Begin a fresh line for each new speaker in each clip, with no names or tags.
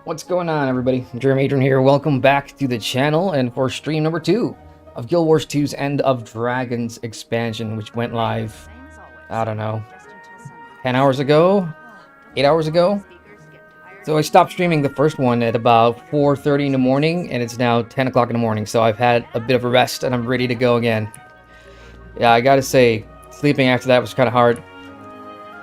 What's going on, everybody? Adrian here. Welcome back to the channel and for stream number 2 of Guild Wars 2's End of Dragons expansion, which went live, I don't know, 10 hours ago? 8 hours ago? So I stopped streaming the first one at about 4:30 in the morning, and it's now 10 o'clock in the morning, so I've had a bit of a rest and I'm ready to go again. Yeah, I gotta say, sleeping after that was kind of hard.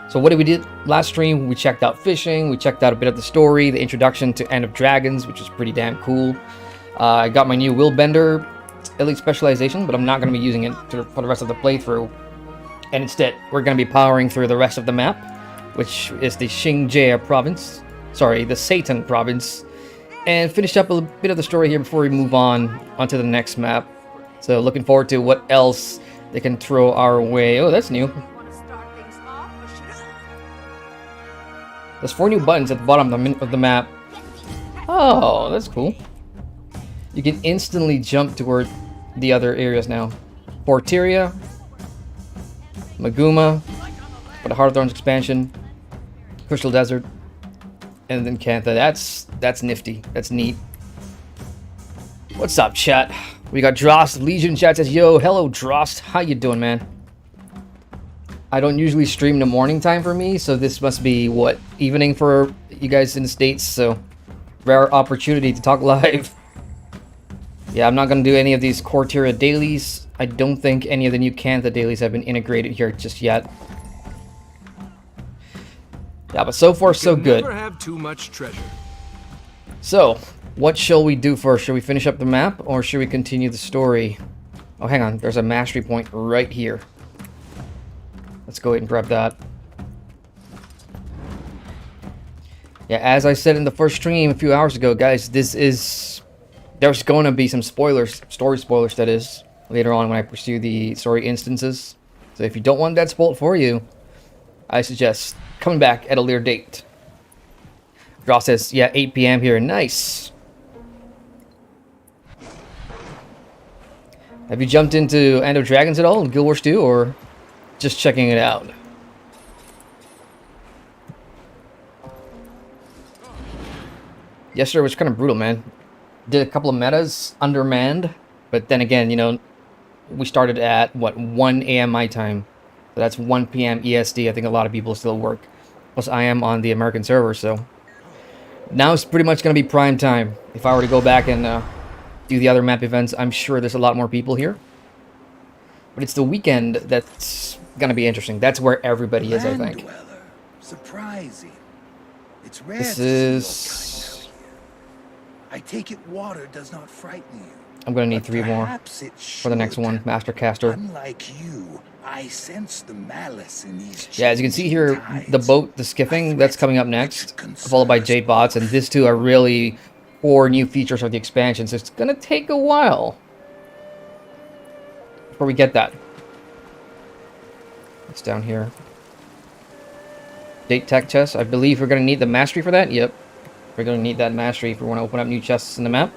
So what did we do last stream? We checked out fishing, we checked out a bit of the story, the introduction to End of Dragons, which is pretty damn cool. I got my new Willbender Elite Specialization, but I'm not going to be using it for the rest of the playthrough. And instead, we're going to be powering through the rest of the map, which is the C&GLipscomb province. Sorry, the Satan province. And finish up a bit of the story here before we move onto the next map. So looking forward to what else they can throw our way. Oh, that's new. There's 4 new buttons at the bottom of the map. Oh, that's cool. You can instantly jump toward the other areas now. Porteria, Maguma, for the Heart of Thorns expansion, Crystal Desert, and then Cantha. That's nifty. That's neat. What's up, chat? We got Drost Legion chat says, yo, hello Drost. How you doing, man? I don't usually stream in the morning time for me, so this must be, what, evening for you guys in the States, so rare opportunity to talk live. Yeah, I'm not going to do any of these Corteria dailies. I don't think any of the new Cantha dailies have been integrated here just yet. Yeah, but so far so good.
Never have too much treasure.
So, what shall we do first? Should we finish up the map, or should we continue the story? Oh, hang on, there's a mastery point right here. Let's go ahead and grab that. Yeah, as I said in the first stream a few hours ago, guys, there's going to be some spoilers, story spoilers that is, later on when I pursue the story instances. So if you don't want that spoiled for you, I suggest coming back at a later date. Draw says, yeah, 8 p.m. here. Nice. Have you jumped into End of Dragons at all in Guild Wars 2, or just checking it out? Yesterday was kind of brutal, man. Did a couple of metas, undermanned, but then again, you know, we started at, what, 1 a.m. my time. So that's 1 p.m. EST. I think a lot of people still work. Plus, I am on the American server, so now it's pretty much going to be prime time. If I were to go back and do the other map events, I'm sure there's a lot more people here. But it's the weekend that's going to be interesting. That's where everybody is, I think.
Surprising. It's rare
This
to see your
is...
kind. I take it water does not frighten you.
I'm going to need 3 more for the next one, Master Caster.
Unlike you, I sense the malice in these.
Yeah, as you can see here, the boat, the skiffing, that's coming up next, followed by Jade bots, and these two are really 4 new features of the expansion, so it's going to take a while before we get that. It's down here. Date tech chest. I believe we're going to need the mastery for that. Yep. We're going to need that mastery if we want to open up new chests in the map.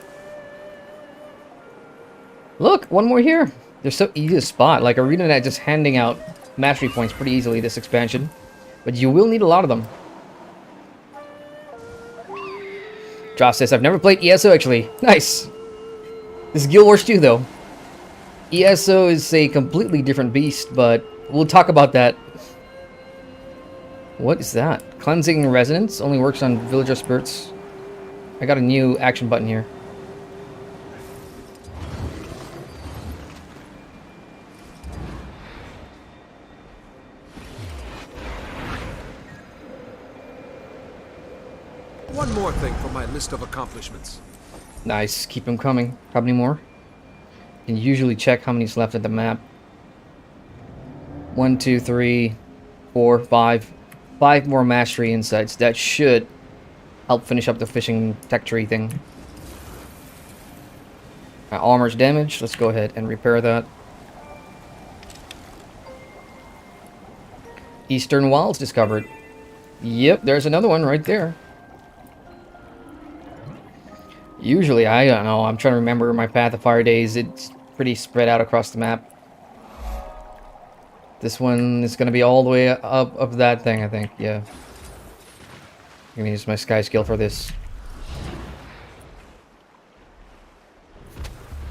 Look, one more here. They're so easy to spot. Like, ArenaNet just handing out mastery points pretty easily this expansion. But you will need a lot of them. Josh says, I've never played ESO actually. Nice. This is Guild Wars 2 though. ESO is a completely different beast, but we'll talk about that. What is that? Cleansing Resonance only works on villager spirits. I got a new action button here.
One more thing from my list of accomplishments.
Nice. Keep them coming. How many more? You can usually check how many's left at the map. 1, 2, 3, 4, 5. 5 more mastery insights. That should help finish up the fishing tech tree thing. Armor's damaged. Let's go ahead and repair that. Eastern Wilds discovered. Yep, there's another one right there. Usually, I don't know, I'm trying to remember my Path of Fire days. It's pretty spread out across the map. This one is going to be all the way up of that thing, I think. Yeah. I'm going to use my sky skill for this.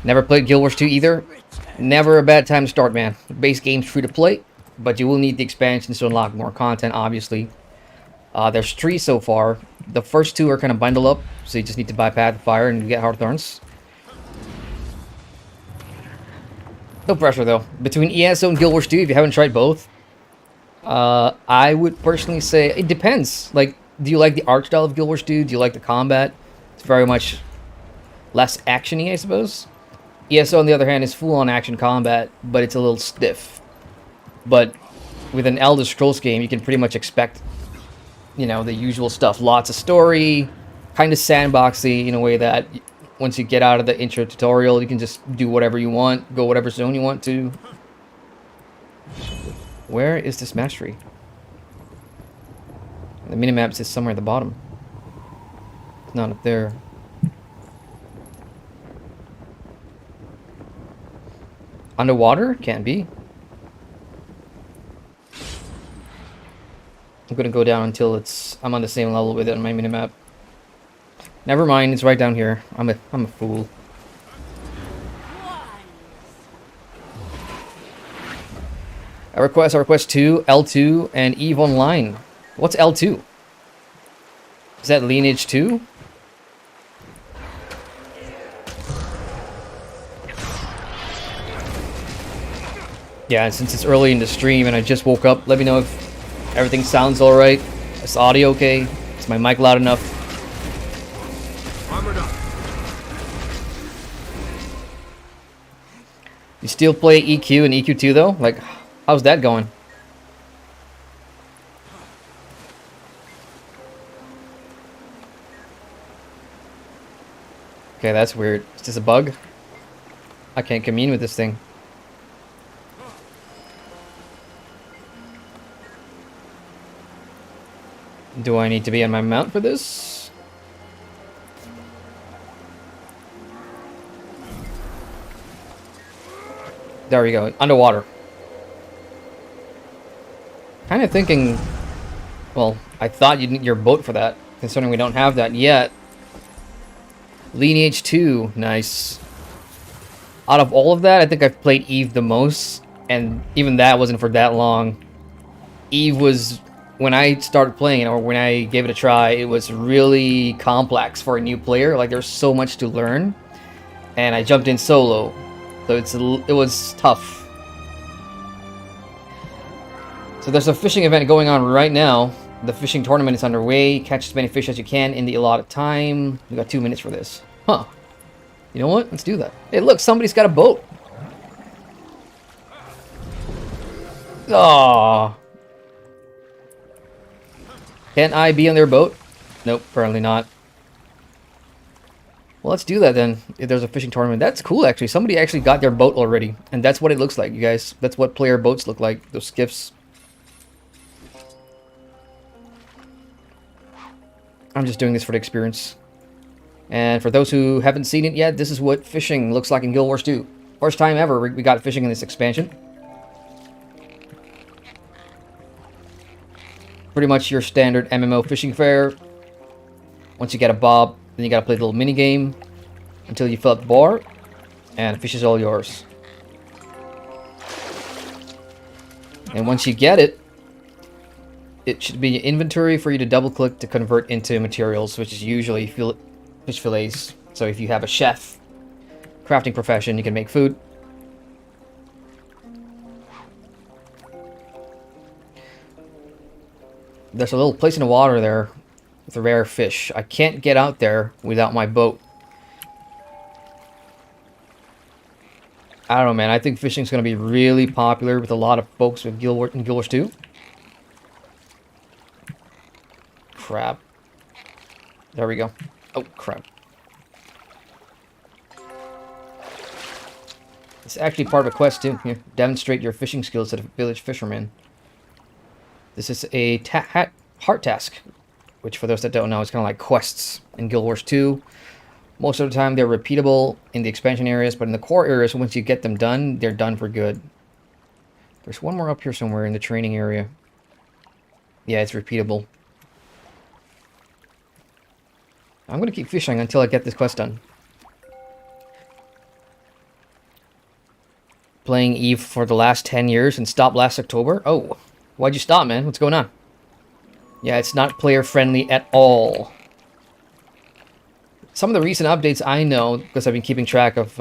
Never played Guild Wars 2 either. Never a bad time to start, man. The base game's free to play, but you will need the expansions to unlock more content, obviously. There's 3 so far. The first 2 are kind of bundle up, so you just need to buy Path of Fire and get Hawthorns. No pressure, though. Between ESO and Guild Wars 2, if you haven't tried both, I would personally say it depends. Like, do you like the art style of Guild Wars 2? Do you like the combat? It's very much less action-y, I suppose. ESO, on the other hand, is full-on action combat, but it's a little stiff. But with an Elder Scrolls game, you can pretty much expect, you know, the usual stuff. Lots of story, kind of sandboxy in a way that once you get out of the intro tutorial, you can just do whatever you want, go whatever zone you want to. Where is this mastery? The minimap says somewhere at the bottom. It's not up there. Underwater? Can't be. I'm gonna go down until I'm on the same level with it on my minimap. Never mind, it's right down here. I'm a fool. I request 2, L2, and EVE Online. What's L2? Is that Lineage 2? Yeah, and since it's early in the stream and I just woke up, let me know if everything sounds alright. Is the audio okay? Is my mic loud enough?
Armored up.
You still play EQ and EQ2 though? Like, how's that going? Okay, that's weird. Is this a bug? I can't commune with this thing. Do I need to be on my mount for this? There we go. Underwater. Kind of thinking... Well, I thought you'd need your boat for that, considering we don't have that yet. Lineage 2. Nice. Out of all of that, I think I've played EVE the most, and even that wasn't for that long. EVE was... When I started playing it, or when I gave it a try, it was really complex for a new player. Like, there's so much to learn. And I jumped in solo. So it was tough. So there's a fishing event going on right now. The fishing tournament is underway. Catch as many fish as you can in the allotted time. We got 2 minutes for this. Huh. You know what? Let's do that. Hey, look, somebody's got a boat. Aww. Can I be on their boat? Nope, apparently not. Well, let's do that then. If there's a fishing tournament. That's cool, actually. Somebody actually got their boat already. And that's what it looks like, you guys. That's what player boats look like. Those skiffs. I'm just doing this for the experience. And for those who haven't seen it yet, this is what fishing looks like in Guild Wars 2. First time ever we got fishing in this expansion. Pretty much your standard MMO fishing fare. Once you get a bob, then you gotta play the little mini game until you fill up the bar, and the fish is all yours. And once you get it, it should be in your inventory for you to double click to convert into materials, which is usually fish fillets. So if you have a chef, crafting profession, you can make food. There's a little place in the water there with a rare fish. I can't get out there without my boat. I don't know, man. I think fishing's going to be really popular with a lot of folks with Guild Wars 2. Crap. There we go. Oh, crap. It's actually part of a quest, too. Here, demonstrate your fishing skills to the village fisherman. This is a heart task, which for those that don't know is kind of like quests in Guild Wars 2. Most of the time they're repeatable in the expansion areas, but in the core areas, once you get them done, they're done for good. There's one more up here somewhere in the training area. Yeah, it's repeatable. I'm going to keep fishing until I get this quest done. playing EVE for the last 10 years and stopped last October. Oh, why'd you stop, man? What's going on? Yeah, it's not player-friendly at all. Some of the recent updates I know, because I've been keeping track of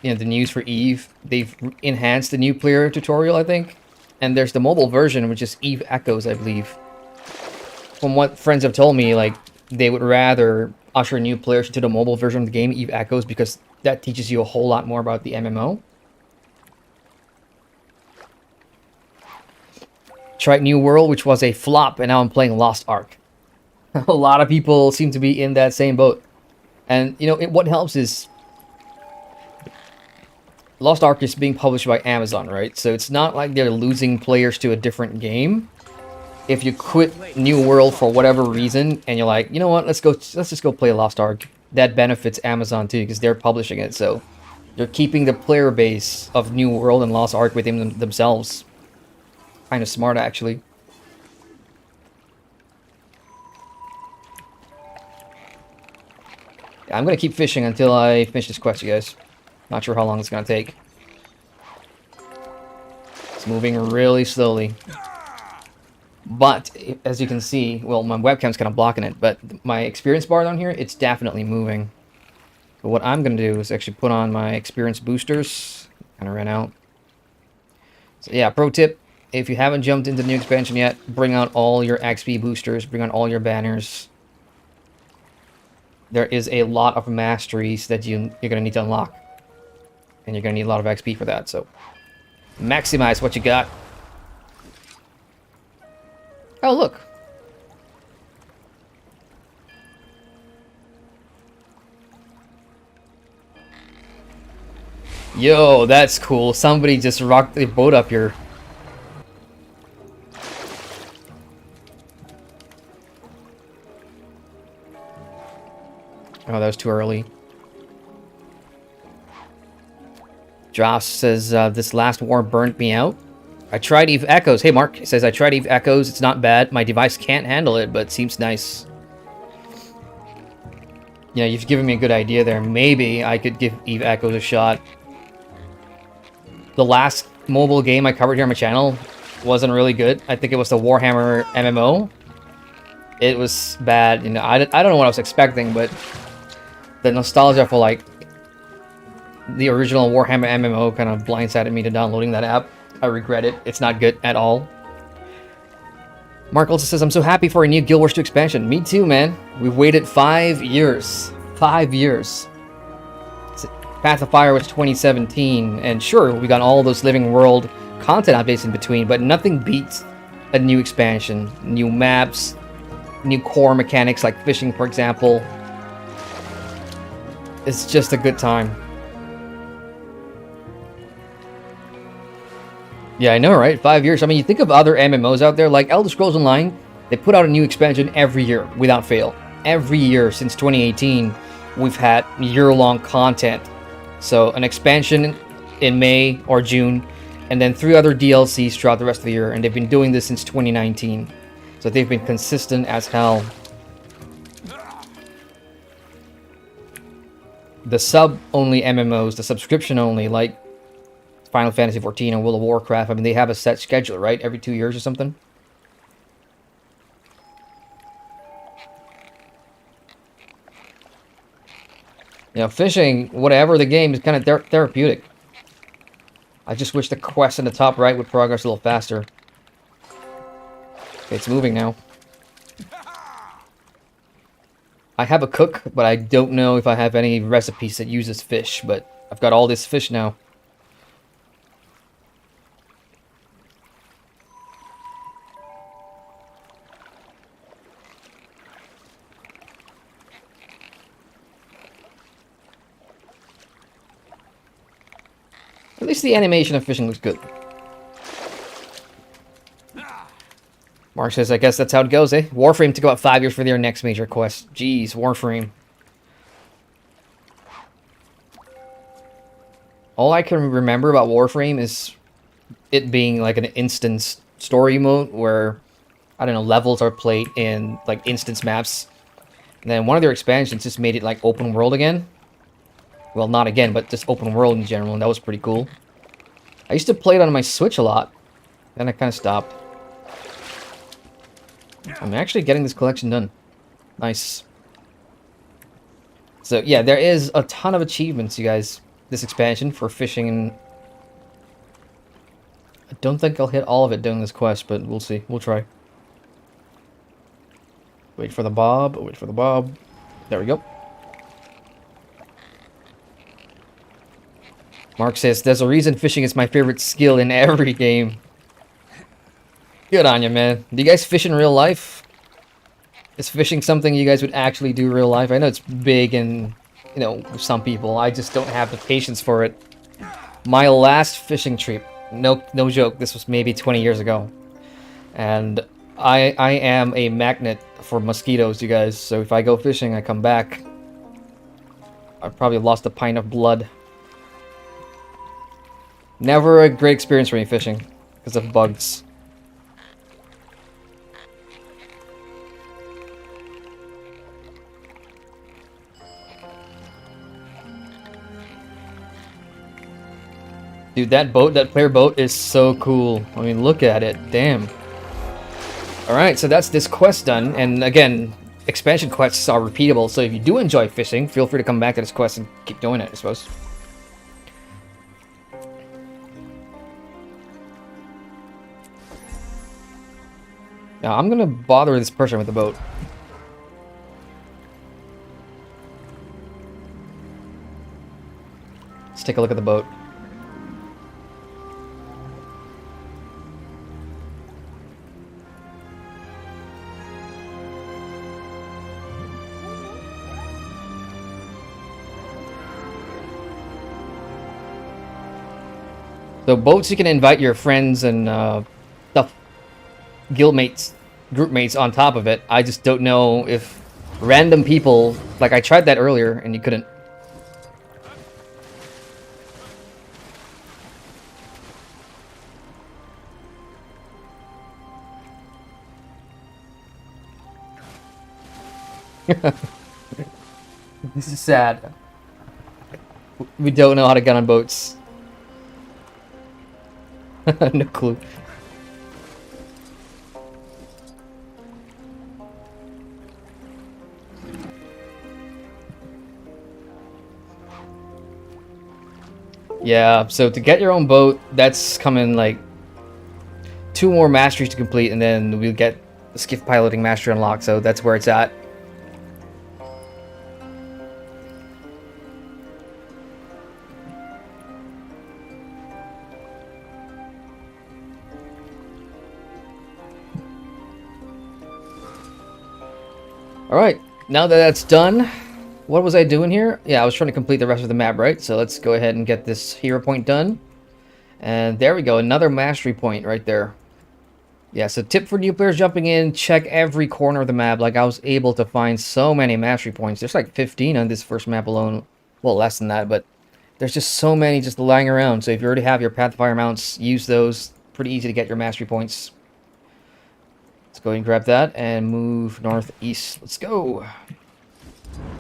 you know, the news for EVE, they've enhanced the new player tutorial, I think. And there's the mobile version, which is EVE Echoes, I believe. From what friends have told me, like, they would rather usher new players into the mobile version of the game, EVE Echoes, because that teaches you a whole lot more about the MMO. Tried New World, which was a flop, and now I'm playing Lost Ark. A lot of people seem to be in that same boat. And, you know, what helps is Lost Ark is being published by Amazon, right? So it's not like they're losing players to a different game. If you quit New World for whatever reason, and you're like, you know what, let's just go play Lost Ark, that benefits Amazon too, because they're publishing it. So they're keeping the player base of New World and Lost Ark within themselves. Kind of smart, actually. Yeah, I'm gonna keep fishing until I finish this quest, you guys. Not sure how long it's gonna take. It's moving really slowly. But, as you can see, well, my webcam's kind of blocking it, but my experience bar down here, it's definitely moving. But what I'm going to do is actually put on my experience boosters. Kind of ran out. So yeah, pro tip, if you haven't jumped into the new expansion yet, bring out all your XP boosters, bring out all your banners. There is a lot of masteries that you're going to need to unlock. And you're going to need a lot of XP for that, so maximize what you got. Oh, look. Yo, that's cool. Somebody just rocked the boat up here. Oh, that was too early. Josh says, this last war burnt me out. I tried EVE Echoes. Hey, Mark says, I tried EVE Echoes. It's not bad. My device can't handle it, but it seems nice. Yeah, you've given me a good idea there. Maybe I could give EVE Echoes a shot. The last mobile game I covered here on my channel wasn't really good. I think it was the Warhammer MMO. It was bad. You know, I don't know what I was expecting, but the nostalgia for, like, the original Warhammer MMO kind of blindsided me to downloading that app. I regret it. It's not good at all. Mark also says, I'm so happy for a new Guild Wars 2 expansion. Me too, man. We've waited 5 years. 5 years. Path of Fire was 2017. And sure, we got all those Living World content updates in between, but nothing beats a new expansion. New maps, new core mechanics like fishing, for example. It's just a good time. Yeah, I know, right? 5 years. I mean, you think of other MMOs out there, like Elder Scrolls Online, they put out a new expansion every year, without fail. Every year since 2018, we've had year-long content. So, an expansion in May or June, and then 3 other DLCs throughout the rest of the year, and they've been doing this since 2019. So they've been consistent as hell. The sub-only MMOs, the subscription-only, like Final Fantasy XIV and World of Warcraft, I mean, they have a set schedule, right? Every 2 years or something. You know, fishing, whatever the game, is kind of therapeutic. I just wish the quest in the top right would progress a little faster. Okay, it's moving now. I have a cook, but I don't know if I have any recipes that uses fish, but I've got all this fish now. At least the animation of fishing looks good. Mark says, I guess that's how it goes, eh? Warframe took about 5 years for their next major quest. Jeez, Warframe. All I can remember about Warframe is it being like an instance story mode where, I don't know, levels are played in like instance maps. And then one of their expansions just made it like open world again. Well, not again, but just open world in general, and that was pretty cool. I used to play it on my Switch a lot. Then I kind of stopped. I'm actually getting this collection done. Nice. So, yeah, there is a ton of achievements, you guys. This expansion for fishing, and I don't think I'll hit all of it doing this quest, but we'll see. We'll try. Wait for the bob. Wait for the bob. There we go. Mark says, there's a reason fishing is my favorite skill in every game. Good on you, man. Do you guys fish in real life? Is fishing something you guys would actually do in real life? I know it's big and, you know, some people. I just don't have the patience for it. My last fishing trip, no joke, this was maybe 20 years ago. And I am a magnet for mosquitoes, you guys. So if I go fishing, I come back, I've probably lost a pint of blood. Never a great experience for me fishing because of bugs. Dude, that boat, that player boat is so cool. I mean, look at it. Damn. Alright, so that's this quest done. And again, expansion quests are repeatable. So if you do enjoy fishing, feel free to come back to this quest and keep doing it, I suppose. Now, I'm gonna bother this person with the boat. Let's take a look at the boat. So boats, you can invite your friends and stuff, guildmates, groupmates on top of it. I just don't know if random people, like I tried that earlier and you couldn't. This is sad. We don't know how to get on boats. No clue. Yeah, so to get your own boat, that's coming like 2 more masteries to complete, and then we'll get the skiff piloting mastery unlocked, so that's where it's at. Alright, now that that's done, what was I doing here? Yeah, I was trying to complete the rest of the map, right? So let's go ahead and get this hero point done. And there we go, another mastery point right there. Yeah, so tip for new players jumping in, check every corner of the map. Like, I was able to find so many mastery points. There's like 15 on this first map alone. Well, less than that, but there's just so many just lying around. So if you already have your Pathfire mounts, use those. Pretty easy to get your mastery points. Let's go ahead and grab that and move northeast. Let's go.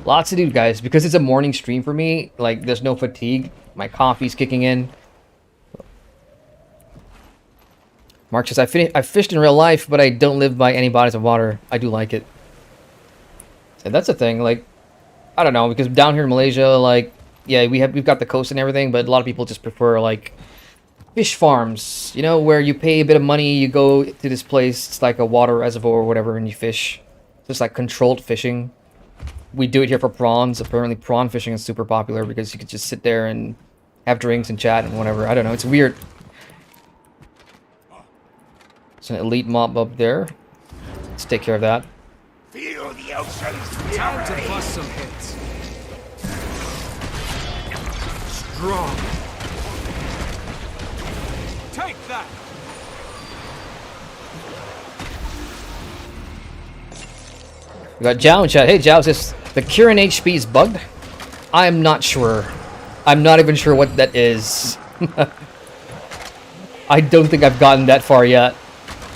Lots to do, guys. Because it's a morning stream for me, like, there's no fatigue. My coffee's kicking in. Mark says, I fished in real life, but I don't live by any bodies of water. I do like it. So that's the thing, like, I don't know, because down here in Malaysia, like, yeah, we've got the coast and everything, but a lot of people just prefer, like, fish farms, you know, where you pay a bit of money, you go to this place, it's like a water reservoir or whatever, and you fish. Just like controlled fishing. We do it here for prawns. Apparently prawn fishing is super popular because you could just sit there and have drinks and chat and whatever. I don't know, it's weird. It's an elite mob up there. Let's take care of that.
Feel the ocean's
Time to
fury.
bust some hits. Strong. Take that.
We got Geow in chat. Hey, Geow says, the Kirin HP is bugged? I'm not sure. I'm not even sure what that is. I don't think I've gotten that far yet.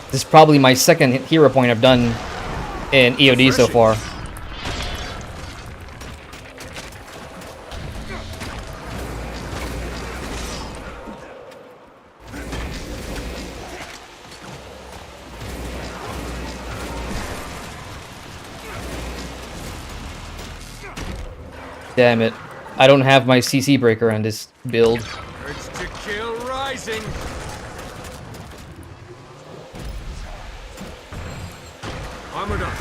This is probably my second hero point I've done in EOD so far. Damn it. I don't have my CC breaker on this build.
Urge to kill rising. Armored up.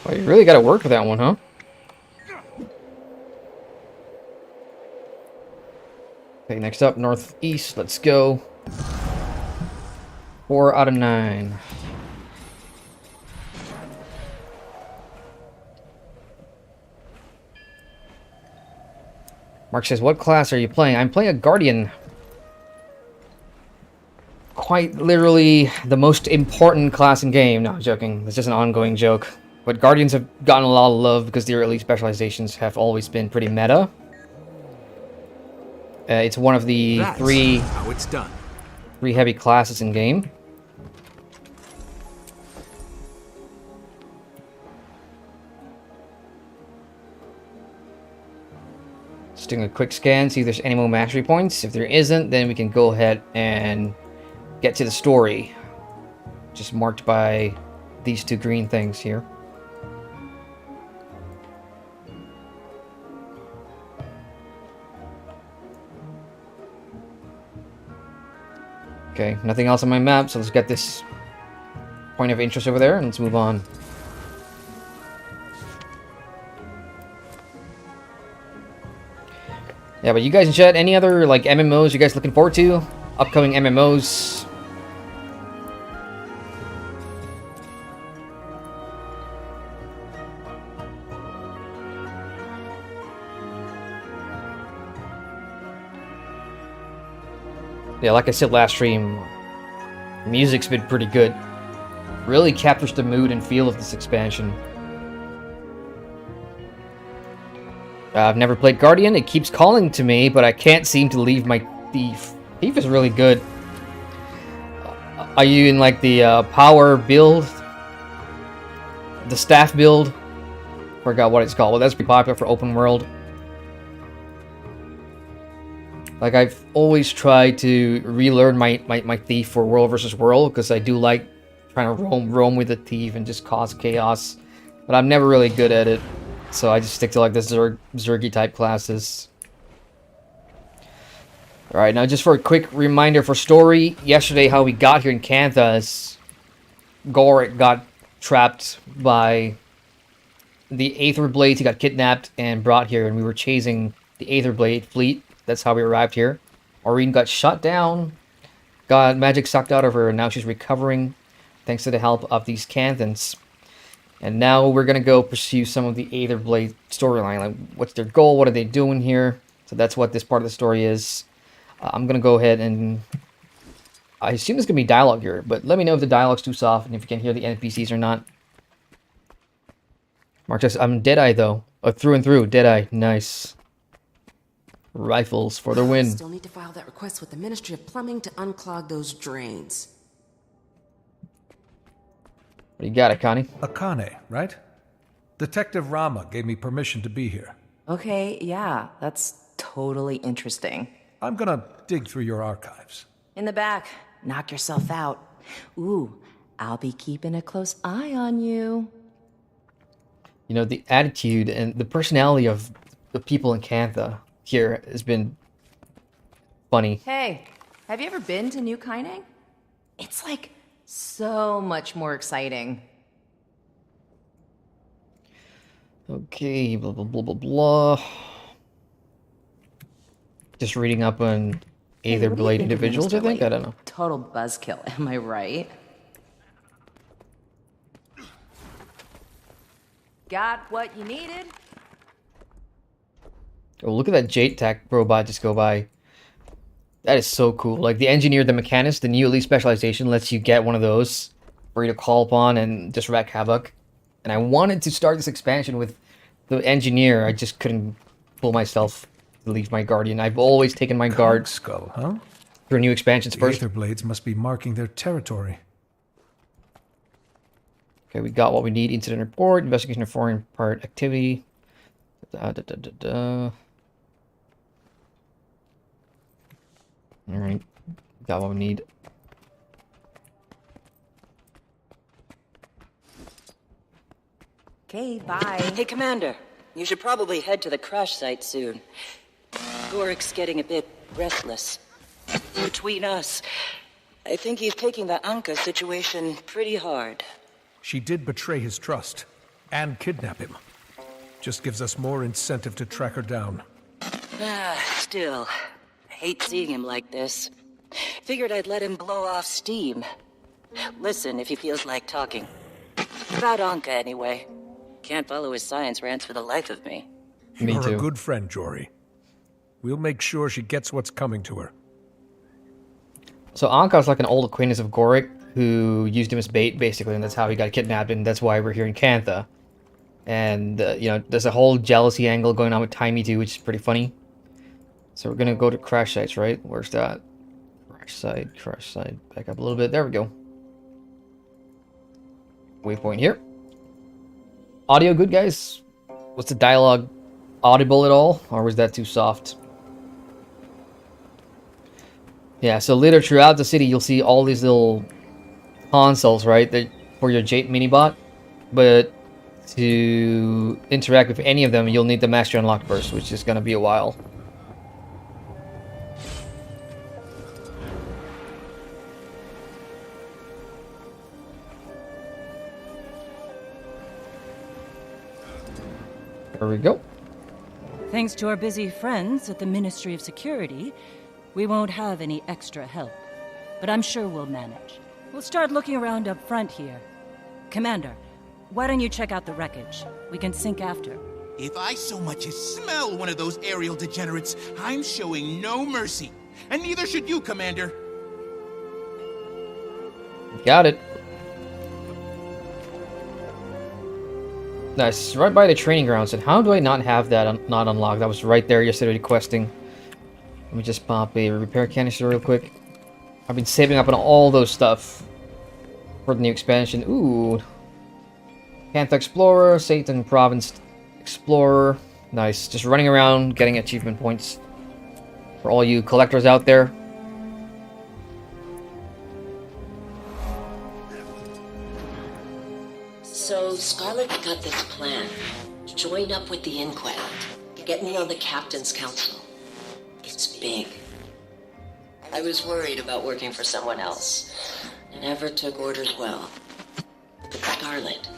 Well, you really gotta work for that one, huh? Okay, next up, northeast. Let's go. 4 out of 9. Mark says, what class are you playing? I'm playing a Guardian. Quite literally the most important class in game. No, I'm joking. It's just an ongoing joke. But Guardians have gotten a lot of love because their elite specializations have always been pretty meta. It's one of the
That's
three
how it's done.
heavy classes in game. Just doing a quick scan, see if there's any more mastery points. If there isn't, then we can go ahead and get to the story. Just marked by these two green things here. Okay, nothing else on my map, so let's get this point of interest over there and let's move on. Yeah, but you guys in chat, any other like MMOs you guys looking forward to? Upcoming MMOs? Yeah, like I said last stream, music's been pretty good. Really captures the mood and feel of this expansion. I've never played Guardian. It keeps calling to me, but I can't seem to leave my Thief. Thief is really good. Are you in like the power build? The staff build? Forgot what it's called. Well, that's pretty popular for open world. Like, I've always tried to relearn my Thief for world versus world, because I do like trying to roam with the Thief and just cause chaos. But I'm never really good at it, so I just stick to like the Zergy type classes. Alright, now just for a quick reminder for story, yesterday how we got here in Kanthas, Gorik got trapped by the Aetherblades. He got kidnapped and brought here, and we were chasing the Aetherblade fleet. That's how we arrived here. Aurene got shot down, got magic sucked out of her, and now she's recovering thanks to the help of these Kanthans. And now we're going to go pursue some of the Aetherblade storyline. Like, what's their goal? What are they doing here? So that's what this part of the story is. I'm going to go ahead and... I assume there's going to be dialogue here, but let me know if the dialogue's too soft and if you can hear the NPCs or not. Mark says, I'm Deadeye, though. Through and through. Deadeye. Nice. Rifles for the win.
Still need to file that request with the Ministry of Plumbing to unclog those drains.
What do you got, Akane?
Akane, right? Detective Rama gave me permission to be here.
Okay, yeah, that's totally interesting.
I'm gonna dig through your archives.
In the back, knock yourself out. Ooh, I'll be keeping a close eye on you.
You know, the attitude and the personality of the people in Kantha here has been funny.
Hey, have you ever been to New Kaineng? It's like so much more exciting.
Okay, blah, blah, blah, blah, blah. Just reading up on Aetherblade individuals, I think? I don't know.
Total buzzkill, am I right? Got what you needed?
Oh, look at that Jade Tech robot just go by. That is so cool. Like, the engineer, the mechanist, the new elite specialization lets you get one of those for you to call upon and just wreak havoc. And I wanted to start this expansion with the engineer. I just couldn't pull myself to leave my guardian. I've always taken my guard
Skull, huh?
through new expansions
The
first.
Aetherblades must be marking their territory.
Okay, we got what we need. Incident report, investigation of foreign part activity. Alright, got what we need.
Okay, bye.
Hey, Commander. You should probably head to the crash site soon. Gorik's getting a bit restless. Between us, I think he's taking the Anka situation pretty hard.
She did betray his trust and kidnap him. Just gives us more incentive to track her down.
Still, I hate seeing him like this. Figured I'd let him blow off steam. Listen if he feels like talking. About Anka, anyway. Can't follow his science rants for the life of me.
Me
You're
too.
a good friend, Jory. We'll make sure she gets what's coming to her.
So Anka's like an old acquaintance of Gorik who used him as bait, basically, and that's how he got kidnapped, and that's why we're here in Cantha. And, you know, there's a whole jealousy angle going on with Timey too, which is pretty funny. So we're gonna go to crash sites, right? Where's that? Crash site. Back up a little bit. There we go. Waypoint here. Audio good, guys? Was the dialogue audible at all, or was that too soft? Yeah, so later throughout the city, you'll see all these little consoles, right, that for your Jade minibot. But to interact with any of them, you'll need the Mastery Unlock first, which is going to be a while. There we go.
Thanks to our busy friends at the Ministry of Security, we won't have any extra help. But I'm sure we'll manage. We'll start looking around up front here. Commander, why don't you check out the wreckage? We can sync after.
If I so much as smell one of those aerial degenerates, I'm showing no mercy. And neither should you, Commander.
Got it. Nice. Right by the training grounds. And how do I not have that not unlocked? That was right there yesterday requesting. Let me just pop a repair canister real quick. I've been saving up on all those stuff for the new expansion. Ooh. Cantha Explorer, Satan Province Explorer. Nice. Just running around getting achievement points for all you collectors out there.
So Scarlet got this plan. Join up with the Inquest. Get me on the Captain's Council. It's big. I was worried about working for someone else. Never took orders well. But Scarlet,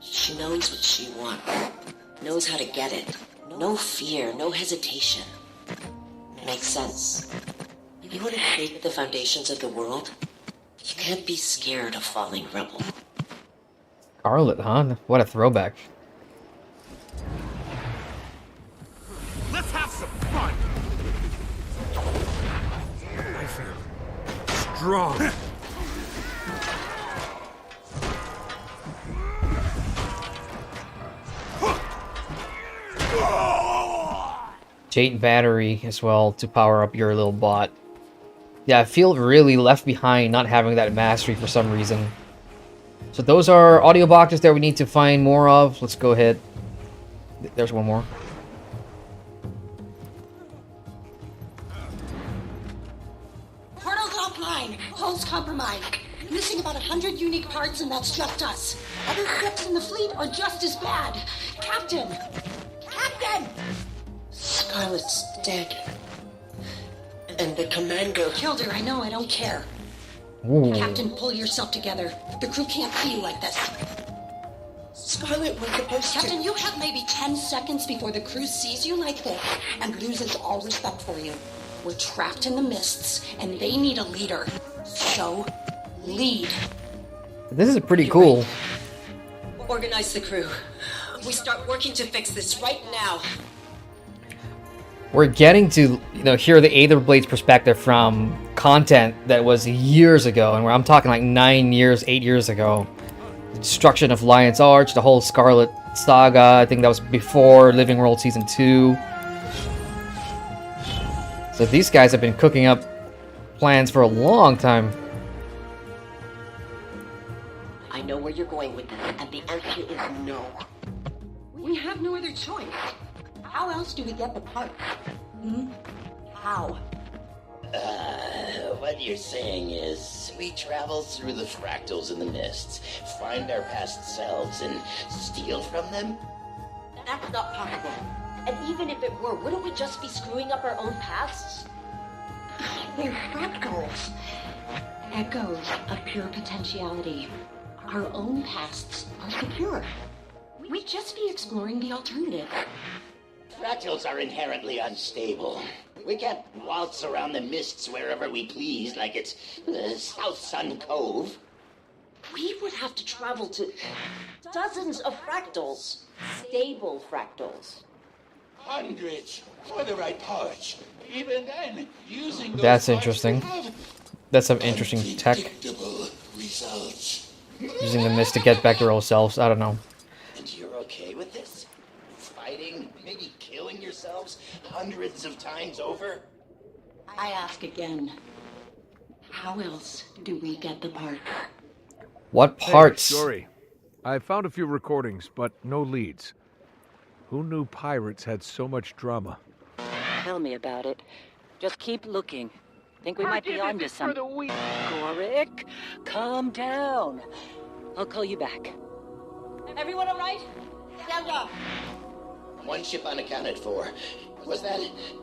she knows what she wants. Knows how to get it. No fear, no hesitation. Makes sense. You want to shake the foundations of the world? You can't be scared of falling rebel.
Scarlet, huh? What a throwback.
Let's have some fun!
I feel strong.
Jade battery as well to power up your little bot. Yeah, I feel really left behind not having that mastery for some reason. So those are audio boxes that we need to find more of. Let's go ahead. There's one more.
Portal's offline. Hull's compromised. Missing about 100 unique parts, and that's just us. Other ships in the fleet are just as bad. Captain! Captain!
Scarlet's dead. And the commander
Killed her, I know, I don't care.
Ooh.
Captain, pull yourself together. The crew can't see you like this.
Scarlet was supposed to...
Captain, you have maybe 10 seconds before the crew sees you like this and loses all respect for you. We're trapped in the mists, and they need a leader. So, lead.
This is pretty cool.
Organize the crew. We start working to fix this right now.
we're getting to, you know, hear the Aetherblade's perspective from content that was years ago, and where I'm talking like 9 years, 8 years ago. The destruction of Lion's Arch, the whole Scarlet Saga. I think that was before Living World Season 2. So these guys have been cooking up plans for a long time.
I know where you're going with this, and the answer is no.
We have no other choice. How else do we get the parts? How?
What you're saying is, we travel through the fractals in the mists, find our past selves, and steal from them?
That's not possible. And even if it were, wouldn't we just be screwing up our own pasts?
They're fractals. Echoes of pure potentiality. Our own pasts are secure. We'd just be exploring the alternative.
Fractals are inherently unstable. We can't waltz around the mists wherever we please like it's South Sun Cove.
We would have to travel to dozens of fractals. Stable fractals.
Hundreds for the right parts. Even then, using those
That's
parts
interesting.
will have
That's some interesting tech.
predictable results.
Using the mist to get back to our own selves. I don't know.
And you're okay with this? Fighting, maybe killing yourselves hundreds of times over?
I ask again. How else do we get the parts?
What parts?
Hey, sorry. I found a few recordings, but no leads. Who knew pirates had so much drama?
Tell me about it. Just keep looking. Think we might be onto something. Gorik, calm down. I'll call you back.
Everyone all right? Stand up.
One ship unaccounted for. Was that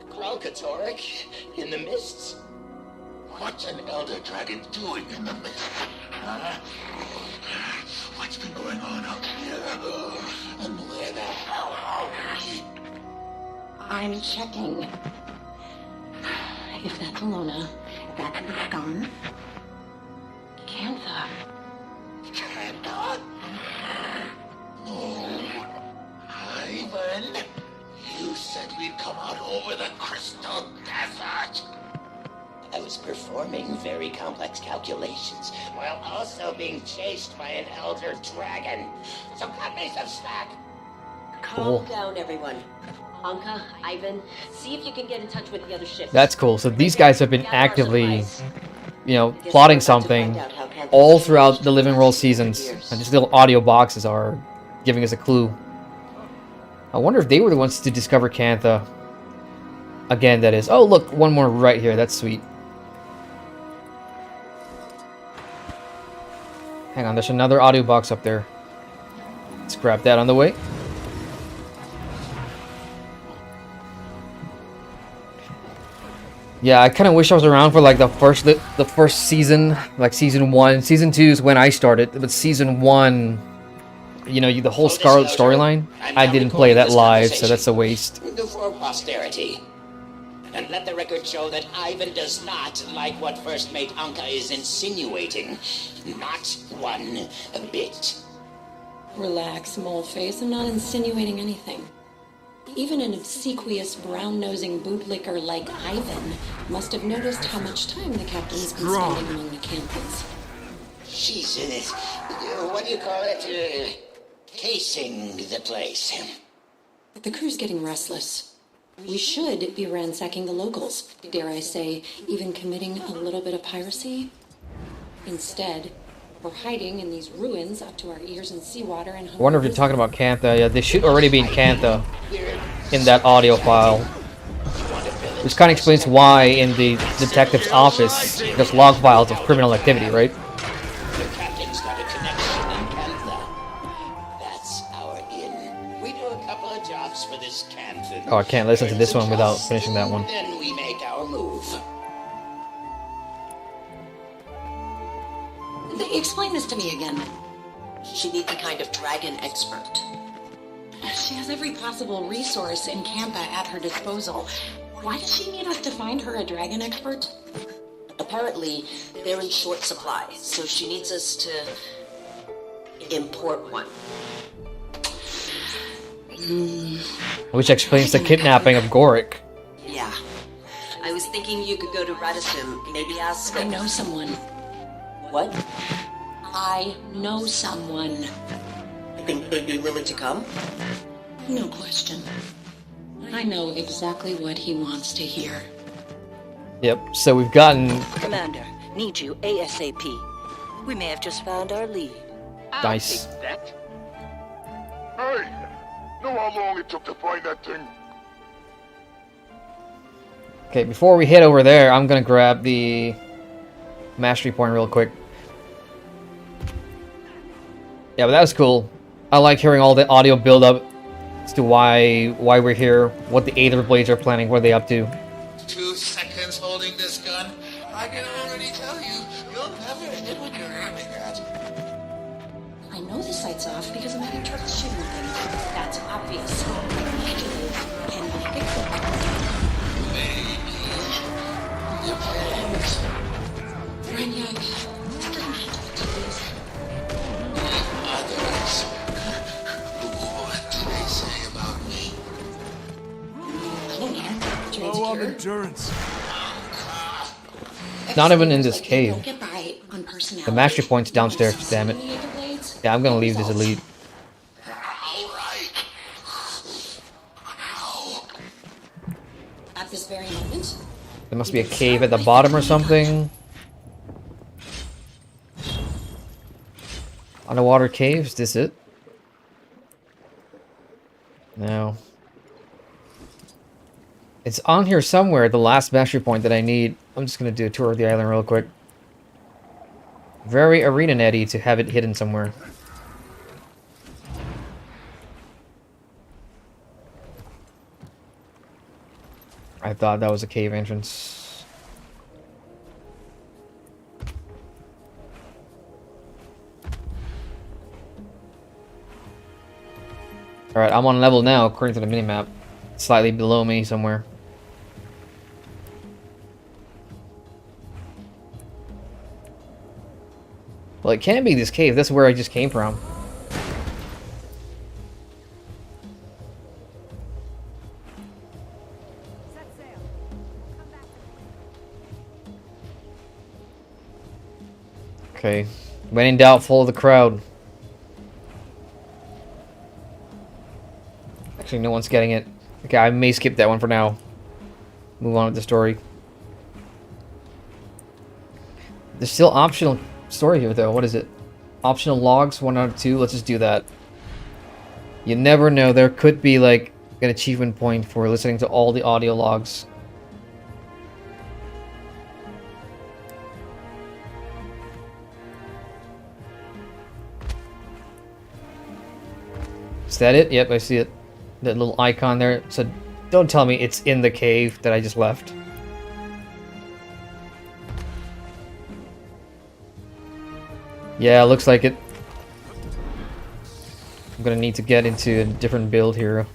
Kralkatorek in the mists?
What's an elder dragon doing in the mist? Huh? What's been going on up here? And where the hell are we?
I'm checking. If that's Alona, that's Viscon. Cantha.
Cannot? No. Ivan, you said we'd come out over the Crystal Desert.
I was performing very complex calculations while also being chased by an elder dragon. So cut me some slack.
Calm down, everyone. Anka, Ivan, see if you can get in touch with the other ships.
That's cool. So these guys have been actively, you know, plotting something all throughout the Living World seasons. And these little audio boxes are giving us a clue. I wonder if they were the ones to discover Cantha. Again, that is. Oh, look, one more right here. That's sweet. Hang on, there's another audio box up there. Let's grab that on the way. Yeah, I kind of wish I was around for like the first season, like season 1. Season 2 is when I started, but season 1, you know, the whole Scarlet storyline, I didn't play that live, so that's a waste.
For posterity. And let the record show that Ivan does not like what First Mate Anka is insinuating. Not one bit.
Relax, moleface. I'm not insinuating anything. Even an obsequious, brown-nosing bootlicker like Ivan must have noticed how much time the captain's been spending among the campers.
She's, what do you call it? Casing the place.
The crew's getting restless. We should be ransacking the locals. Dare I say, even committing a little bit of piracy? Instead, we're hiding in these ruins up to our ears in seawater and...
I wonder if you're talking about Cantha. Yeah, they should already be in Cantha in that audio file. Which kind of explains why in the detective's office there's log files of criminal activity, right?
The captain's got a connection in Cantha. That's our in. We do a couple of jobs for this Cantha.
Oh, I can't listen to this one without finishing that one.
Then we make our move.
Explain this to me again.
She needs a kind of dragon expert.
She has every possible resource in Cantha at her disposal. Why does she need us to find her a dragon expert?
Apparently, they're in short supply, so she needs us to import one.
Which explains the kidnapping of Gorik.
was thinking you could go to Radisson, maybe ask...
I know someone.
What?
I know someone.
Think they'd be willing to come?
No question. I know exactly what he wants to hear.
Yep, so we've gotten...
Commander, need you ASAP. We may have just found our lead.
Nice.
Hey! Know how long it took to find that thing?
Okay, before we head over there, I'm gonna grab the mastery point real quick. Yeah, but that was cool. I like hearing all the audio build up as to why we're here, what the Aetherblades are planning, what are they up to.
2 seconds holding this gun. I can already tell you, you'll never hit what you're aiming at.
I know the sight's off because I'm having trouble shooting things. That's obvious. Can make it quick.
Maybe. Depends.
Brenya,
Others. What did they say about me?
I don't know.
Low on endurance.
Not even in this cave.
Don't get by on personality.
The mastery point's downstairs, damn it. Yeah, I'm gonna leave this elite.
At this very moment.
There must be a cave at the bottom or something. Underwater cave, is this it? No. It's on here somewhere, the last mastery point that I need. I'm just gonna do a tour of the island real quick. Very arena netty to have it hidden somewhere. I thought that was a cave entrance. Alright, I'm on level now according to the minimap. Slightly below me somewhere. Well, it can't be this cave. That's where I just came from. Okay. When in doubt, follow the crowd. Actually, no one's getting it. Okay, I may skip that one for now. Move on with the story. There's still optional story here, though. What is it? Optional logs, 1 out of 2. Let's just do that. You never know. There could be, like, an achievement point for listening to all the audio logs. Is that it? Yep, I see it. That little icon there. So don't tell me it's in the cave that I just left. Yeah, looks like it. I'm gonna need to get into a different build here.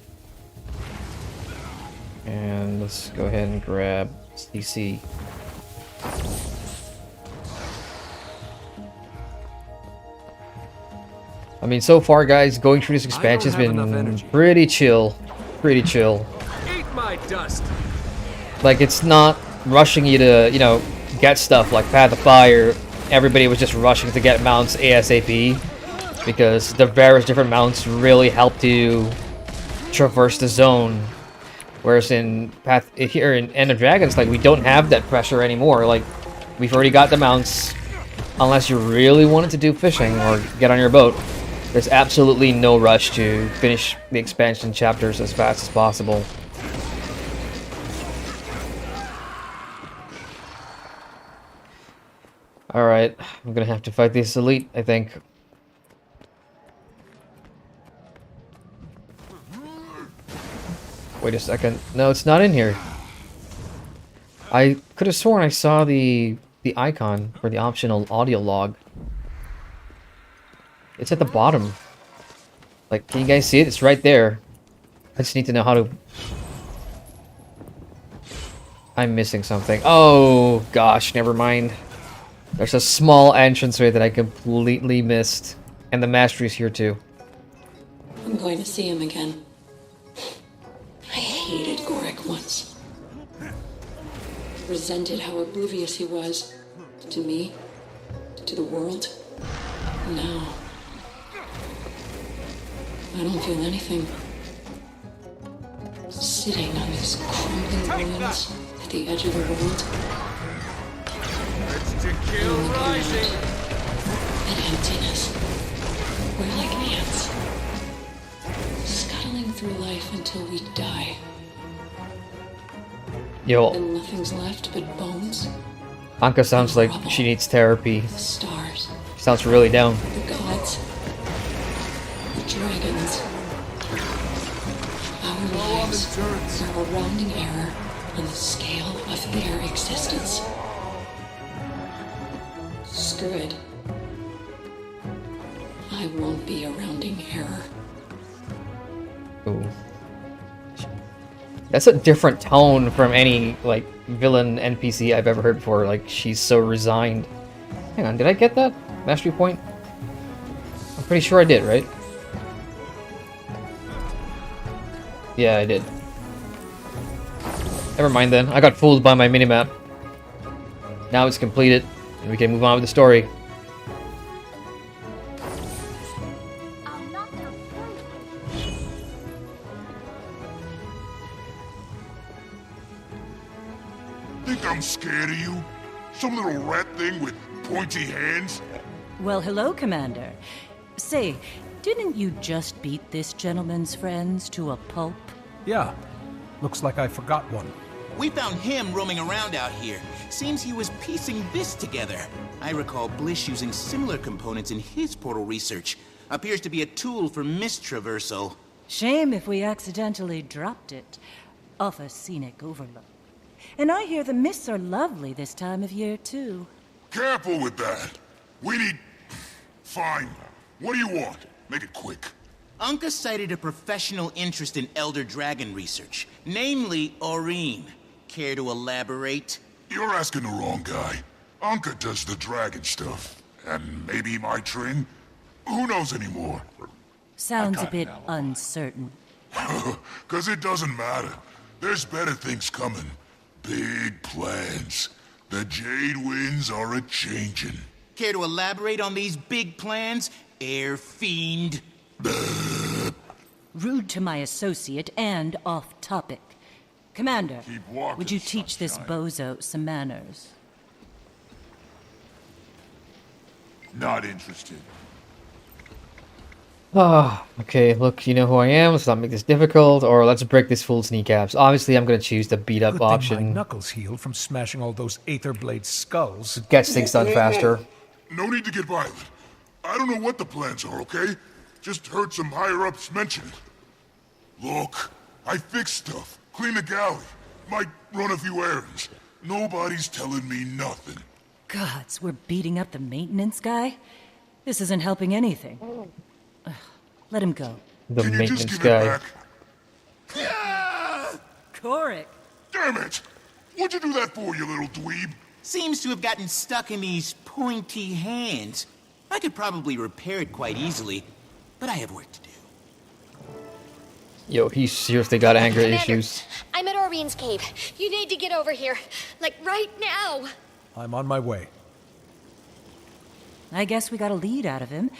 And let's go ahead and grab CC. I mean, so far, guys, going through this expansion has been pretty chill. Pretty chill.
Eat my dust.
Like, it's not rushing you to, you know, get stuff like Path of Fire. Everybody was just rushing to get mounts ASAP. Because the various different mounts really help to traverse the zone. Whereas in here in End of Dragons, like, we don't have that pressure anymore. Like, we've already got the mounts. Unless you really wanted to do fishing or get on your boat. There's absolutely no rush to finish the expansion chapters as fast as possible. Alright, I'm gonna have to fight this elite, I think. Wait a second. No, it's not in here. I could have sworn I saw the icon for the optional audio log. It's at the bottom. Like, can you guys see it? It's right there. I just need to know how to... I'm missing something. Oh, gosh, never mind. There's a small entranceway that I completely missed. And the mastery's here, too.
I'm going to see him again. I hated Gorek once. resented how oblivious he was. To me, to the world. Now, I don't feel anything. Sitting on these crumbling ruins at the edge of the world.
It's to kill rising.
That emptiness. We're like ants. Scuttling through life until we die.
Yo,
And nothing's left but bones.
Anka sounds like she needs therapy.
The stars.
She sounds really down.
The gods. The dragons. Our lives are a rounding error on the scale of their existence. Screw it. I won't be a rounding error.
Ooh. That's a different tone from any, like, villain NPC I've ever heard before. Like, she's so resigned. Hang on, did I get that mastery point? I'm pretty sure I did, right? Yeah, I did. Never mind then. I got fooled by my minimap. Now it's completed, and we can move on with the story.
Think I'm scared of you? Some little rat thing with pointy hands?
Well, hello, Commander. Say, didn't you just beat this gentleman's friends to a pulp?
Yeah. Looks like I forgot one.
We found him roaming around out here. Seems he was piecing this together. I recall Blish using similar components in his portal research. Appears to be a tool for mist traversal.
Shame if we accidentally dropped it off a scenic overlook. And I hear the mists are lovely this time of year, too.
Careful with that. We need... Fine. What do you want? Make it quick.
Unka cited a professional interest in Elder Dragon research, namely Aurene. Care to elaborate?
You're asking the wrong guy. Unka does the dragon stuff. And maybe my train? Who knows anymore?
Sounds a bit uncertain.
'Cause it doesn't matter. There's better things coming. Big plans. The Jade Winds are a-changin'.
Care to elaborate on these big plans, Air Fiend?
Rude to my associate and off-topic. Commander, would you teach this bozo some manners?
Not interested.
Ah, okay, look, you know who I am, let's not make this difficult, or let's break this fool's kneecaps. Obviously, I'm gonna choose the beat-up
Good thing
option.
my knuckles healed from smashing all those Aetherblade skulls.
Gets things done faster.
No need to get violent. I don't know what the plans are, okay? Just heard some higher-ups mention it. Look, I fix stuff, clean the galley, might run a few errands. Nobody's telling me nothing.
Gods, we're beating up the maintenance guy? This isn't helping anything. Ugh, let him go.
The
Can you
maintenance
just give
guy.
it back?
Korik!
Damn it! What'd you do that for, you little dweeb?
Seems to have gotten stuck in these pointy hands. I could probably repair it quite easily, but I have work to do.
Yo, he seriously got anger
Commander,
issues.
I'm at Aurene's cave. You need to get over here. Like, right now.
I'm on my way.
I guess we got a lead out of him.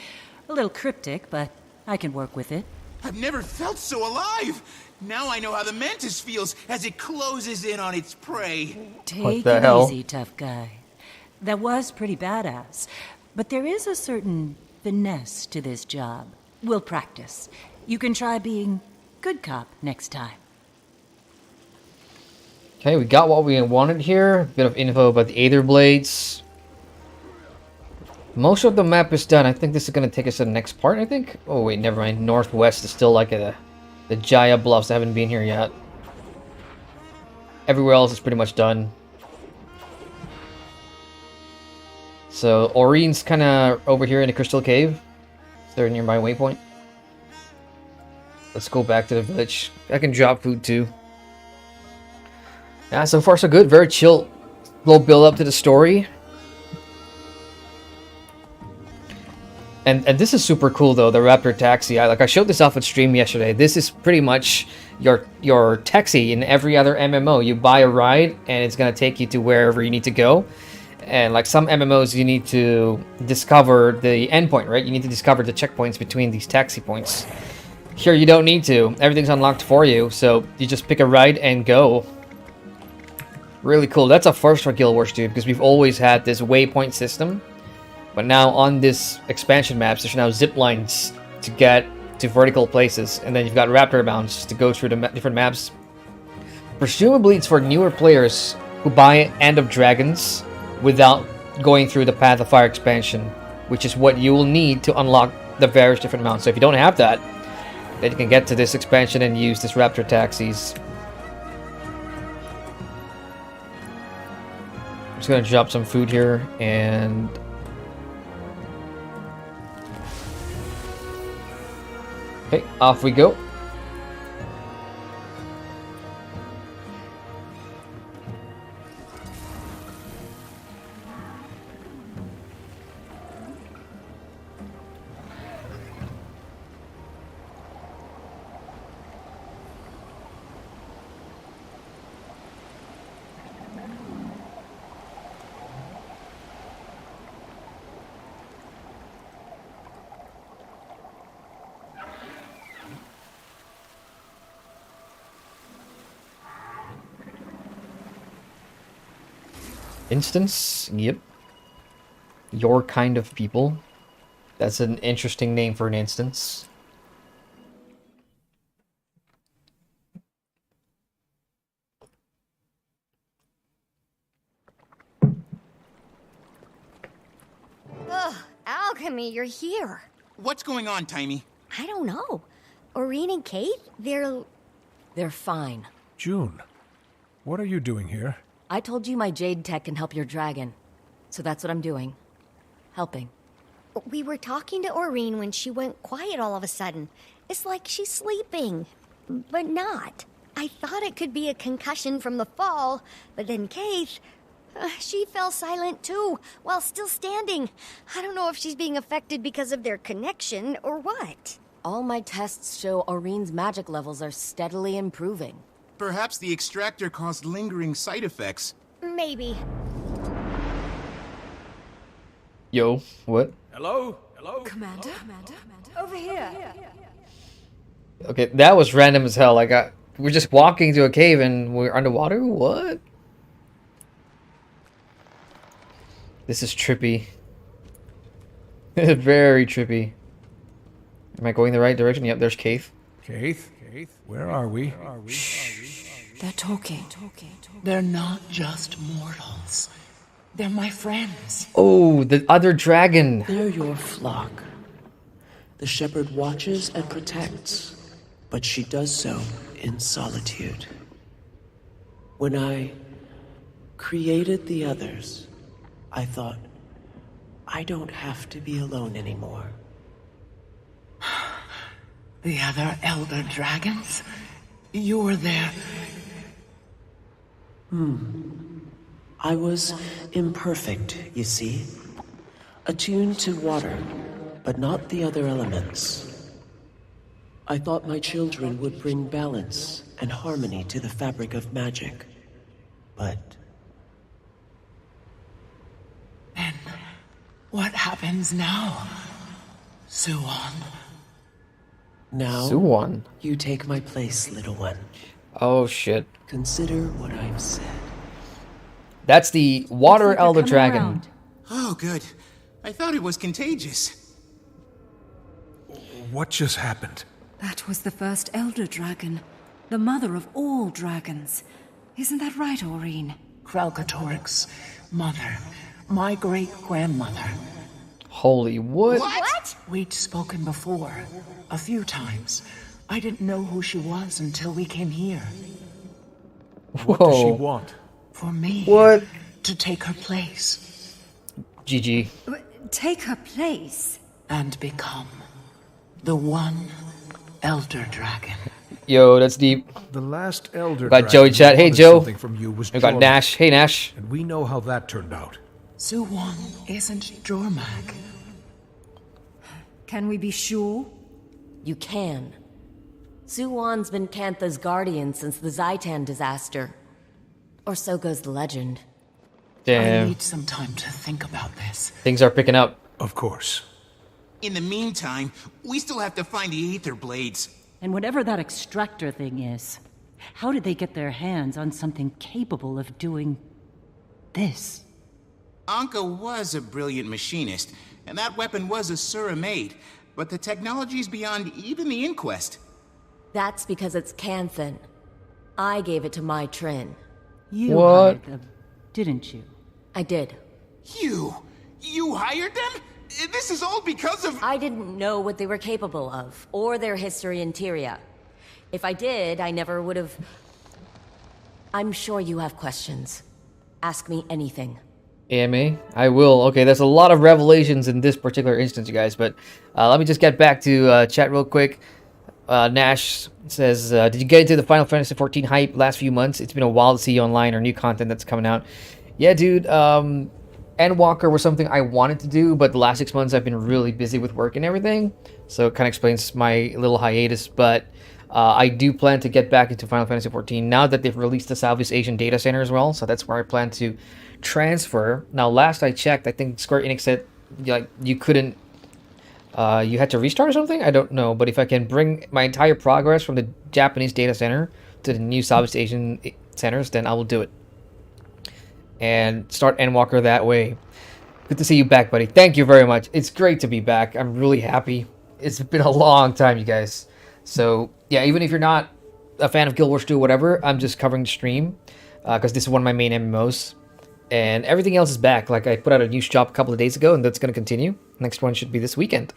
A little cryptic, but I can work with it.
I've never felt so alive! Now I know how the mantis feels as it closes in on its prey.
Take
the
it
hell?
easy, tough guy. That was pretty badass. But there is a certain finesse to this job. We'll practice. You can try being good cop next time.
Okay, we got what we wanted here. A bit of info about the Aetherblades. Most of the map is done. I think this is going to take us to the next part, I think. Oh, wait, never mind. Northwest is still like the Jaya Bluffs. I haven't been here yet. Everywhere else is pretty much done. So, Aurene's kind of over here in the Crystal Cave. They're near my waypoint. Let's go back to the village. I can drop food too. Yeah, so far so good. Very chill. Little build up to the story. And this is super cool though, the Raptor Taxi. I showed this off at stream yesterday. This is pretty much your taxi in every other MMO. You buy a ride and it's gonna take you to wherever you need to go. And like some MMOs, you need to discover the endpoint, right? You need to discover the checkpoints between these taxi points. Here, you don't need to. Everything's unlocked for you, so you just pick a ride and go. Really cool. That's a first for Guild Wars 2, because we've always had this waypoint system. But now on this expansion maps, there's now zip lines to get to vertical places. And then you've got Raptor mounts to go through the different maps. Presumably, it's for newer players who buy End of Dragons without going through the Path of Fire expansion, which is what you will need to unlock the various different mounts. So if you don't have that, then you can get to this expansion and use this Raptor Taxis. I'm just gonna drop some food here and... Okay, off we go. Instance? Yep. Your kind of people. That's an interesting name for an instance.
Ugh, Alchemy, you're here.
What's going on, Timey?
I don't know. Aurene and Kate,
They're fine.
June, what are you doing here?
I told you my jade tech can help your dragon. So that's what I'm doing. Helping.
We were talking to Aurene when she went quiet all of a sudden. It's like she's sleeping, but not. I thought it could be a concussion from the fall, but then Kate, she fell silent too, while still standing. I don't know if she's being affected because of their connection or what.
All my tests show Aurene's magic levels are steadily improving.
Perhaps the extractor caused lingering side effects.
Maybe.
Yo, what?
Hello? Hello?
Commander? Over here.
Okay, that was random as hell. Like, we're just walking to a cave and we're underwater? What? This is trippy. Very trippy. Am I going the right direction? Yep, there's Keith.
Keith? Where are we?
They're talking. They're not just mortals. They're my friends.
Oh, the other dragon.
They're your flock. The shepherd watches and protects, but she does so in solitude. When I created the others, I thought, I don't have to be alone anymore.
The other elder dragons? You were there.
I was imperfect, you see. Attuned to water, but not the other elements. I thought my children would bring balance and harmony to the fabric of magic. But...
Then, what happens now? Suwon?
Now,
Suwon.
You take my place, little one.
Oh, shit.
Consider what I've said.
That's the Water Elder Dragon.
Oh, good. I thought it was contagious.
What just happened?
That was the first Elder Dragon. The mother of all dragons. Isn't that right, Aurene?
Kralkatorik's mother. My great-grandmother.
Holy what?
What?
We'd spoken before. A few times. I didn't know who she was until we came here.
What does she want?
For me.
What?
To take her place.
GG.
Take her place?
And become the one Elder Dragon.
Yo, that's deep.
The last Elder
We got
Dragon
Joey chat. Hey,
wanted
Joe.
something from you was
We got
Jormak,
Nash. Hey, Nash.
and we know how that turned out.
Suwon isn't Jormak.
Can we be sure?
You can. Suwon's been Cantha's guardian since the Zaitan disaster. Or so goes the legend.
Damn.
I need some time to think about this.
Things are picking up.
Of course.
In the meantime, we still have to find the Aether Blades.
And whatever that extractor thing is, how did they get their hands on something capable of doing this?
Anka was a brilliant machinist, and that weapon was a Sura-made, but the technology's beyond even the Inquest.
That's because it's Canthan. I gave it to my Trin.
You hired them, didn't you?
I did.
You hired them? This is all because of...
I didn't know what they were capable of, or their history in Tyria. If I did, I never would have... I'm sure you have questions. Ask me anything.
AMA? I will. Okay, there's a lot of revelations in this particular instance, you guys, but let me just get back to chat real quick. Nash says, did you get into the Final Fantasy XIV hype last few months? It's been a while to see you online or new content that's coming out. Yeah, dude, Endwalker was something I wanted to do, but the last 6 months I've been really busy with work and everything, so it kind of explains my little hiatus, but I do plan to get back into Final Fantasy XIV now that they've released the Southeast Asian data center as well, so that's where I plan to transfer. Now, last I checked, I think Square Enix said you couldn't, you had to restart or something? I don't know, but if I can bring my entire progress from the Japanese data center to the new Southeast Asian centers, then I will do it. And start Endwalker that way. Good to see you back, buddy. Thank you very much. It's great to be back. I'm really happy. It's been a long time, you guys. So, yeah, even if you're not a fan of Guild Wars 2 or whatever, I'm just covering the stream because this is one of my main MMOs. And everything else is back. Like, I put out a news shop a couple of days ago, and that's going to continue. Next one should be this weekend.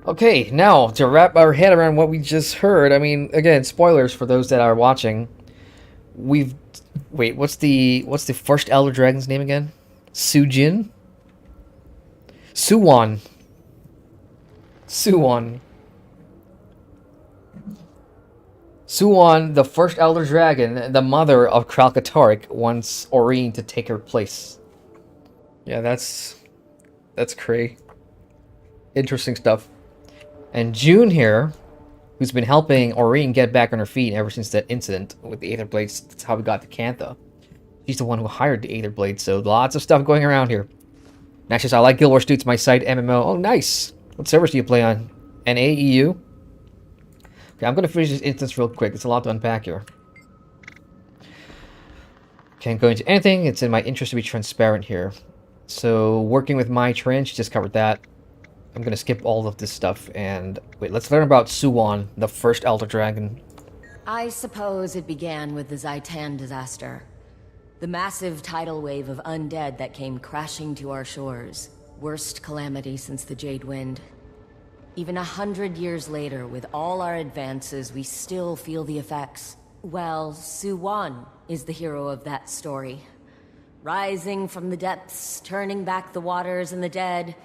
Okay, now, to wrap our head around what we just heard, I mean, again, spoilers for those that are watching. We've... Wait, what's the first Elder Dragon's name again? Suwon. Suwon, the first Elder Dragon, the mother of Kralkatorrik, wants Aurene to take her place. Yeah, that's cray. Interesting stuff. And June here, who's been helping Aurene get back on her feet ever since that incident with the Aether Blades. That's how we got to Cantha. She's the one who hired the Aether Blades, so lots of stuff going around here. Nash says, I like Guild Wars 2, it's my site, MMO. Oh, nice. What servers do you play on? NA, EU? Okay, I'm going to finish this instance real quick. It's a lot to unpack here. Can't go into anything. It's in my interest to be transparent here. So, working with my Trin, she just covered that. I'm going to skip all of this stuff and... Wait, let's learn about Suwon, the first Elder Dragon.
I suppose it began with the Zaitan disaster. The massive tidal wave of undead that came crashing to our shores. Worst calamity since the Jade Wind. Even 100 years later, with all our advances, we still feel the effects. Well, Suwon is the hero of that story. Rising from the depths, turning back the waters and the dead...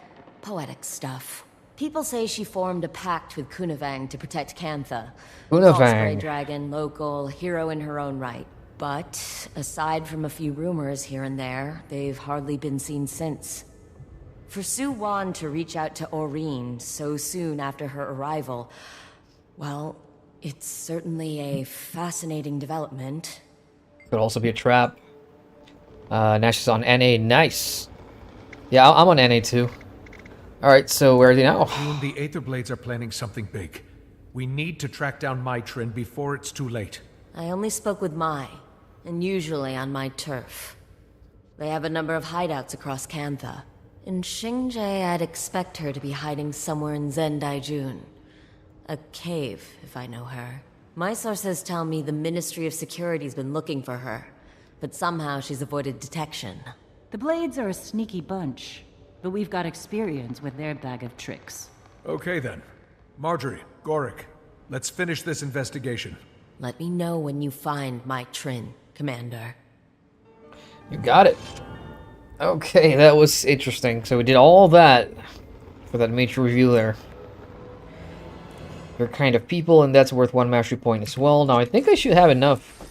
Poetic stuff. People say she formed a pact with Kunavang to protect Cantha. False dragon, local, hero in her own right. But, aside from a few rumors here and there, they've hardly been seen since. For Suwon to reach out to Aurene so soon after her arrival, well, it's certainly a fascinating development.
Could also be a trap. Nash is on NA, nice. Yeah, I'm on NA too. Alright, so where are they now?
The Aether Blades are planning something big. We need to track down my Trin before it's too late.
I only spoke with Mai, and usually on my turf. They have a number of hideouts across Cantha. In Xingzhe, I'd expect her to be hiding somewhere in Zendaijun. A cave, if I know her. My sources tell me the Ministry of Security's been looking for her, but somehow she's avoided detection.
The Blades are a sneaky bunch. But we've got experience with their bag of tricks.
Okay then. Marjorie, Gorik, let's finish this investigation.
Let me know when you find my Trin, Commander.
You got it. Okay, that was interesting. So we did all that for that major review there. Your kind of people, and that's worth 1 mastery point as well. Now, I think I should have enough.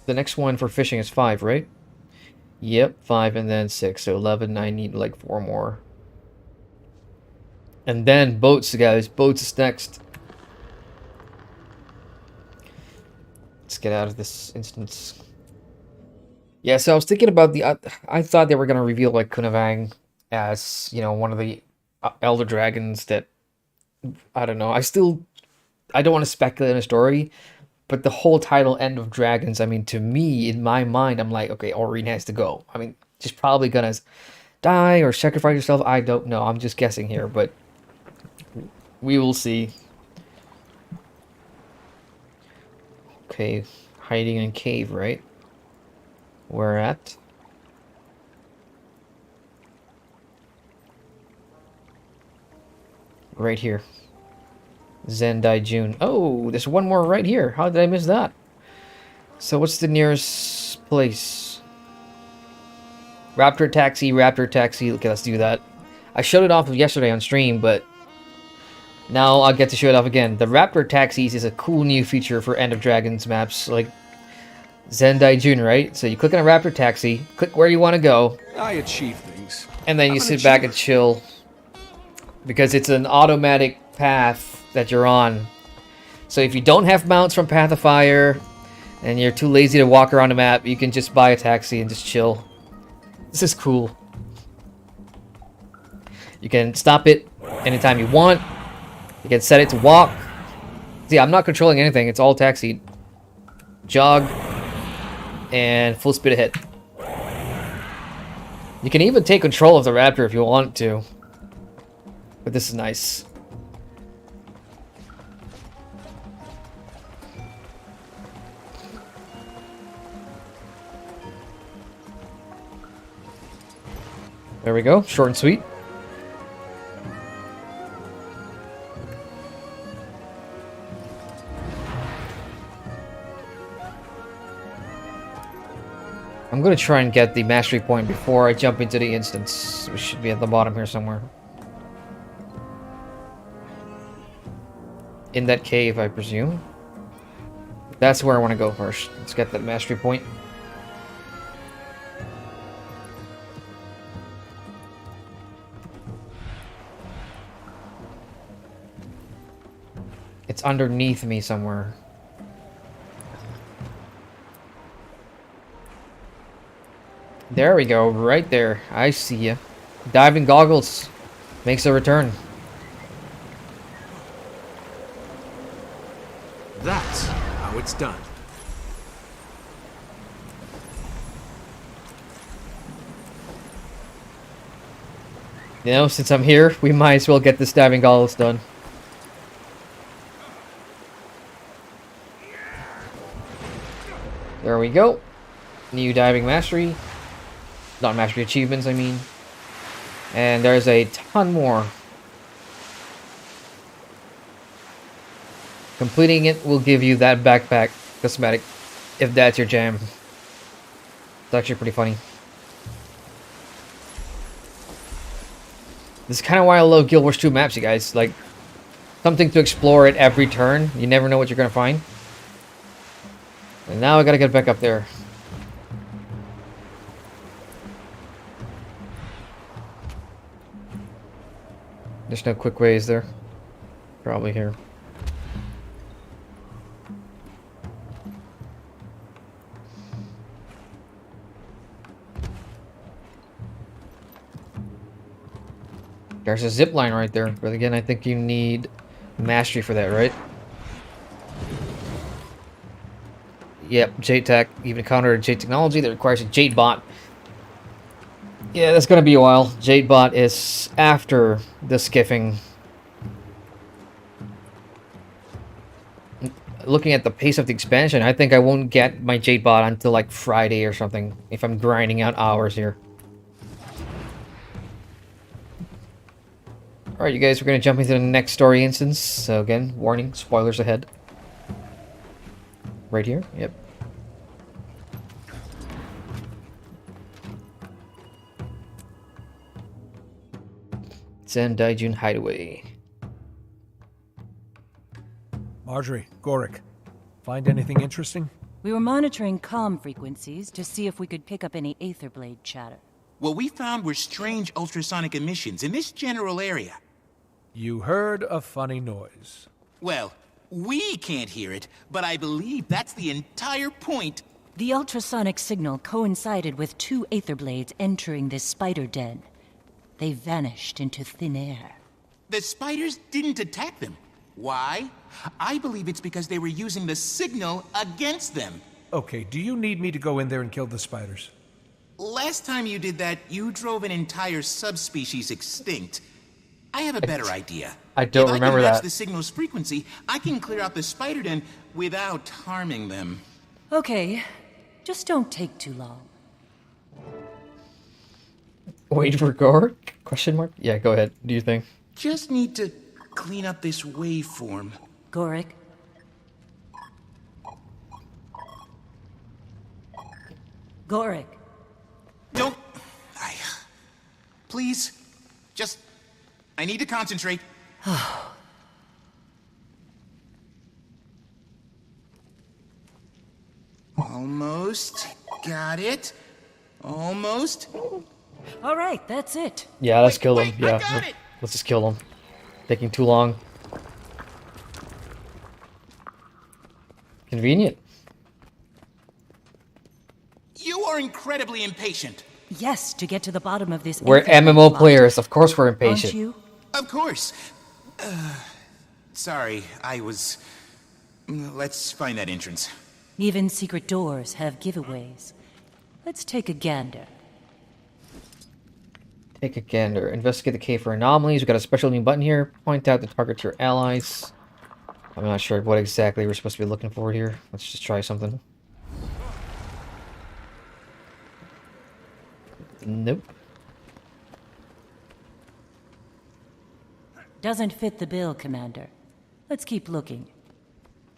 The next one for fishing is 5, right? Yep, 5 and then 6, so 11. I need like 4 more. And then boats, guys. Boats is next. Let's get out of this instance. Yeah, so I was thinking about I thought they were gonna reveal like Kunavang as, you know, one of the elder dragons that I don't know. I don't want to speculate on a story, but the whole title End of Dragons, I mean, to me, in my mind, I'm like, okay, Aurene has to go. I mean, she's probably gonna die or sacrifice herself. I don't know. I'm just guessing here, but we will see. Okay, hiding in a cave, right? Where at? Right here. Zendai June. Oh, there's one more right here. How did I miss that? So what's the nearest place? Raptor Taxi, Raptor Taxi. Okay, let's do that. I showed it off yesterday on stream, but now I'll get to show it off again. The Raptor Taxis is a cool new feature for End of Dragons maps, like Zendai June, right? So you click on a Raptor Taxi, click where you want to go.
I achieve things.
And then you sit back and chill. Because it's an automatic path that you're on. So if you don't have mounts from Path of Fire and you're too lazy to walk around the map, you can just buy a taxi and just chill. This is cool. You can stop it anytime you want. You can set it to walk. See, I'm not controlling anything. It's all taxi. Jog. And full speed ahead. You can even take control of the Raptor if you want to. But this is nice. There we go. Short and sweet. I'm going to try and get the mastery point before I jump into the instance. We should be at the bottom here somewhere. In that cave, I presume. That's where I want to go first. Let's get that mastery point. It's underneath me somewhere. There we go, right there. I see ya. Diving goggles makes a return.
That's how it's done.
You know, since I'm here, we might as well get this diving goggles done. There we go. New diving mastery. Not mastery achievements, I mean. And there's a ton more. Completing it will give you that backpack cosmetic, if that's your jam. It's actually pretty funny. This is kind of why I love Guild Wars 2 maps, you guys. Like, something to explore at every turn. You never know what you're going to find. And now I gotta get back up there. There's no quick ways there. Probably here. There's a zip line right there, but again, I think you need mastery for that, right? Yep, Jade Tech. Even encountered a Jade technology that requires a Jade bot. Yeah, that's gonna be a while. Jade bot is after the skiffing. Looking at the pace of the expansion, I think I won't get my Jade bot until like Friday or something, if I'm grinding out hours here. Alright, you guys, we're going to jump into the next story instance. So again, warning, spoilers ahead. Right here? Yep. Zendai June Hideaway.
Marjorie, Gorik, find anything interesting?
We were monitoring comm frequencies to see if we could pick up any Aetherblade chatter.
What we found were strange ultrasonic emissions in this general area.
You heard a funny noise.
Well, We can't hear it, but I believe that's the entire point.
The ultrasonic signal coincided with 2 Aetherblades entering this spider den. They vanished into thin air.
The spiders didn't attack them. Why? I believe it's because they were using the signal against them.
Okay, do you need me to go in there and kill the spiders?
Last time you did that, you drove an entire subspecies extinct. I have a better idea.
I don't remember
If I can match
that.
the signal's frequency, I can clear out the spider den without harming them.
Okay, just don't take too long.
Wait for Gore? Question mark? Yeah, go ahead. Do you think?
Just need to clean up this waveform.
Gorick? Gorick?
Don't... Please, just... I need to concentrate. Almost. Got it. Almost.
All right, that's it.
Yeah, let's kill him.
I
Yeah,
got it.
let's just kill him. Taking too long. Convenient.
You are incredibly impatient.
Yes, to get to the bottom of this.
We're
infinite
MMO
plot.
players. Of course we're impatient.
Aren't you?
Of course. Sorry, I was... Let's find that entrance.
Even secret doors have giveaways. Let's take a gander.
Take a gander. Investigate the cave for anomalies. We got a special new button here. Point out the target to your allies. I'm not sure what exactly we're supposed to be looking for here. Let's just try something. Nope.
Doesn't fit the bill, Commander. Let's keep looking.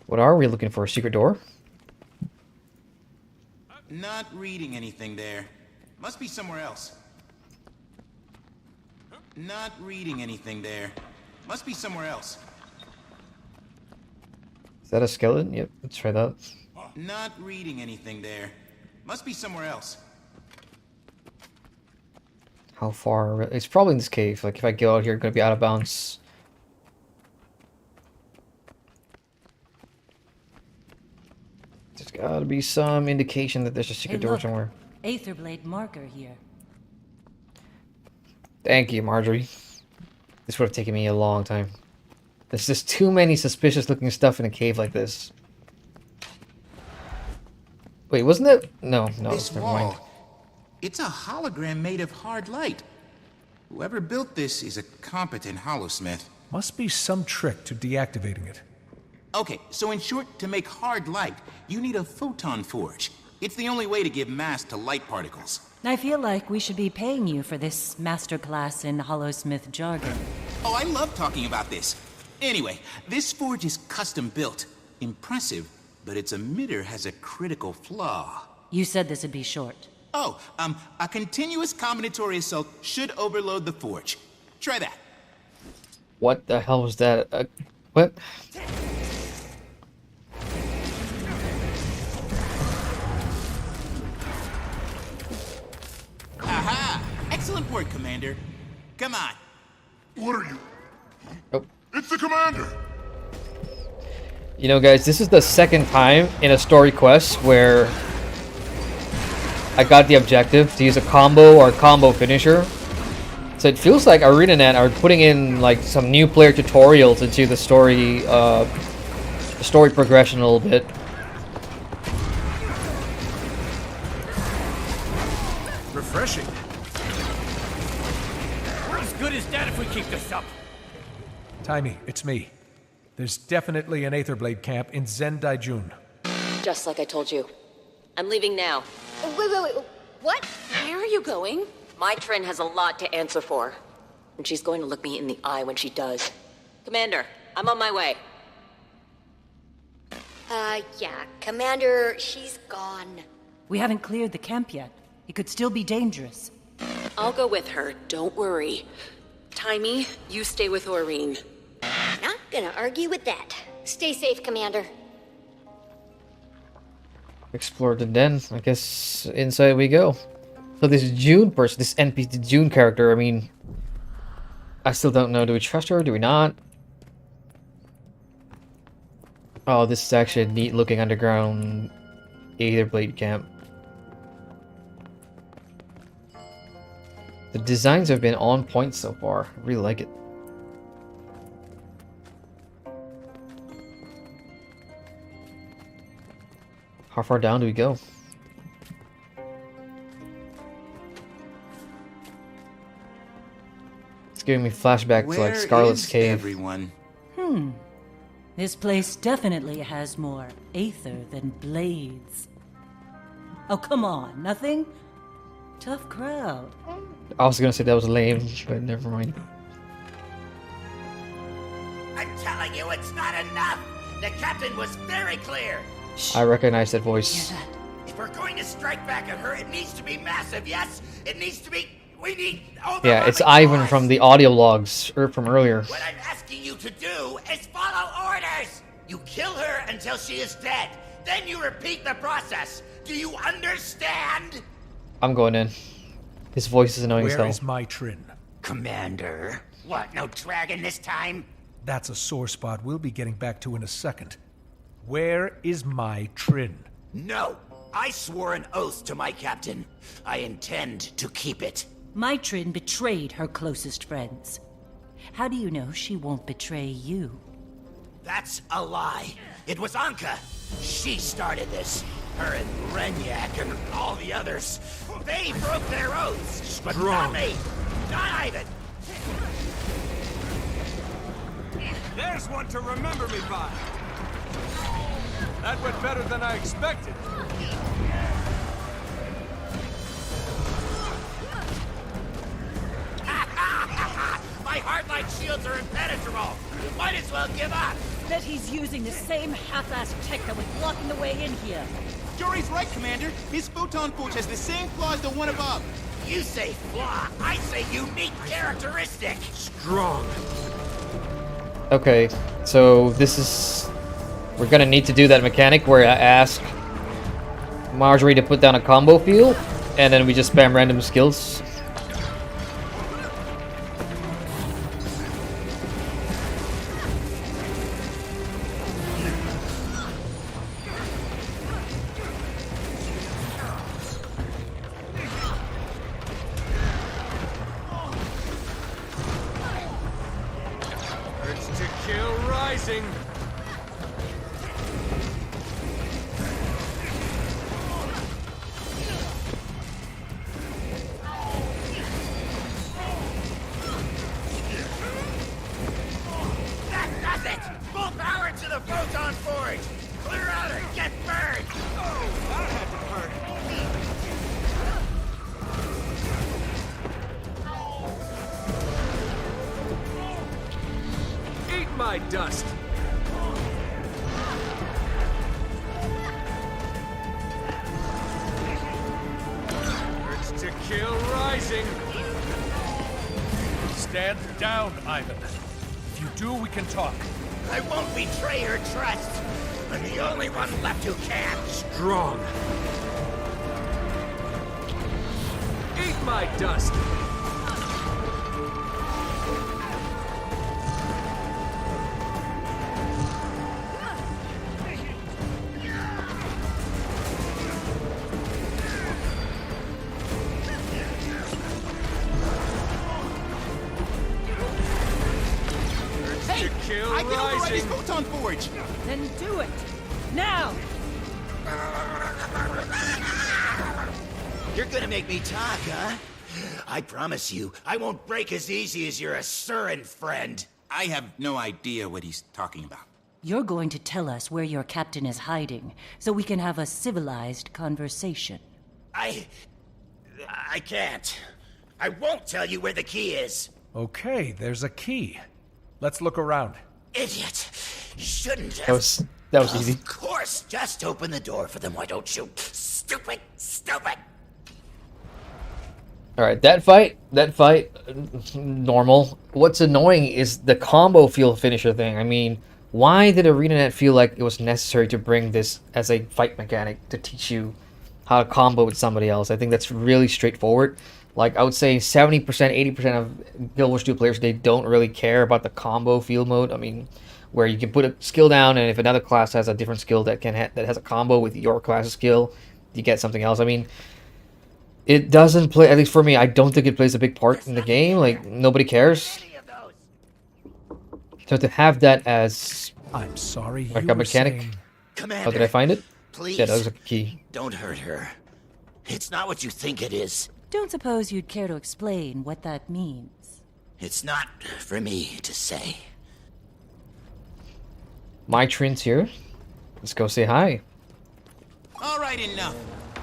What are we looking for? A secret door?
Not reading anything there. Must be somewhere else. Not reading anything there. Must be somewhere else.
Is that a skeleton? Yep, let's try that.
Not reading anything there. Must be somewhere else.
How far? It's probably in this cave. Like, if I go out here, I'm gonna be out of bounds. There's gotta be some indication that there's a secret door
look.
somewhere.
Aetherblade marker here.
Thank you, Marjorie. This would have taken me a long time. There's just too many suspicious looking stuff in a cave like this. Wait, wasn't it? No,
This
never mind.
wall. It's a hologram made of hard light. Whoever built this is a competent holosmith.
Must be some trick to deactivating it.
Okay, so in short, to make hard light, you need a photon forge. It's the only way to give mass to light particles.
I feel like we should be paying you for this masterclass in holosmith jargon.
Oh, I love talking about this. Anyway, this forge is custom built. Impressive, but its emitter has a critical flaw.
You said this would be short.
Oh, a continuous combinatory assault should overload the forge. Try that.
What the hell was that? What?
Aha! Excellent work, Commander. Come on.
What are you?
Oh.
It's the commander!
You know, guys, this is the second time in a story quest where I got the objective to use a combo or combo finisher. So it feels like ArenaNet are putting in like some new player tutorials into the story progression a little bit.
Refreshing.
We're as good as dead if we keep this up.
Timey, it's me. There's definitely an Aetherblade camp in Zen-Daijun.
Just like I told you. I'm leaving now.
Wait. What?
Where are you going? My Trin has a lot to answer for. And she's going to look me in the eye when she does. Commander, I'm on my way.
Yeah. Commander, she's gone.
We haven't cleared the camp yet. It could still be dangerous.
I'll go with her, don't worry. Timey, you stay with Aureen.
Not gonna argue with that. Stay safe, Commander.
Explore the den. I guess inside we go. So this June person, this NPC June character, I mean, I still don't know. Do we trust her? Do we not? Oh, this is actually a neat looking underground Aetherblade camp. The designs have been on point so far. I really like it. How far down do we go? It's giving me flashbacks to like Scarlet's Cave.
Everyone?
This place definitely has more Aether than blades. Oh, come on, nothing? Tough crowd.
I was gonna say that was lame, but never mind.
I'm telling you, it's not enough. The captain was very clear.
I recognize that voice.
If we're going to strike back at her, it needs to be massive. Yes, it needs to be. We need.
Yeah, it's Ivan from the audio logs from earlier.
What I'm asking you to do is follow orders. You kill her until she is dead. Then you repeat the process. Do you understand?
I'm going in. His voice is annoying as hell.
Where is my Trin?
Commander. What, no dragon this time?
That's a sore spot we'll be getting back to in a second. Where is my Trin?
No. I swore an oath to my captain. I intend to keep it.
Mytrin betrayed her closest friends. How do you know she won't betray you?
That's a lie. It was Anka. She started this. Her and Renyak and all the others. They broke their oaths, but not me. Not Ivan.
There's one to remember me by. That went better than I expected.
My hardline shields are impenetrable. You might as well give up.
Bet he's using the same half-assed tech that was blocking the way in here.
Jory's right, Commander. His photon forge has the same flaw as the one above.
You say flaw, I say unique characteristic.
Strong.
Okay, so this is... We're gonna need to do that mechanic where I ask Marjorie to put down a combo field, and then we just spam random skills.
Urge to kill rising.
That does it! Full power to the photon forge! Clear out or get burned!
Oh, that had to hurt. Eat my dust. Urge to kill rising.
Stand down, Ivan. If you do, we can talk.
I won't betray her trust. I'm the only one left who can.
Strong.
Eat my dust.
Hey,
kill
I can override his
rising.
photon forge.
Then do it! Now!
You're gonna make me talk, huh? I promise you, I won't break as easy as your Asuran friend.
I have no idea what he's talking about.
You're going to tell us where your captain is hiding, so we can have a civilized conversation.
I can't. I won't tell you where the key is.
Okay, there's a key. Let's look around.
Idiot. Shouldn't have.
That was easy.
Of course. Just open the door for them, why don't you? Stupid.
Alright, that fight, normal. What's annoying is the combo field finisher thing. I mean, why did ArenaNet feel like it was necessary to bring this as a fight mechanic to teach you how to combo with somebody else? I think that's really straightforward. Like, I would say 70%, 80% of Guild Wars 2 players, they don't really care about the combo field mode. I mean, where you can put a skill down, and if another class has a different skill that that has a combo with your class's skill, you get something else. I mean, it doesn't play, at least for me, I don't think it plays a big part in the game. Like, nobody cares. So to have that as
I'm sorry,
like a mechanic. How did I find it?
Please,
yeah, that was a key.
Don't hurt her. It's not what you think it is.
Don't suppose you'd care to explain what that means?
It's not for me to say.
My Trin's here. Let's go say hi.
All right, enough.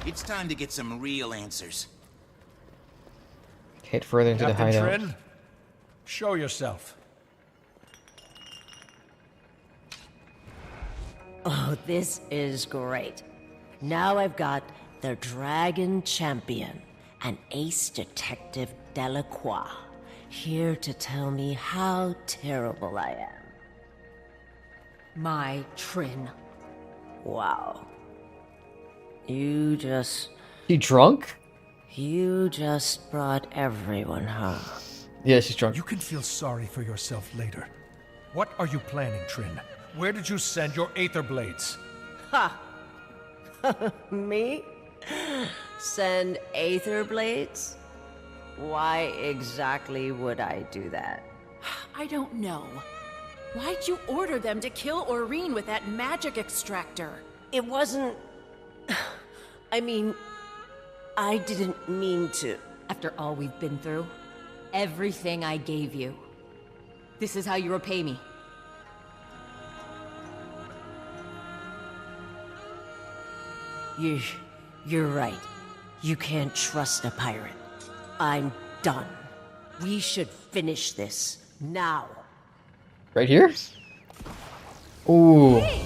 It's time to get some real answers.
Head further into
Captain
the hideout.
Trin, show yourself.
Oh, this is great. Now I've got the Dragon Champion, an ace detective Delacroix, here to tell me how terrible I am.
My Trin.
Wow. You
drunk?
You just brought everyone home.
Yeah, she's drunk.
You can feel sorry for yourself later. What are you planning, Trin? Where did you send your Aether Blades?
Ha! Me? Send Aether Blades? Why exactly would I do that?
I don't know. Why'd you order them to kill Aurene with that magic extractor?
It wasn't... I mean, I didn't mean to.
After all we've been through, everything I gave you, this is how you repay me.
You're right. You can't trust a pirate. I'm done. We should finish this now.
Right here? Ooh.
Hey!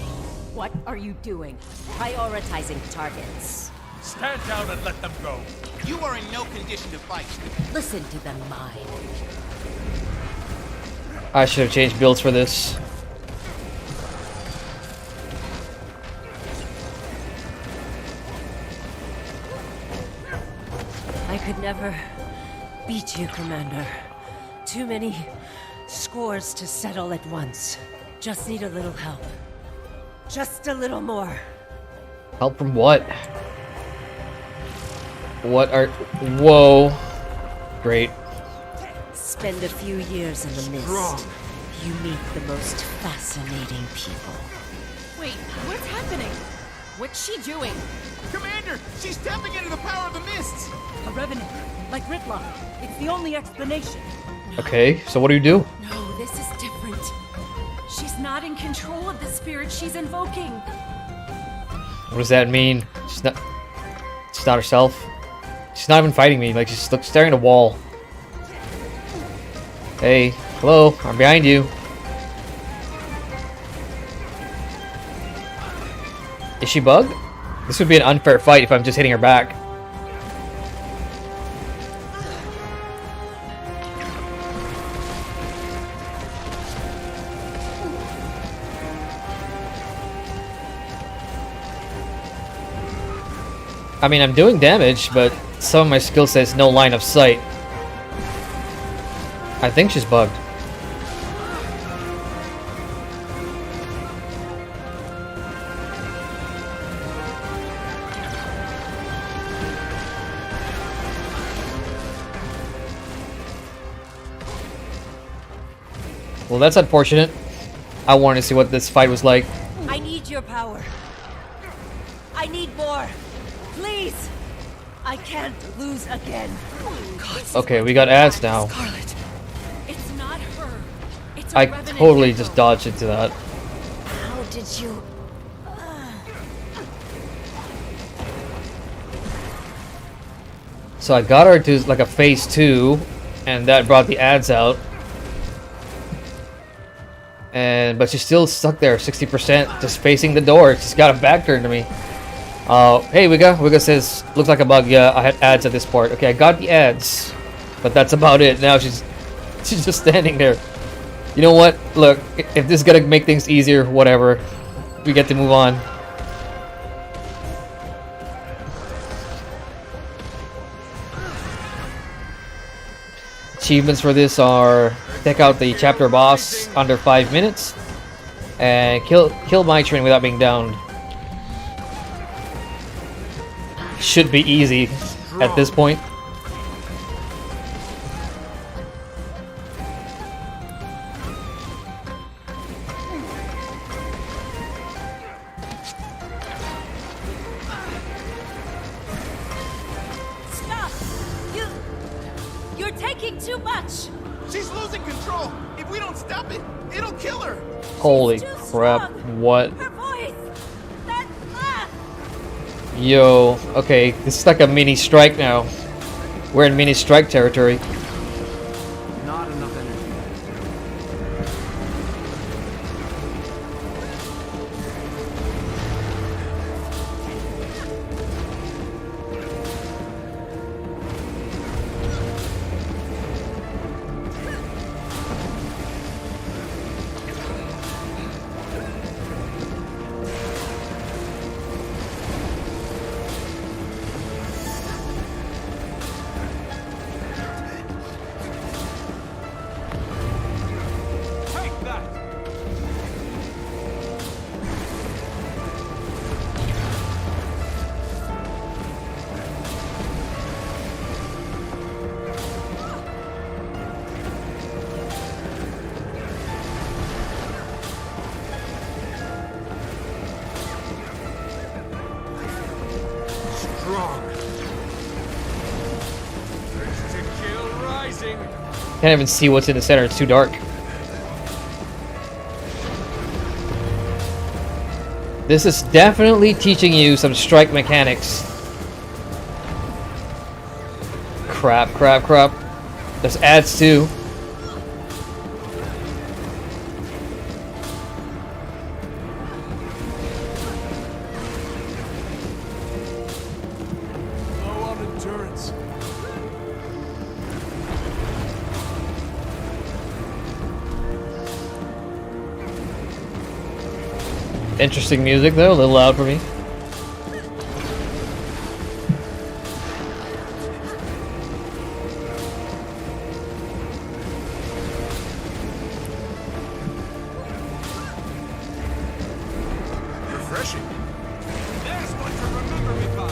What are you doing?
Prioritizing targets.
Stand down and let them go.
You are in no condition to fight.
Listen to the mind.
I should have changed builds for this.
I could never beat you, Commander. Too many scores to settle at once. Just need a little help. Just a little more.
Help from what? What are... Whoa. Great.
Spend a few years in the mist. You meet the most fascinating people.
Wait, what's happening? What's she doing?
Commander, she's tapping into the power of the mists!
A revenant, like Ritlock. It's the only explanation.
Okay, so what do you do?
No, this is different. She's not in control of the spirit she's invoking.
What does that mean? She's not herself. She's not even fighting me. Like, she's staring at a wall. Hey, hello, I'm behind you. Is she bugged? This would be an unfair fight if I'm just hitting her back. I mean, I'm doing damage, but some of my skill says no line of sight. I think she's bugged. Well, that's unfortunate. I wanted to see what this fight was like.
I need your power. I need more. Please. I can't lose again.
Okay, we got ads now.
Scarlet. It's not her. It's a
I
revenant
totally
vehicle.
just dodged into that.
How did you...
So I got her to like a phase 2, and that brought the ads out. But she's still stuck there, 60%, just facing the door. She's got a back turned to me. Hey, Wigga says, looks like a bug. Yeah, I had ads at this part. Okay, I got the ads, but that's about it. Now she's just standing there. You know what? Look, if this is gonna make things easier, whatever. We get to move on. Achievements for this are take out the chapter boss under 5 minutes, And kill my train without being downed. Should be easy at this point.
Stop! You're taking too much!
She's losing control! If we don't stop it, it'll kill her!
Holy crap, what?
Her voice!
Yo, okay, this is like a mini strike now. We're in mini strike territory.
Not enough energy.
Can't even see what's in the center, it's too dark. This is definitely teaching you some strike mechanics. Crap, crap, crap. There's ads too.
Low on endurance.
Interesting music though, a little loud for me.
Refreshing.
There's one to remember me by.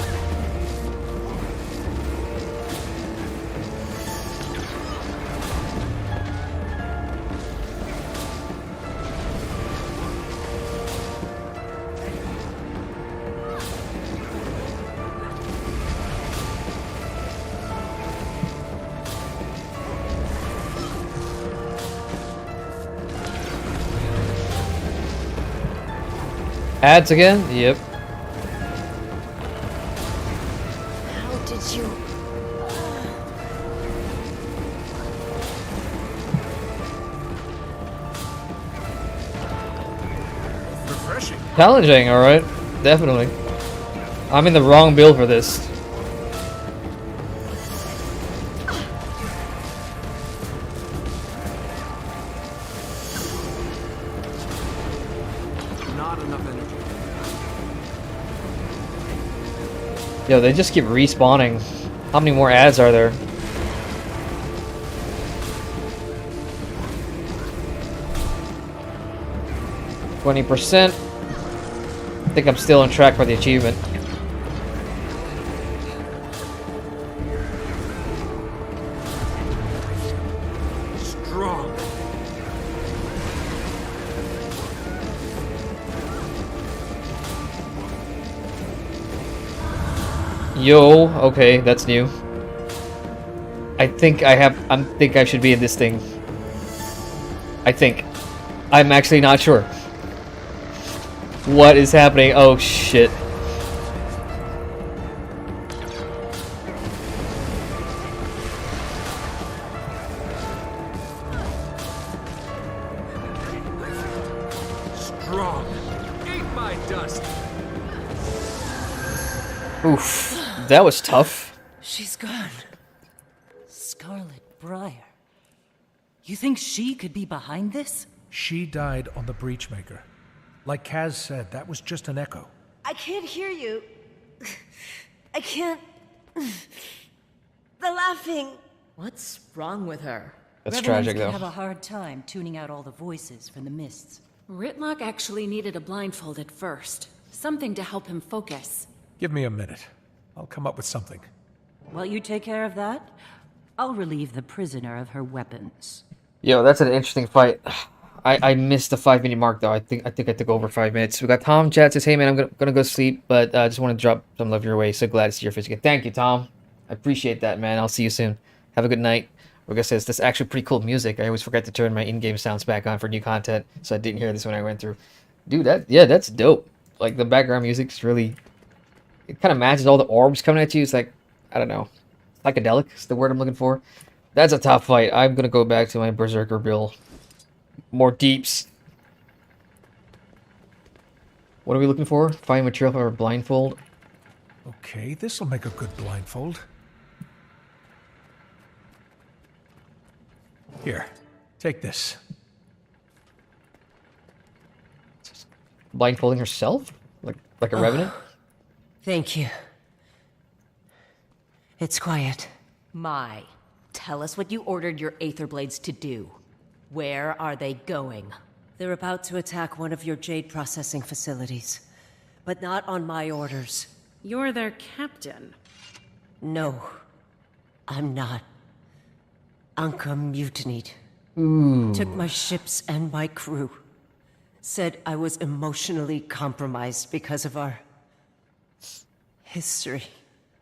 Ads again? Yep.
How did you...
Refreshing.
Challenging, alright. Definitely. I'm in the wrong build for this.
Not enough energy.
Yo, they just keep respawning. How many more ads are there? %. I think I'm still on track for the achievement.
Strong.
Yo, okay, that's new. I think I should be in this thing. I think. I'm actually not sure. What is happening? Oh shit.
Strong. Eat my dust.
Oof. That was tough.
She's gone. Scarlet Briar. You think she could be behind this?
She died on the Breachmaker. Like Kaz said, that was just an echo.
I can't hear you. I can't... The laughing.
What's wrong with her?
That's
Revenants
tragic,
can
though.
have a hard time tuning out all the voices from the mists.
Ritlock actually needed a blindfold at first. Something to help him focus.
Give me a minute. I'll come up with something.
While you take care of that, I'll relieve the prisoner of her weapons.
Yo, that's an interesting fight. I missed the 5-minute mark though. I think I took over 5 minutes. We got Tom chat says, "Hey man, I'm gonna go sleep, but I just want to drop some love your way. So glad to see your face again." Thank you, Tom. I appreciate that, man. I'll see you soon. Have a good night. Like I said, that's actually pretty cool music. I always forget to turn my in-game sounds back on for new content, so I didn't hear this when I went through. Dude, that's dope. Like the background music's really, it kind of matches all the orbs coming at you. It's like, I don't know, psychedelic is the word I'm looking for. That's a top fight. I'm gonna go back to my Berserker build. More deeps. What are we looking for? Find material for a blindfold.
Okay, this'll make a good blindfold. Here, take this.
Blindfolding herself? Like a revenant?
Thank you. It's quiet.
My, tell us what you ordered your Aetherblades to do. Where are they going?
They're about to attack one of your jade processing facilities, but not on my orders.
You're their captain.
No, I'm not. Anka mutinied.
Ooh.
Took my ships and my crew. Said I was emotionally compromised because of our history.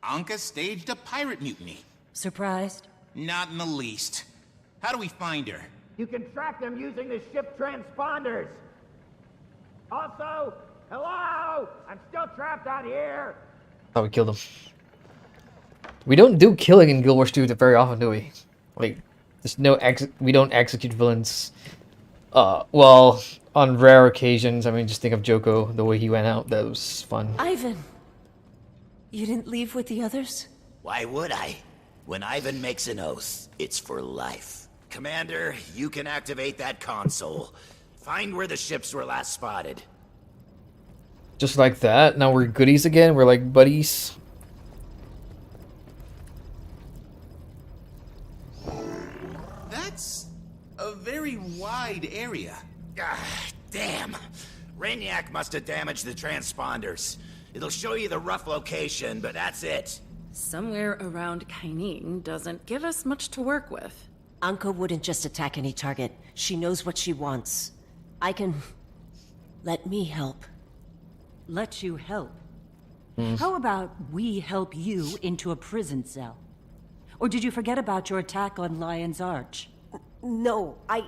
Anka staged a pirate mutiny.
Surprised?
Not in the least. How do we find her?
You can track them using the ship transponders. Also, hello? I'm still trapped out here.
Oh, we killed him. We don't do killing in Guild Wars 2 very often, do we? Like, there's no we don't execute villains. Well, on rare occasions. I mean, just think of Joko, the way he went out. That was fun.
Ivan, you didn't leave with the others?
Why would I? When Ivan makes an oath, it's for life. Commander, you can activate that console. Find where the ships were last spotted.
Just like that. Now we're goodies again. We're like buddies.
That's a very wide area.
Ah, damn. Renyak must have damaged the transponders. It'll show you the rough location, but that's it.
Somewhere around Kainin doesn't give us much to work with.
Anka wouldn't just attack any target. She knows what she wants. I can... Let me help.
Let you help? How about we help you into a prison cell? Or did you forget about your attack on Lion's Arch?
No, I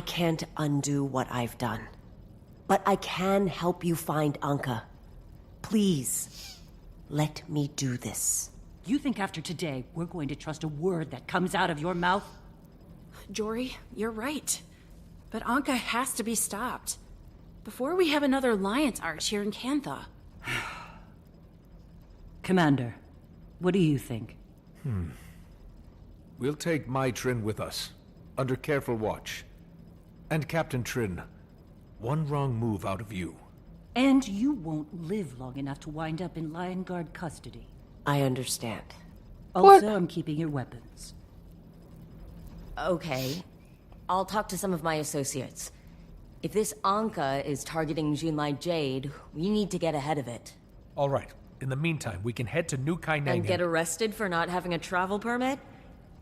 can't undo what I've done. But I can help you find Anka. Please, let me do this.
You think after today, we're going to trust a word that comes out of your mouth?
Jory, you're right. But Anka has to be stopped. Before we have another Alliance Arch here in Cantha.
Commander, what do you think?
We'll take my Trin with us, under careful watch. And Captain Trin, one wrong move out of you.
And you won't live long enough to wind up in Lion Guard custody.
I understand.
Also, I'm keeping your weapons.
Okay. I'll talk to some of my associates. If this Anka is targeting Junlai Jade, we need to get ahead of it.
All right. In the meantime, we can head to New Kaineng
And get arrested for not having a travel permit?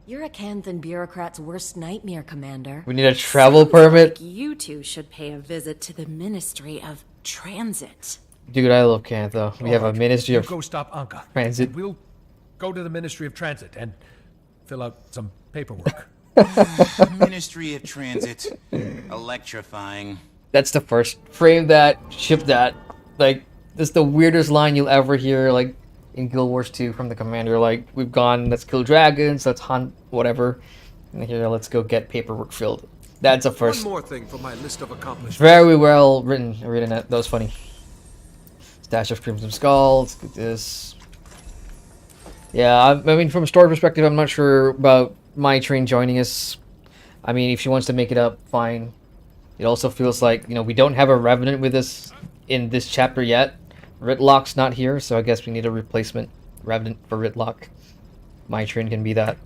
You're a Canthan bureaucrat's worst nightmare, Commander.
We need a travel permit?
You two should pay a visit to the Ministry of Transit.
Dude, I love Cantha. We have a Ministry of
Go stop Anka.
Transit.
We'll go to the Ministry of Transit and fill out some paperwork.
Ministry of Transit. Electrifying.
That's the first. Frame that, ship that. Like, this is the weirdest line you'll ever hear, like, in Guild Wars 2 from the commander. Like, we've gone, let's kill dragons, let's hunt, whatever. And here, let's go get paperwork filled. That's a first.
One more thing for my list of accomplishments.
Very well written. That was funny. Stash of Crimson Skull. Let's get this. Yeah, I mean, from a story perspective, I'm not sure about my train joining us. I mean, if she wants to make it up, fine. It also feels like, you know, we don't have a Revenant with us in this chapter yet. Ritlock's not here, so I guess we need a replacement Revenant for Ritlock. My train can be that.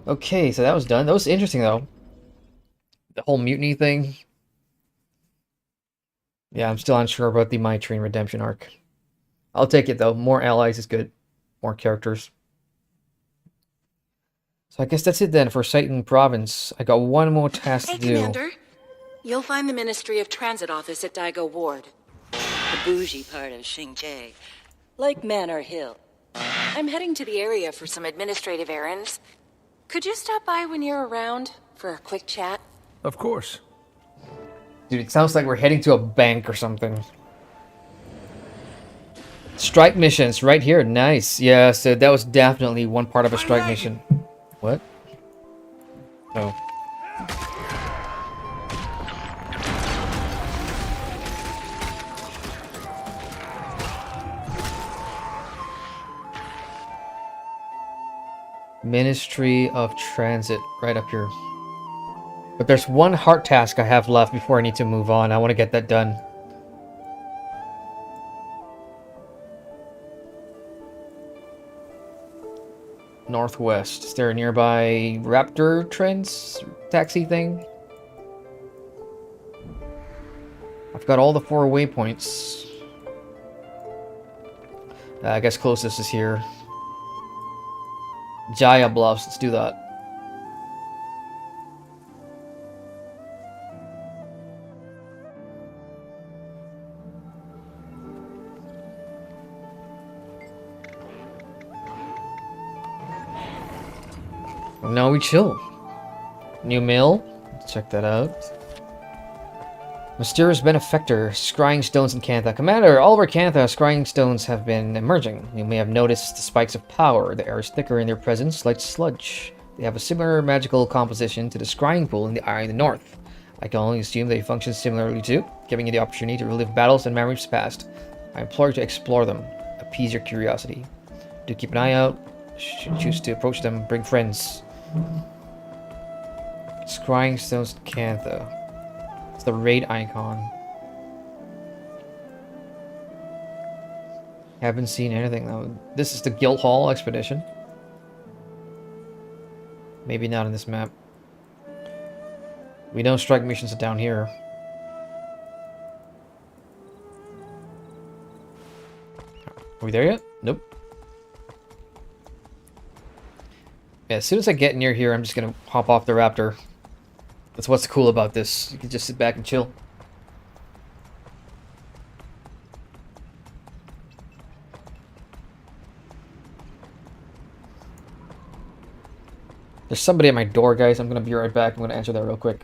Okay, so that was done. That was interesting, though. The whole mutiny thing. Yeah, I'm still unsure about the My Train Redemption arc. I'll take it though. More allies is good. More characters. So I guess that's it then for Satan Province. I got one more task to do.
Commander. You'll find the Ministry of Transit office at Daigo Ward. The bougie part of Xingjie. Like Manor Hill. I'm heading to the area for some administrative errands. Could you stop by when you're around for a quick chat?
Of course.
Dude, it sounds like we're heading to a bank or something. Strike missions right here. Nice. Yeah, so that was definitely one part of a strike mission. What? Oh. Ministry of Transit right up here. But there's one heart task I have left before I need to move on. I want to get that done. Northwest. Is there a nearby Raptor Taxi thing? I've got all the 4 waypoints. I guess closest is here. Jaya Bluffs. Let's do that. Now we chill. New mail. Let's check that out. Mysterious benefactor, scrying stones in Cantha. Commander, all over Cantha, scrying stones have been emerging. You may have noticed the spikes of power. The air is thicker in their presence, like sludge. They have a similar magical composition to the scrying pool in the Eye of the North. I can only assume they function similarly too, giving you the opportunity to relive battles and memories past. I implore you to explore them. Appease your curiosity. Do keep an eye out. Should choose to approach them, bring friends. Scrying stones in Cantha. It's the raid icon. Haven't seen anything though. This is the Guildhall expedition. Maybe not on this map. We know strike missions are down here. Are we there yet? Nope. Yeah, as soon as I get near here, I'm just gonna hop off the Raptor. That's what's cool about this. You can just sit back and chill. There's somebody at my door, guys. I'm gonna be right back. I'm gonna answer that real quick.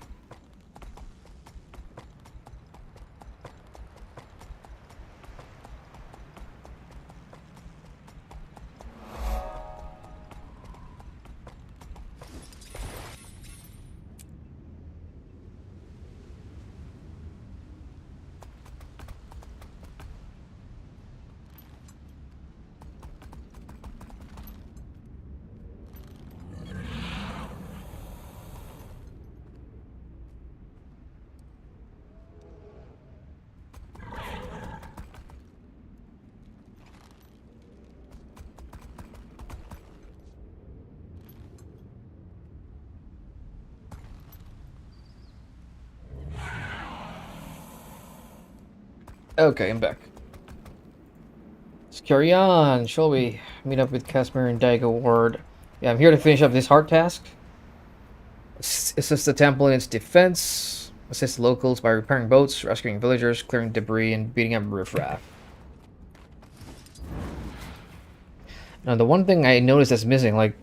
Okay, I'm back. Let's carry on, shall we? Meet up with Casimir and Daigo Ward. Yeah, I'm here to finish up this heart task. Assist the temple in its defense. Assist locals by repairing boats, rescuing villagers, clearing debris, and beating up riffraff. Now, the one thing I noticed that's missing, like,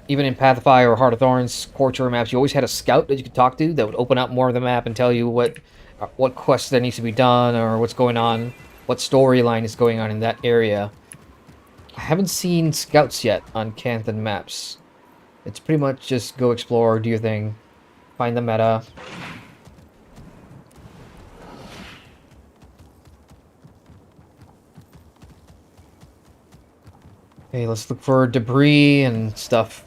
even in Path of Fire or Heart of Thorns, Core Tour maps, you always had a scout that you could talk to that would open up more of the map and tell you what quest there needs to be done or what's going on, what storyline is going on in that area. I haven't seen scouts yet on Canthan maps. It's pretty much just go explore, do your thing, find the meta. Okay, let's look for debris and stuff.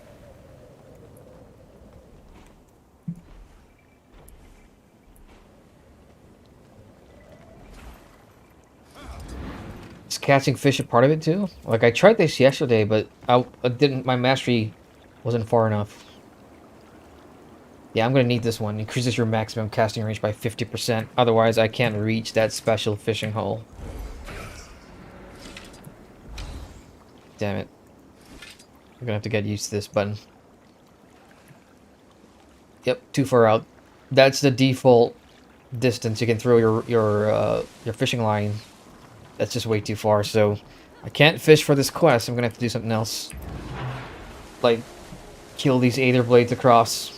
Is catching fish a part of it too? Like, I tried this yesterday, but I didn't. My mastery wasn't far enough. Yeah, I'm gonna need this one. Increases your maximum casting range by 50%. Otherwise, I can't reach that special fishing hole. Damn it. I'm gonna have to get used to this button. Yep, too far out. That's the default distance you can throw your fishing line. That's just way too far, so I can't fish for this quest. I'm gonna have to do something else. Like, kill these Aether blades across.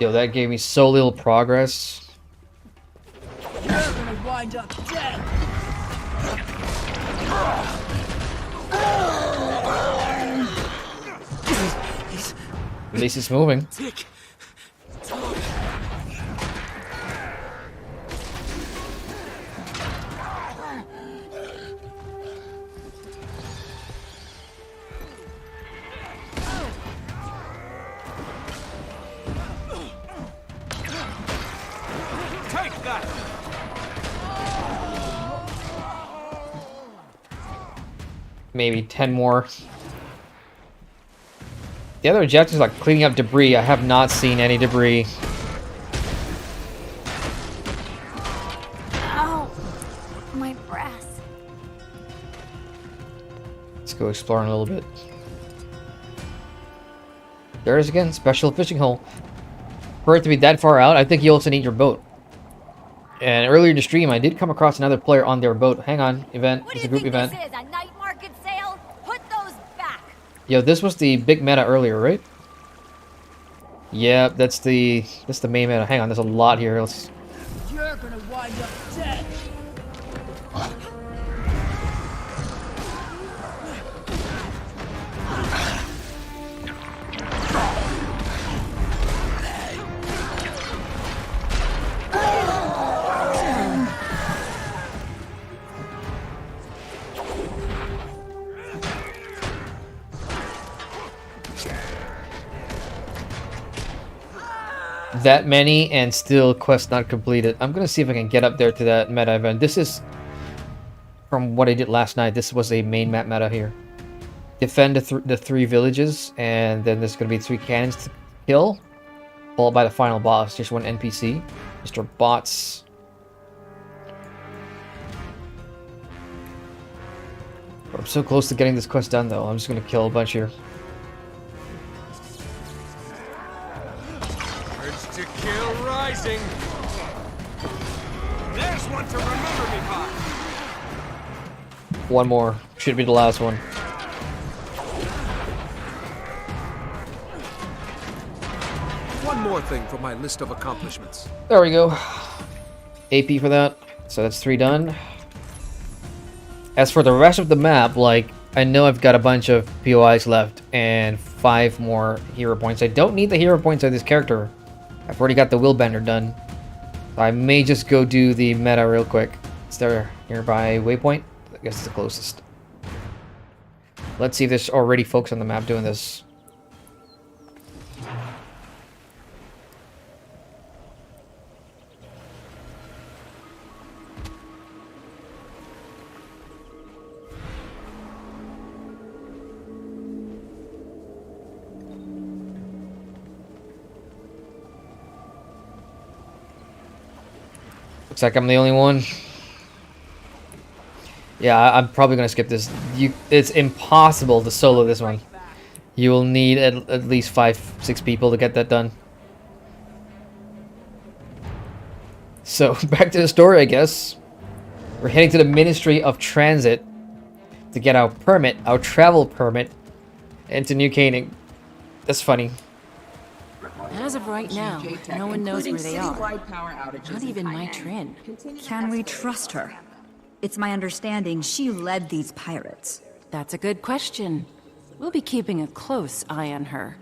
Yo, that gave me so little progress.
You're gonna wind up dead.
At least it's moving.
Tick.
Take that!
Maybe 10 more. The other objective is like cleaning up debris. I have not seen any debris.
Ow! My breast.
Let's go exploring a little bit. There it is again, special fishing hole. For it to be that far out, I think you also need your boat. And earlier in the stream, I did come across another player on their boat. Hang on, event. It's a group event.
This is a night market sale? Put those back.
Yo, this was the big meta earlier, right? Yeah, that's the main meta. Hang on, there's a lot here. Let's.
You're gonna wind up dead.
That many and still quest not completed. I'm gonna see if I can get up there to that meta event. This is from what I did last night. This was a main map meta here. Defend the 3 villages, and then there's gonna be 3 cannons to kill, followed by the final boss. Just 1 NPC, Mr. Bots. I'm so close to getting this quest done, though. I'm just gonna kill a bunch here.
To kill rising. There's one to remember me by.
One more. Should be the last one.
One more thing for my list of accomplishments.
There we go. AP for that. So that's 3 done. As for the rest of the map, like, I know I've got a bunch of POIs left and 5 more hero points. I don't need the hero points of this character. I've already got the Willbender done. So I may just go do the meta real quick. Is there a nearby waypoint? I guess it's the closest. Let's see if there's already folks on the map doing this. Looks like I'm the only one. Yeah, I'm probably gonna skip this. It's impossible to solo this one. You will need at least 5-6 people to get that done. So, back to the story, I guess. We're heading to the Ministry of Transit to get our permit, our travel permit, into New Canaan. That's funny.
As of right now, no one knows where they are. Not even my Trin.
Can we trust her? It's my understanding she led these pirates.
That's a good question. We'll be keeping a close eye on her.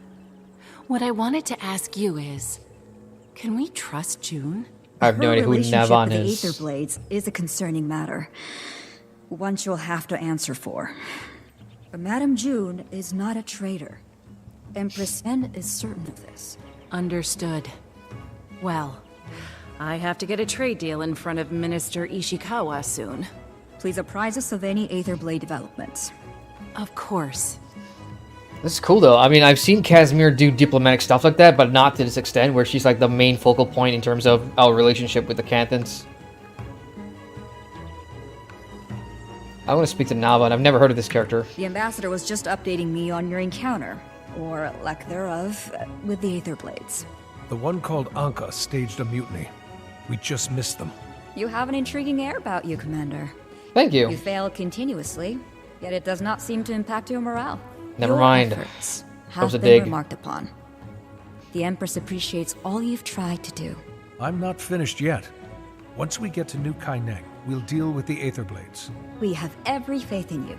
What I wanted to ask you is, can we trust June?
I have no idea who Navan
Her relationship
is.
with the Aetherblades is a concerning matter. One she'll have to answer for. But Madame June is not a traitor. Empress N is certain of this.
Understood. Well, I have to get a trade deal in front of Minister Ishikawa soon.
Please apprise us of any Aetherblade developments.
Of course.
This is cool though. I mean, I've seen Casimir do diplomatic stuff like that, but not to this extent, where she's like the main focal point in terms of our relationship with the Canthons. I want to speak to Nava, and I've never heard of this character.
The ambassador was just updating me on your encounter, or lack thereof, with the Aetherblades.
The one called Anka staged a mutiny. We just missed them.
You have an intriguing air about you, Commander.
Thank you.
You fail continuously, yet it does not seem to impact your morale.
Never mind.
Efforts
That
have
was a
been
dig.
remarked upon. The Empress appreciates all you've tried to do.
I'm not finished yet. Once we get to New Kaineng, we'll deal with the Aetherblades.
We have every faith in you.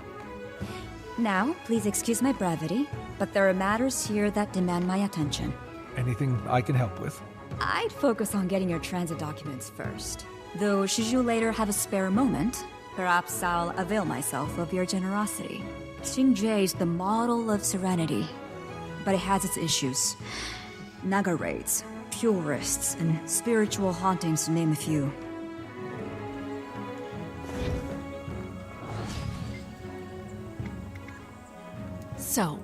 Now, please excuse my brevity, but there are matters here that demand my attention.
Anything I can help with?
I'd focus on getting your transit documents first. Though, should you later have a spare moment, perhaps I'll avail myself of your generosity. Xingzhe is the model of serenity, but it has its issues. Naga raids, purists, and spiritual hauntings to name a few.
So,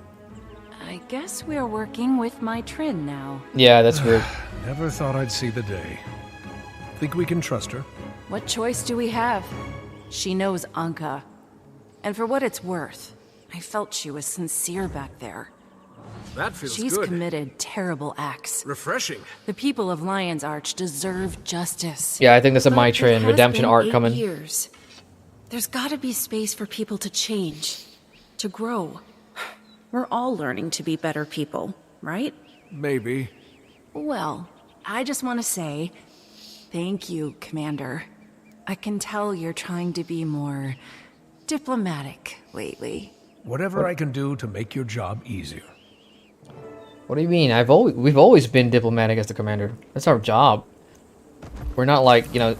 I guess we're working with my Trin now.
Yeah, that's weird.
Never thought I'd see the day. Think we can trust her?
What choice do we have? She knows Anka. And for what it's worth, I felt she was sincere back there.
That feels
She's
good.
committed terrible acts.
Refreshing.
The people of Lion's Arch deserve justice.
Yeah, I think that's a
But
My
it
Trin
has
redemption
been
arc
8
coming.
years. There's gotta be space for people to change, to grow. We're all learning to be better people, right?
Maybe.
Well, I just want to say, thank you, Commander. I can tell you're trying to be more diplomatic lately.
Whatever I can do to make your job easier.
What do you mean? We've always been diplomatic as the commander. That's our job. We're not like, you know,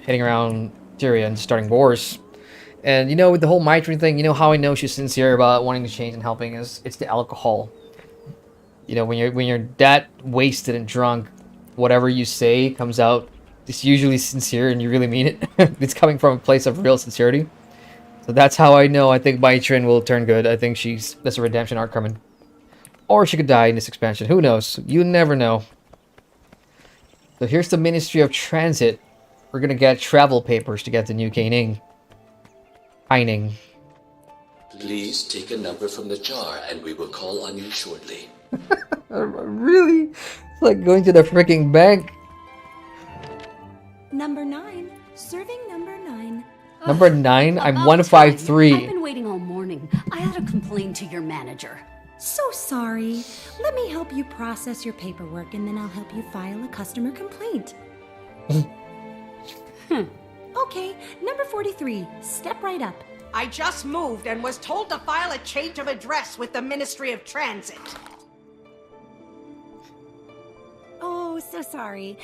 heading around Syria and starting wars. And you know, with the whole Mitrin thing, you know how I know she's sincere about wanting to change and helping is it's the alcohol. You know, when you're that wasted and drunk, whatever you say comes out. It's usually sincere and you really mean it. It's coming from a place of real sincerity. So that's how I know I think Mitrin will turn good. I think that's a redemption arc coming. Or she could die in this expansion. Who knows? You never know. So here's the Ministry of Transit. We're gonna get travel papers to get to New Kaineng.
Please take a number from the jar and we will call on you shortly.
Really? It's like going to the freaking bank.
Number 9. Serving number 9.
Number 9? I'm
About
153.
time. I've been waiting all morning. I had to complain to your manager.
So sorry. Let me help you process your paperwork and then I'll help you file a customer complaint. Okay, number 43. Step right up.
I just moved and was told to file a change of address with the Ministry of Transit.
Oh, so sorry.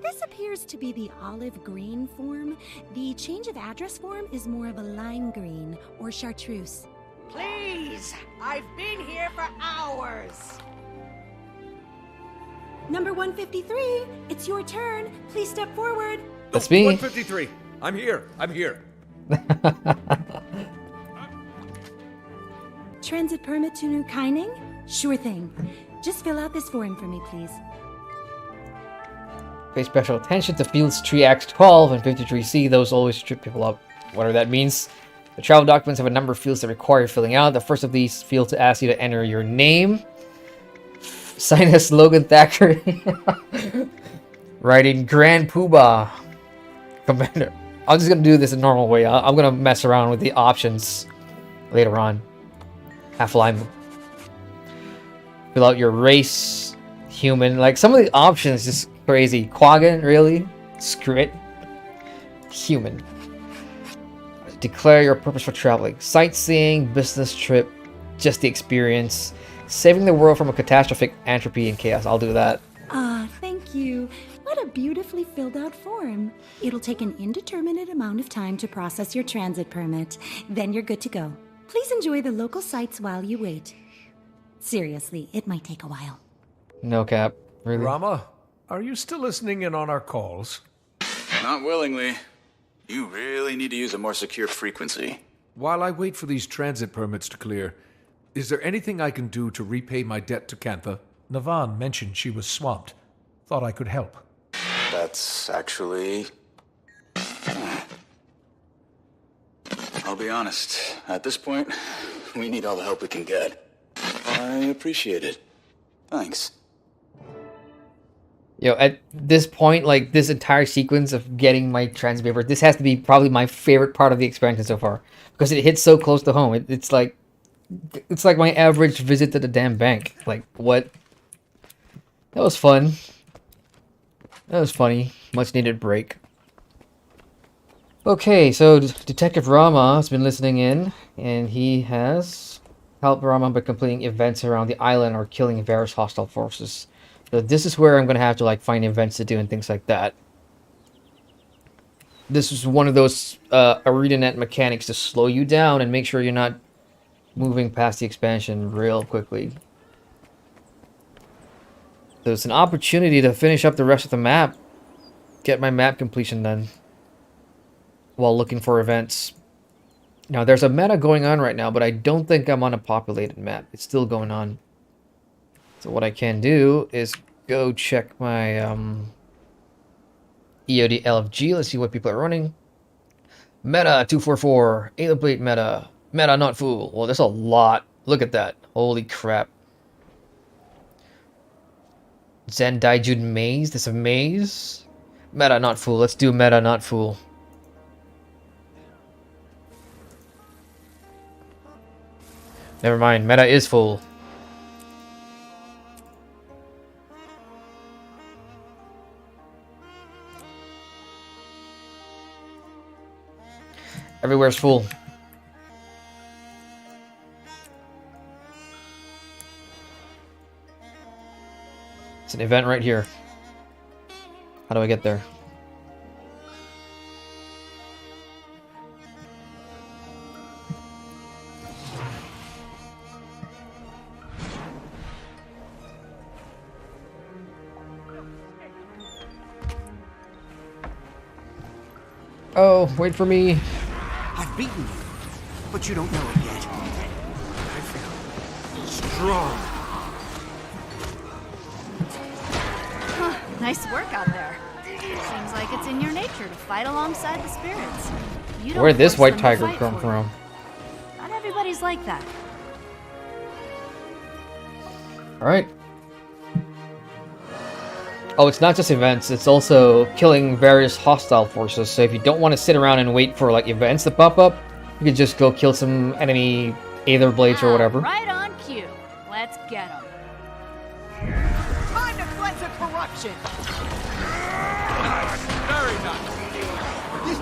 This appears to be the olive green form. The change of address form is more of a lime green or chartreuse.
Please! I've been here for hours!
Number 153, it's your turn. Please step forward.
That's me.
153. I'm here. I'm here.
Transit permit to New Kaineng? Sure thing. Just fill out this form for me, please.
Pay special attention to fields 3x12 and 53C. Those always trip people up. Whatever that means. The travel documents have a number of fields that require filling out. The first of these fields asks you to enter your name. Sign as Logan Thackeray. Writing Grand Poobah. Commander. I'm just going to do this a normal way. I'm going to mess around with the options later on. Half-Lime. Fill out your race. Human. Like, some of the options just crazy. Quaggan, really? Screw it. Human. Declare your purpose for traveling. Sightseeing, business trip, just the experience. Saving the world from a catastrophic entropy and chaos. I'll do that.
Thank you. What a beautifully filled out form. It'll take an indeterminate amount of time to process your transit permit. Then you're good to go. Please enjoy the local sights while you wait. Seriously, it might take a while.
No cap. Really?
Rama, are you still listening in on our calls?
Not willingly.
You really need to use a more secure frequency.
While I wait for these transit permits to clear, is there anything I can do to repay my debt to Cantha? Navan mentioned she was swamped. Thought I could help.
That's actually... I'll be honest, at this point, we need all the help we can get. I appreciate it. Thanks.
Yo, at this point, like, this entire sequence of getting my transit paper, this has to be probably my favorite part of the expansion so far. Because it hits so close to home. It's like my average visit to the damn bank. Like, what? That was fun. That was funny. Much needed break. Okay, so Detective Rama has been listening in, and he has helped Rama by completing events around the island or killing various hostile forces. So this is where I'm going to have to like find events to do and things like that. This is one of those ArenaNet mechanics to slow you down and make sure you're not moving past the expansion real quickly. So it's an opportunity to finish up the rest of the map. Get my map completion done. While looking for events. Now, there's a meta going on right now, but I don't think I'm on a populated map. It's still going on. So what I can do is go check my EOD LFG. Let's see what people are running. Meta 244. Aetherblade meta. Meta not full. Well, there's a lot. Look at that. Holy crap. Zen Daijun Maze. There's a maze. Meta not full. Let's do meta not full. Never mind, meta is full. Everywhere's full. It's an event right here. How do I get there? Oh, wait for me.
I've beaten you, but you don't know it yet. I feel strong.
Huh, nice work out there. Seems like it's in your nature to fight alongside the spirits. You don't
Where'd this
force
white
them to
tiger
fight
come
for
from?
you. Not everybody's like that.
Alright. Oh, it's not just events, it's also killing various hostile forces. So if you don't want to sit around and wait for like events to pop up, you can just go kill some enemy Aetherblades or whatever.
Right on cue. Let's get them.
Time to cleanse it corruption.
Very nice.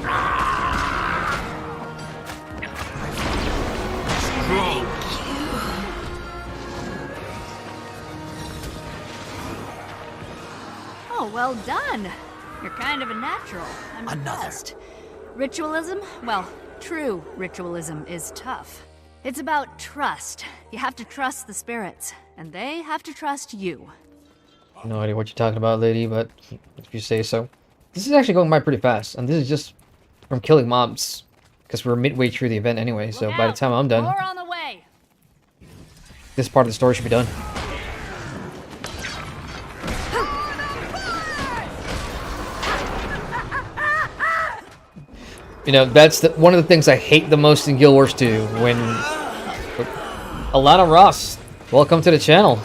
Strong.
Oh, well done. You're kind of a natural. I'm impressed. Ritualism? Well, true ritualism is tough. It's about trust. You have to trust the spirits, and they have to trust you.
No idea what you're talking about, lady, but if you say so. This is actually going by pretty fast, and this is just from killing mobs, because we're midway through the event anyway, so by the time I'm done,
More on the way.
this part of the story should be done. You know, that's one of the things I hate the most in Guild Wars 2, when... Alana Ross, welcome to the channel.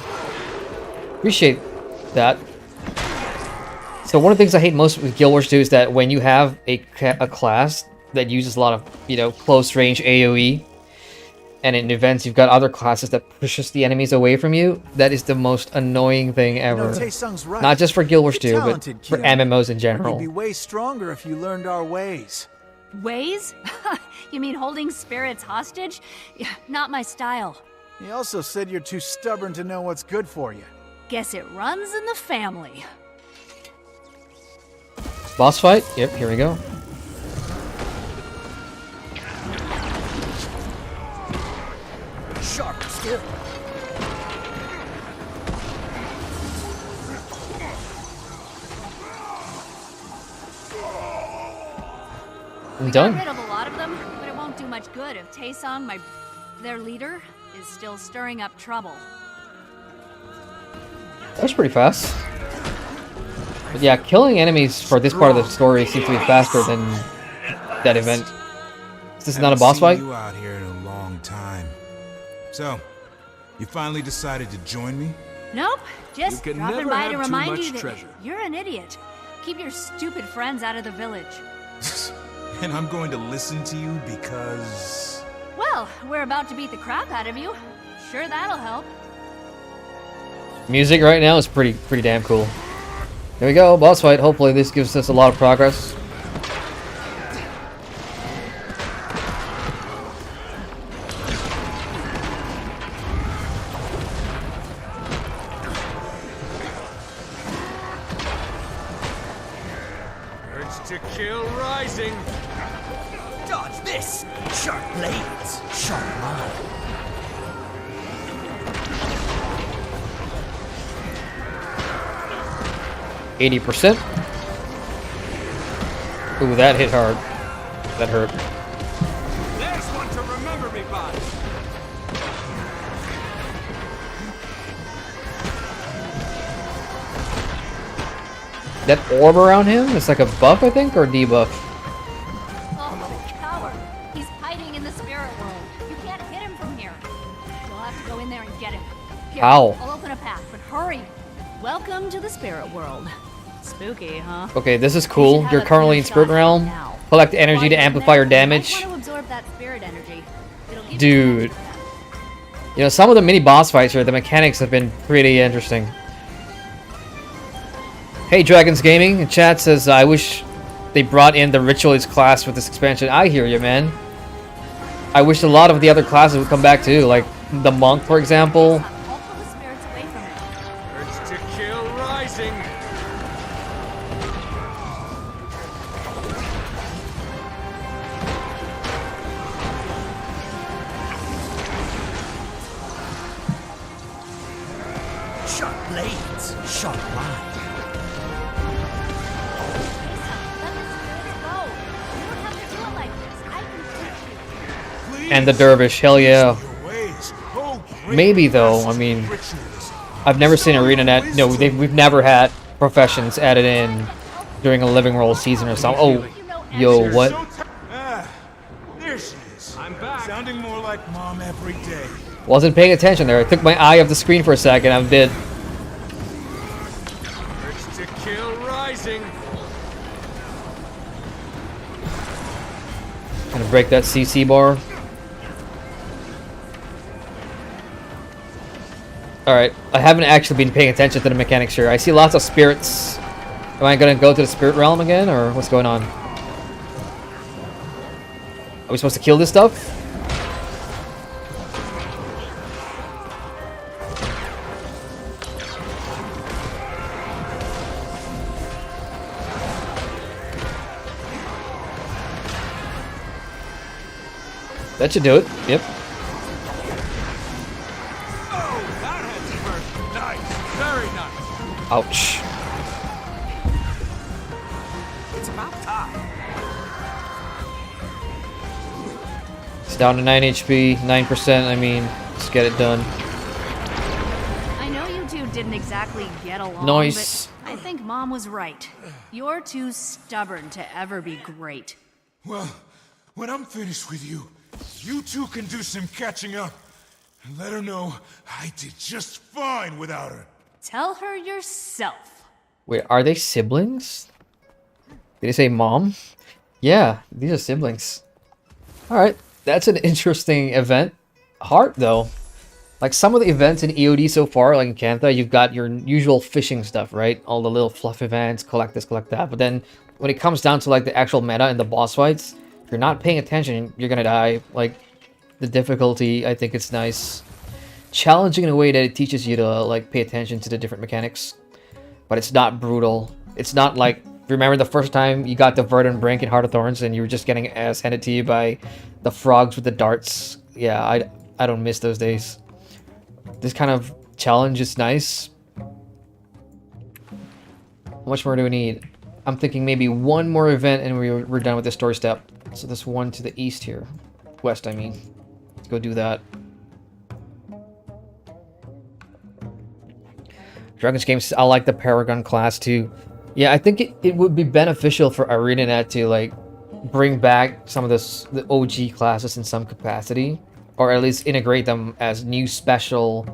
Appreciate that. So one of the things I hate most with Guild Wars 2 is that when you have a class that uses a lot of, you know, close range AoE, and in events you've got other classes that pushes the enemies away from you, that is the most annoying thing ever.
Taesung's right.
Not just for Guild Wars 2,
You're
but
talented,
for
Kiyomi.
MMOs in general.
You'd be way stronger if you learned our ways.
Ways? You mean holding spirits hostage? Yeah, not my style.
He also said you're too stubborn to know what's good for you.
Guess it runs in the family.
Boss fight? Yep, here we go.
Sharp skill.
I'm
We
done.
got rid of a lot of them, but it won't do much good if Taesong, their leader, is still stirring up trouble.
That was pretty fast. But yeah, killing enemies for this part of the story seems to be faster than that event. Is this not a boss fight?
Haven't seen you out here in a long time. So, you finally decided to join me?
Nope, just
You can
dropping
never
by
have
to
too
remind
much
you that
treasure.
you're an idiot. Keep your stupid friends out of the village.
And I'm going to listen to you because...
Well, we're about to beat the crap out of you. Sure, that'll help.
Music right now is pretty damn cool. Here we go, boss fight. Hopefully this gives us a lot of progress.
Urge to kill rising.
Dodge this! Sharp blades, sharp mind.
80%. Ooh, that hit hard. That hurt.
There's one to remember me by.
That orb around him is like a buff, I think, or debuff.
Oh, coward. He's hiding in the spirit world. You can't hit him from here. You'll have to go in there and get him. Here,
How?
I'll open a path, but hurry. Welcome to the spirit world. Spooky, huh?
Okay, this is cool. You're currently in Spirit Realm. Collect energy to amplify your damage.
Want to absorb that spirit energy. It'll give
Dude. You know, some of the mini boss fights here, the mechanics have been pretty interesting. Hey, Dragons Gaming in chat says, I wish they brought in the Ritualist class with this expansion. I hear you, man. I wish a lot of the other classes would come back too, like the Monk, for example.
Urge to kill rising.
Sharp blades, sharp mind.
And the Dervish, hell yeah. Maybe though, I mean, I've never seen ArenaNet. No, we've never had professions added in during a Living Roll season or something. Oh, yo, what?
There she is. I'm back. Sounding more like Mom every day.
Wasn't paying attention there. I took my eye off the screen for a second. I'm dead.
Urge to kill rising.
Gonna break that CC bar. Alright, I haven't actually been paying attention to the mechanics here. I see lots of spirits. Am I gonna go to the spirit realm again, or what's going on? Are we supposed to kill this stuff? That should do it. Yep.
Very nice.
Ouch.
It's about time.
It's down to 9 HP, 9%. I mean, just get it done.
I know you two didn't exactly get along,
Nice.
but I think Mom was right. You're too stubborn to ever be great.
Well, when I'm finished with you, you two can do some catching up. And let her know I did just fine without her.
Tell her yourself.
Wait, are they siblings? Did they say mom? Yeah, these are siblings. Alright, that's an interesting event. Hard, though. Like, some of the events in EOD so far, like in Cantha, you've got your usual fishing stuff, right? All the little fluff events, collect this, collect that. But then, when it comes down to, like, the actual meta and the boss fights, if you're not paying attention, you're gonna die. Like, the difficulty, I think it's nice. Challenging in a way that it teaches you to, like, pay attention to the different mechanics. But it's not brutal. It's not like, remember the first time you got the Verdant Brink in Heart of Thorns and you were just getting ass handed to you by the frogs with the darts? Yeah, I don't miss those days. This kind of challenge is nice. How much more do we need? I'm thinking maybe one more event and we're done with this story step. So this one to the east here. West, I mean. Let's go do that. Dragon's Games, I like the Paragon class too. Yeah, I think it would be beneficial for ArenaNet to like bring back some of the OG classes in some capacity, or at least integrate them as new special,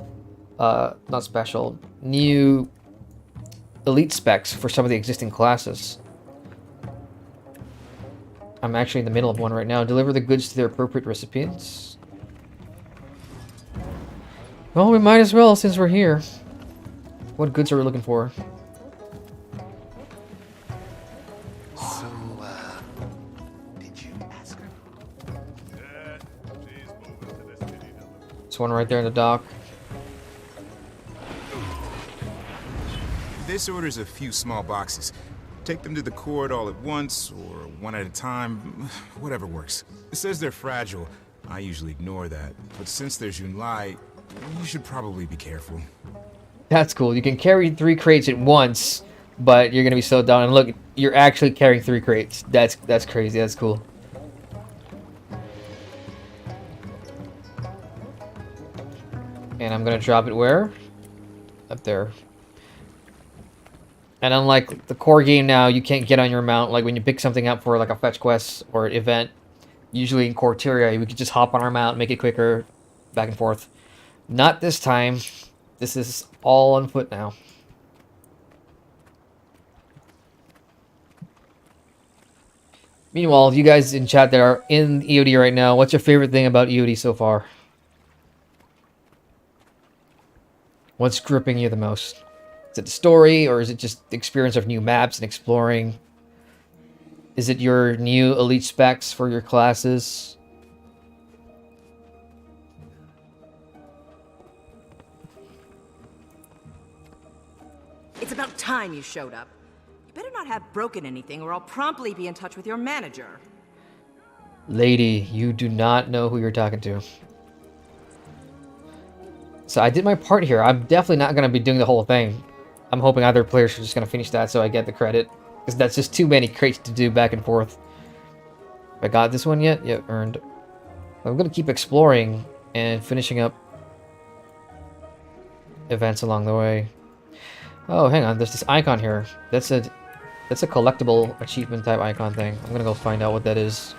not special, new elite specs for some of the existing classes. I'm actually in the middle of one right now. Deliver the goods to their appropriate recipients. Well, we might as well since we're here. What goods are we looking for?
So, did you ask her?
This one right there in the dock.
This orders a few small boxes. Take them to the court all at once, or one at a time, whatever works. It says they're fragile. I usually ignore that. But since there's Yunlai, you should probably be careful.
That's cool. You can carry 3 crates at once, but you're gonna be slowed down. And look, you're actually carrying 3 crates. That's crazy. That's cool. And I'm gonna drop it where? Up there. And unlike the core game now, you can't get on your mount. Like when you pick something up for like a fetch quest or an event, usually in Corteria, we could just hop on our mount, make it quicker, back and forth. Not this time. This is all on foot now. Meanwhile, you guys in chat that are in EOD right now, what's your favorite thing about EOD so far? What's gripping you the most? Is it the story, or is it just the experience of new maps and exploring? Is it your new elite specs for your classes?
It's about time you showed up. You better not have broken anything, or I'll promptly be in touch with your manager.
Lady, you do not know who you're talking to. So I did my part here. I'm definitely not going to be doing the whole thing. I'm hoping other players are just going to finish that so I get the credit. Because that's just too many crates to do back and forth. Have I got this one yet? Yeah, earned. I'm going to keep exploring and finishing up events along the way. Oh, hang on. There's this icon here. That's a collectible achievement type icon thing. I'm going to go find out what that is.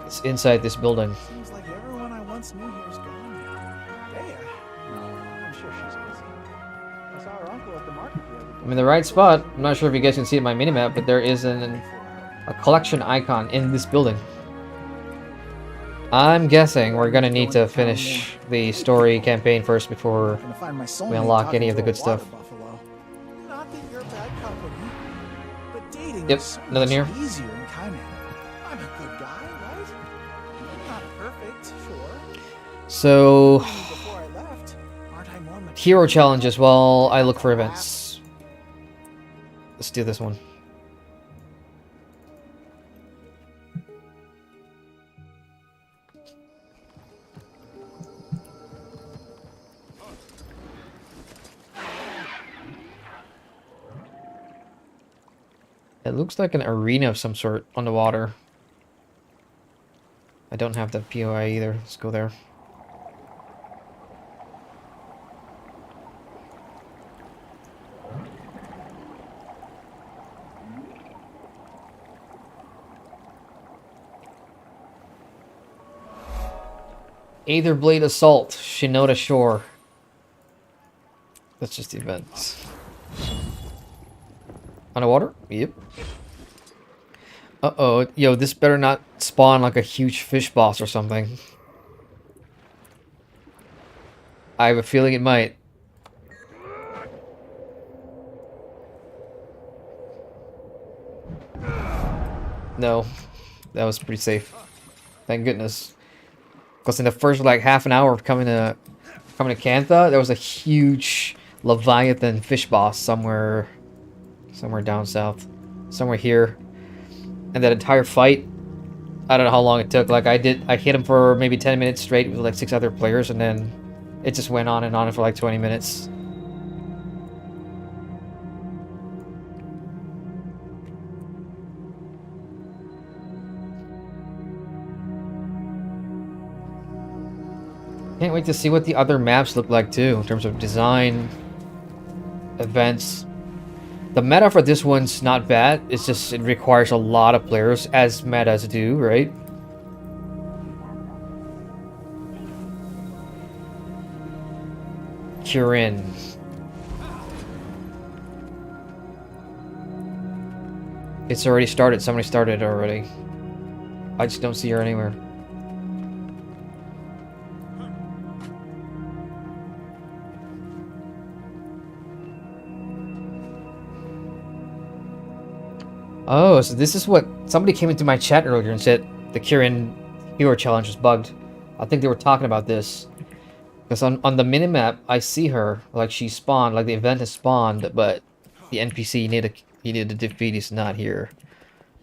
It's inside this building.
Seems like everyone I once knew here is gone now. Bea. No, I'm sure she's busy. I saw her uncle at the market the other day.
I'm in the right spot. I'm not sure if you guys can see it in my minimap, but there is a collection icon in this building. I'm guessing we're gonna need to finish the story campaign first before we unlock any of the good stuff.
Not that you're a bad company, but dating
Yep,
is
nothing here.
easier in Kaiman. I'm a good guy, right? Not perfect, sure.
So,
Before I left, aren't I more mature?
hero challenges while I look for events. Let's do this one. It looks like an arena of some sort on the water. I don't have the POI either. Let's go there. Aetherblade Assault, Shinoda Shore. That's just the events. Underwater? Yep. Uh-oh. Yo, this better not spawn like a huge fish boss or something. I have a feeling it might. No. That was pretty safe. Thank goodness. Because in the first like half an hour of coming to Cantha, there was a huge Leviathan fish boss somewhere down south. Somewhere here. And that entire fight I don't know how long it took. Like I hit him for maybe 10 minutes straight with like 6 other players, and then it just went on and on for like 20 minutes. Can't wait to see what the other maps look like too, in terms of design, events. The meta for this one's not bad. It's just it requires a lot of players, as metas do, right? Kirin. It's already started. Somebody started already. I just don't see her anywhere. Oh, so this is what somebody came into my chat earlier and said the Kirin Hero Challenge was bugged. I think they were talking about this. Because on the minimap, I see her, like she spawned, like the event has spawned, but the NPC you need to defeat is not here.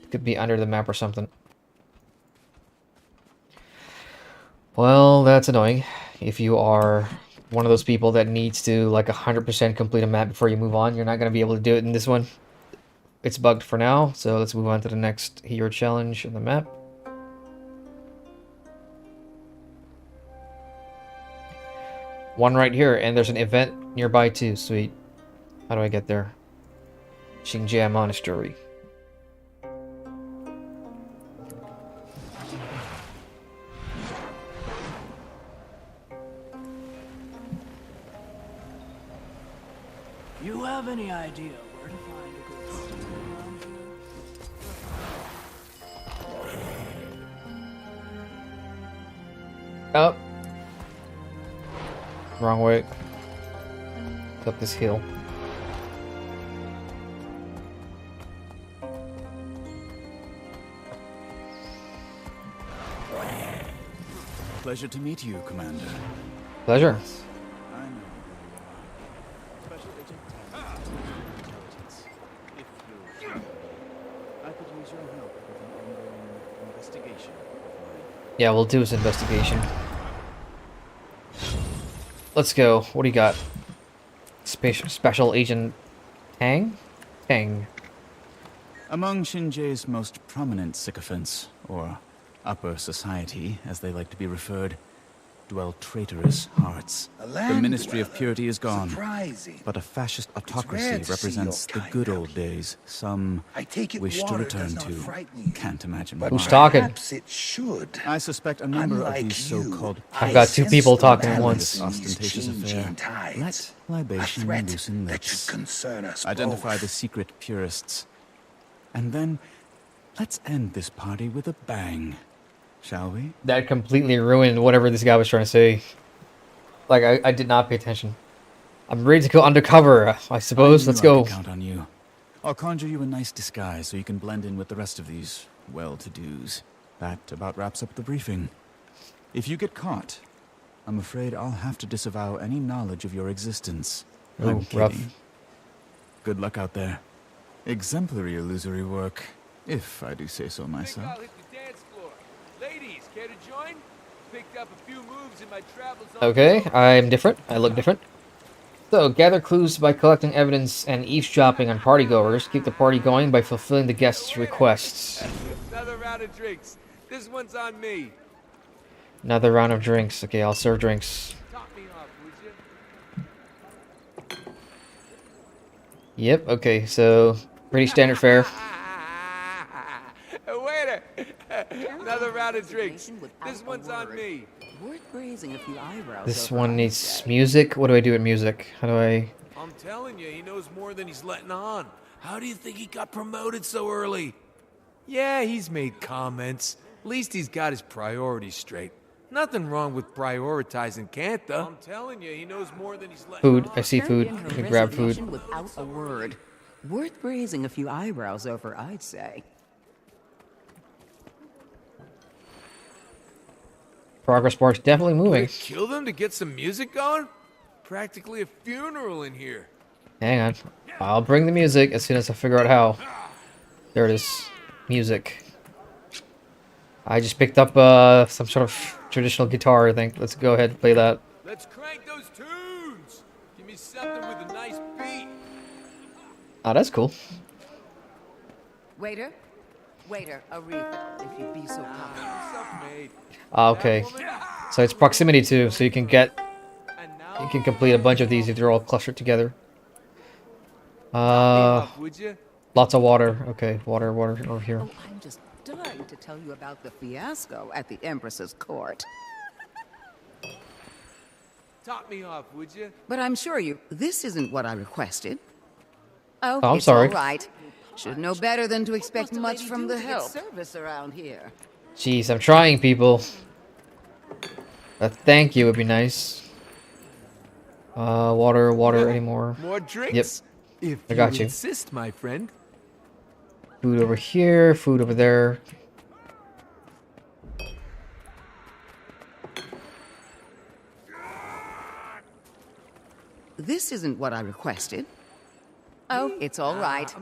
It could be under the map or something. Well, that's annoying. If you are one of those people that needs to like 100% complete a map before you move on, you're not going to be able to do it in this one. It's bugged for now, so let's move on to the next hero challenge in the map. One right here, and there's an event nearby too. Sweet. How do I get there? Xingjia Monastery.
You have any idea where to find a good steam around here?
Up. Wrong way. Up this hill.
Pleasure to meet you, Commander.
Pleasure. Yeah, we'll do his investigation. Let's go. What do you got? Special Agent Tang? Tang.
Among Xinjia's most prominent sycophants, or upper society, as they like to be referred, dwell traitorous hearts. The Ministry of Purity is gone, but a fascist autocracy represents the good old days some wish to return to. Can't imagine why.
Who's talking?
It should. I suspect a number of these so-called...
I've got 2 people talking at once.
Ostentatious affair. Let libation loosen lips. Identify the secret purists. And then, let's end this party with a bang. Shall we?
That completely ruined whatever this guy was trying to say. Like, I did not pay attention. I'm ready to go undercover, I suppose. Let's go.
I can count on you. I'll conjure you a nice disguise so you can blend in with the rest of these well-to-dos. That about wraps up the briefing. If you get caught, I'm afraid I'll have to disavow any knowledge of your existence. I'm kidding.
Rough.
Good luck out there. Exemplary illusory work, if I do say so myself.
Ladies, care to join? Picked up a few moves in my travels.
Okay, I'm different. I look different. So, gather clues by collecting evidence and eavesdropping on partygoers. Keep the party going by fulfilling the guests' requests.
Another round of drinks. This one's on me.
Another round of drinks. Okay, I'll serve drinks.
Top me off, would you?
Yep, okay, so pretty standard fare.
Waiter! Another round of drinks. This one's on me.
Worth raising a few eyebrows.
This one needs music. What do I do with music? How do I...
I'm telling you, he knows more than he's letting on. How do you think he got promoted so early? Yeah, he's made comments. At least he's got his priorities straight. Nothing wrong with prioritizing Kantha. I'm telling you, he knows more than he's letting
Food.
on.
I see food. I can grab food.
Without a word. Worth raising a few eyebrows over, I'd say.
Progress bar's definitely moving.
Kill them to get some music going? Practically a funeral in here.
Hang on. I'll bring the music as soon as I figure out how. There it is. Music. I just picked up some sort of traditional guitar, I think. Let's go ahead and play that.
Let's crank those tunes. Give me something with a nice beat.
Oh, that's cool.
Waiter, a refill, if you'd be so kind.
Okay. So it's proximity too, so you can complete a bunch of these if they're all clustered together. Lots of water. Okay, water over here.
Oh, I'm just dying to tell you about the fiasco at the Empress's court.
Top me off, would you?
But I'm sure this isn't what I requested.
Oh, I'm
it's
sorry.
all right. Should know better than to expect much from the help. Service around here.
Jeez, I'm trying, people. A thank you would be nice. Water anymore?
More drinks?
Yep.
If
I got you.
Insist, my friend.
Food over here, food over there.
This isn't what I requested. Oh, it's all right.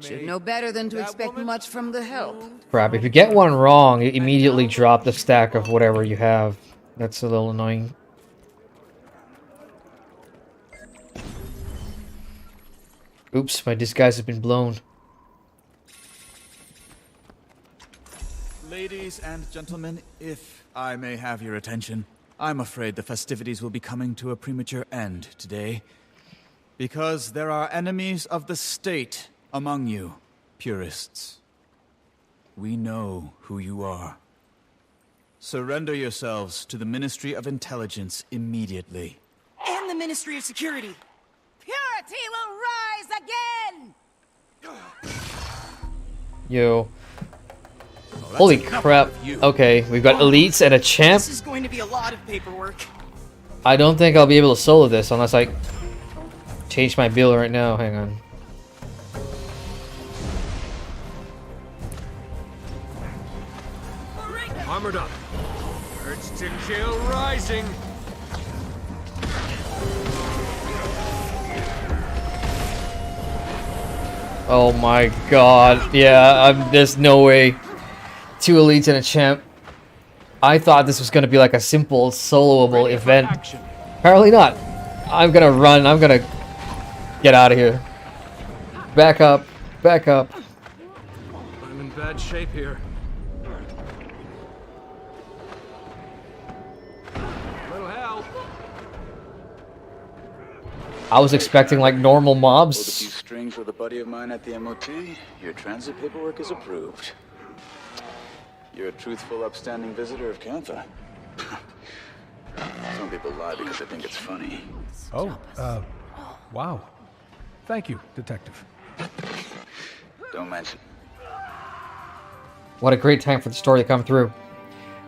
Should know better than to expect much from the help.
Crap, if you get one wrong, you immediately drop the stack of whatever you have. That's a little annoying. Oops, my disguise has been blown.
Ladies and gentlemen, if I may have your attention, I'm afraid the festivities will be coming to a premature end today. Because there are enemies of the state among you, purists. We know who you are. Surrender yourselves to the Ministry of Intelligence immediately.
And the Ministry of Security. Purity will rise again!
Yo. Holy crap. Okay, we've got elites and a champ.
This is going to be a lot of paperwork.
I don't think I'll be able to solo this unless I change my build right now. Hang on.
Armored up. Urge to kill rising.
Oh my god. Yeah, there's no way. 2 elites and a champ. I thought this was going to be like a simple soloable event. Apparently not. I'm going to run. I'm going to get out of here. Back up. Back up.
I'm in bad shape here. Little help.
I was expecting like normal mobs.
Pulled a few strings with a buddy of mine at the MOT. Your transit paperwork is approved. You're a truthful, upstanding visitor of Cantha. Some people lie because they think it's funny.
Oh, wow. Thank you, Detective.
Don't mention.
What a great time for the story to come through.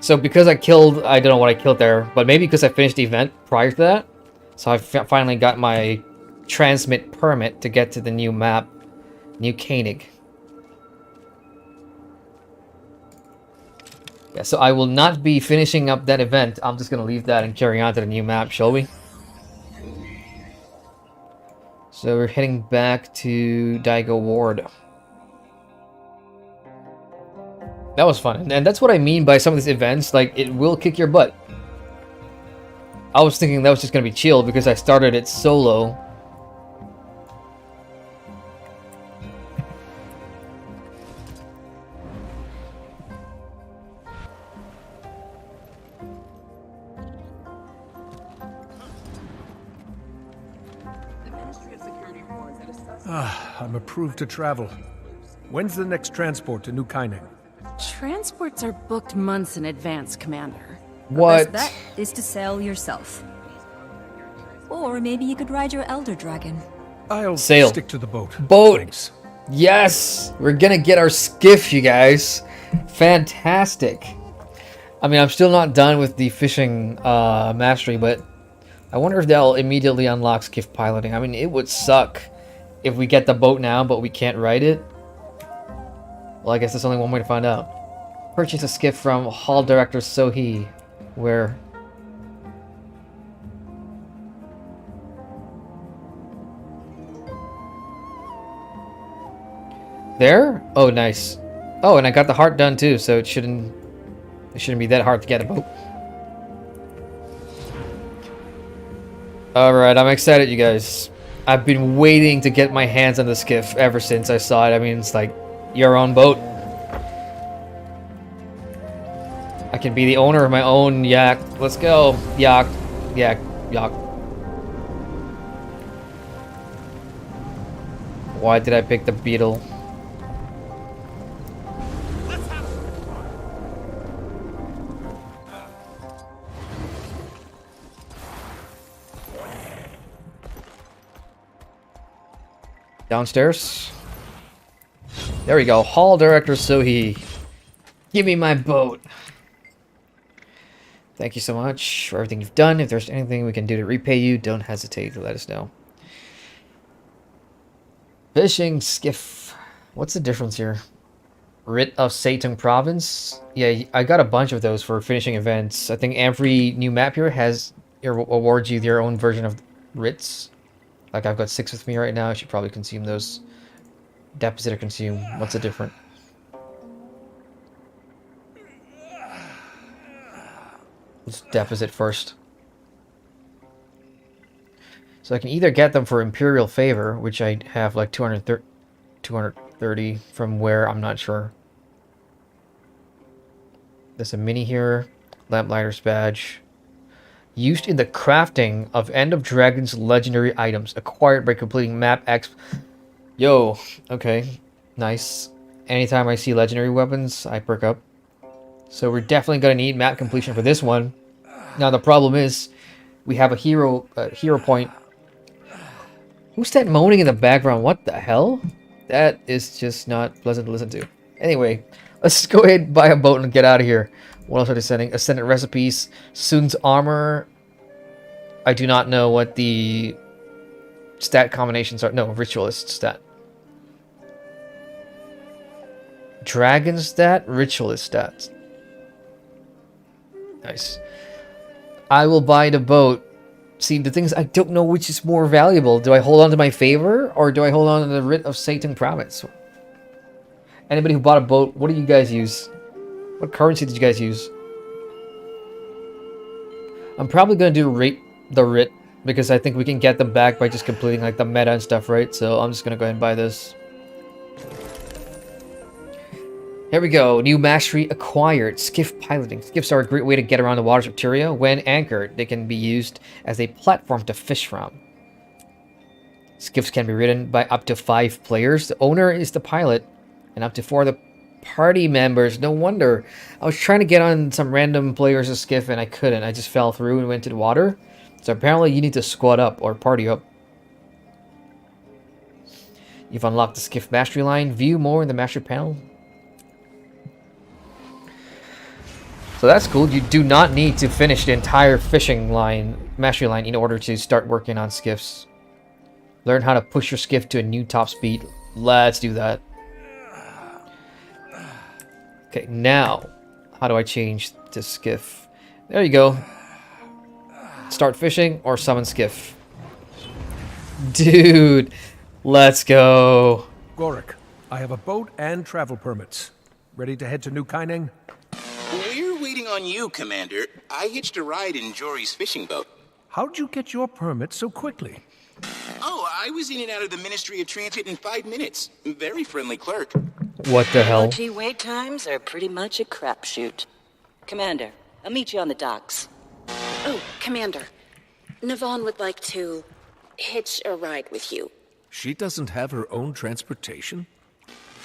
So because I don't know what I killed there, but maybe because I finished the event prior to that. So I finally got my transmit permit to get to the new map, New Koenig. Yeah, so I will not be finishing up that event. I'm just going to leave that and carry on to the new map, shall we? So we're heading back to Daigo Ward. That was fun. And that's what I mean by some of these events. Like, it will kick your butt. I was thinking that was just going to be chill because I started it solo.
I'm approved to travel. When's the next transport to New Koenig?
Transports are booked months in advance, Commander.
What?
Best bet is to sail yourself. Or maybe you could ride your Elder Dragon.
I'll
sail.
Stick to the boat.
Boat!
Thanks.
Yes! We're gonna get our skiff, you guys. Fantastic. I mean, I'm still not done with the fishing mastery, but I wonder if they'll immediately unlock skiff piloting. I mean, it would suck if we get the boat now, but we can't ride it. Well, I guess there's only one way to find out. Purchase a skiff from Hall Director Sohee. Where? There? Oh, nice. Oh, and I got the heart done too, so it shouldn't It shouldn't be that hard to get a boat. Alright, I'm excited, you guys. I've been waiting to get my hands on the skiff ever since I saw it. I mean, it's like your own boat. I can be the owner of my own yacht. Let's go. Yacht. Yacht. Yacht. Why did I pick the beetle? Downstairs. There we go. Hall Director Sohee. Give me my boat. Thank you so much for everything you've done. If there's anything we can do to repay you, don't hesitate to let us know. Fishing skiff. What's the difference here? Writ of Satan Province? Yeah, I got a bunch of those for finishing events. I think every new map here has awards you their own version of writs. Like I've got 6 with me right now. I should probably consume those. Deposit or consume. What's the difference? Let's deposit first. So I can either get them for Imperial Favor, which I have like 230 from where, I'm not sure. There's a mini here. Lamplighter's Badge. Used in the crafting of End of Dragons legendary items. Acquired by completing map X. Yo, okay. Nice. Anytime I see legendary weapons, I perk up. So we're definitely going to need map completion for this one. Now the problem is, we have a hero point. Who's that moaning in the background? What the hell? That is just not pleasant to listen to. Anyway, let's go ahead and buy a boat and get out of here. What else are they sending? Ascendant recipes. Sun's armor. I do not know what the stat combinations are. No, ritualist stat. Dragon stat, ritualist stats. Nice. I will buy the boat. See, the thing is, I don't know which is more valuable. Do I hold on to my favor, or do I hold on to the Writ of Satan Province? Anybody who bought a boat, what do you guys use? What currency did you guys use? I'm probably going to do the writ, because I think we can get them back by just completing like the meta and stuff, right? So I'm just going to go ahead and buy this. Here we go. New mastery acquired. Skiff piloting. Skiffs are a great way to get around the waters of Tyria. When anchored, they can be used as a platform to fish from. Skiffs can be ridden by up to 5 players. The owner is the pilot, and up to 4 of the party members. No wonder. I was trying to get on some random players' skiff, and I couldn't. I just fell through and went to the water. So apparently you need to squad up or party up. You've unlocked the Skiff mastery line. View more in the mastery panel. So that's cool. You do not need to finish the entire fishing line, mastery line, in order to start working on skiffs. Learn how to push your skiff to a new top speed. Let's do that. Okay, now, how do I change this skiff? There you go. Start fishing or summon skiff. Dude, let's go.
Gorik, I have a boat and travel permits. Ready to head to New Kaineng?
We're waiting on you, Commander. I hitched a ride in Jory's fishing boat.
How'd you get your permit so quickly?
Oh, I was in and out of the Ministry of Transit in 5 minutes. Very friendly clerk.
What the hell?
MOT wait times are pretty much a crapshoot. Commander, I'll meet you on the docks. Oh, Commander. Navon would like to hitch a ride with you.
She doesn't have her own transportation?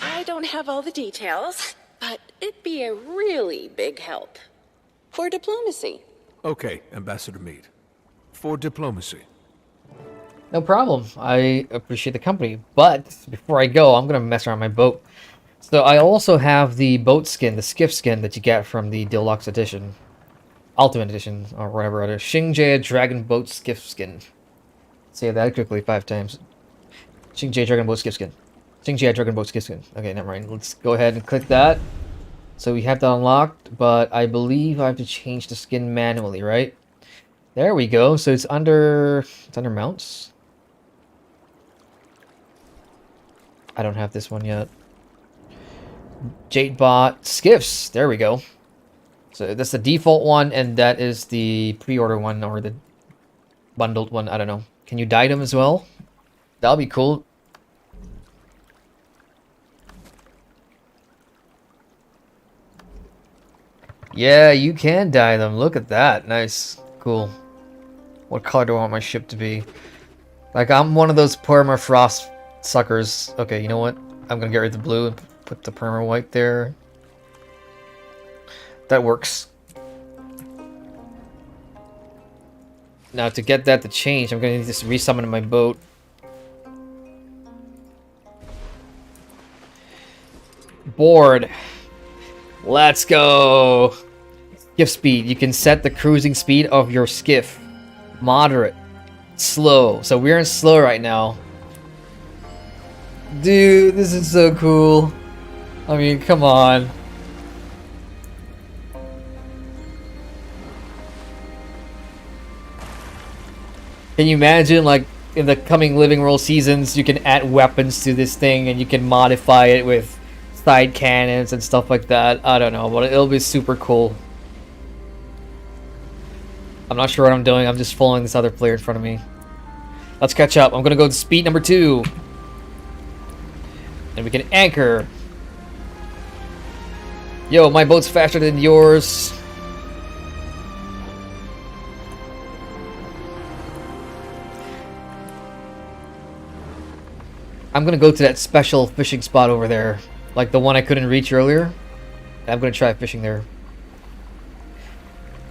I don't have all the details, but it'd be a really big help. For diplomacy.
Okay, Ambassador Meade. For diplomacy.
No problem. I appreciate the company. But before I go, I'm going to mess around my boat. So I also have the boat skin, the skiff skin that you get from the deluxe edition. Ultimate edition, or whatever other. C&GLipscomb Dragon Boat Skiff Skin. Say that quickly 5 times. C&GLipscomb Dragon Boat Skiff Skin. C&GLipscomb Dragon Boat Skiff Skin. Okay, never mind. Let's go ahead and click that. So we have that unlocked, but I believe I have to change the skin manually, right? There we go. So it's under mounts. I don't have this one yet. Jadebot Skiffs. There we go. So that's the default one, and that is the pre-order one, or the bundled one. I don't know. Can you dye them as well? That'll be cool. Yeah, you can dye them. Look at that. Nice. Cool. What color do I want my ship to be? Like, I'm one of those permafrost suckers. Okay, you know what? I'm gonna get rid of the blue and put the perma white there. That works. Now, to get that to change, I'm gonna need to resummon my boat. Board. Let's go. Skiff speed. You can set the cruising speed of your skiff. Moderate. Slow. So we're in slow right now. Dude, this is so cool. I mean, come on. Can you imagine, like, in the coming Living World seasons, you can add weapons to this thing and you can modify it with side cannons and stuff like that? I don't know, but it'll be super cool. I'm not sure what I'm doing. I'm just following this other player in front of me. Let's catch up. I'm gonna go to speed number 2. And we can anchor. Yo, my boat's faster than yours. I'm gonna go to that special fishing spot over there. Like the one I couldn't reach earlier. I'm gonna try fishing there.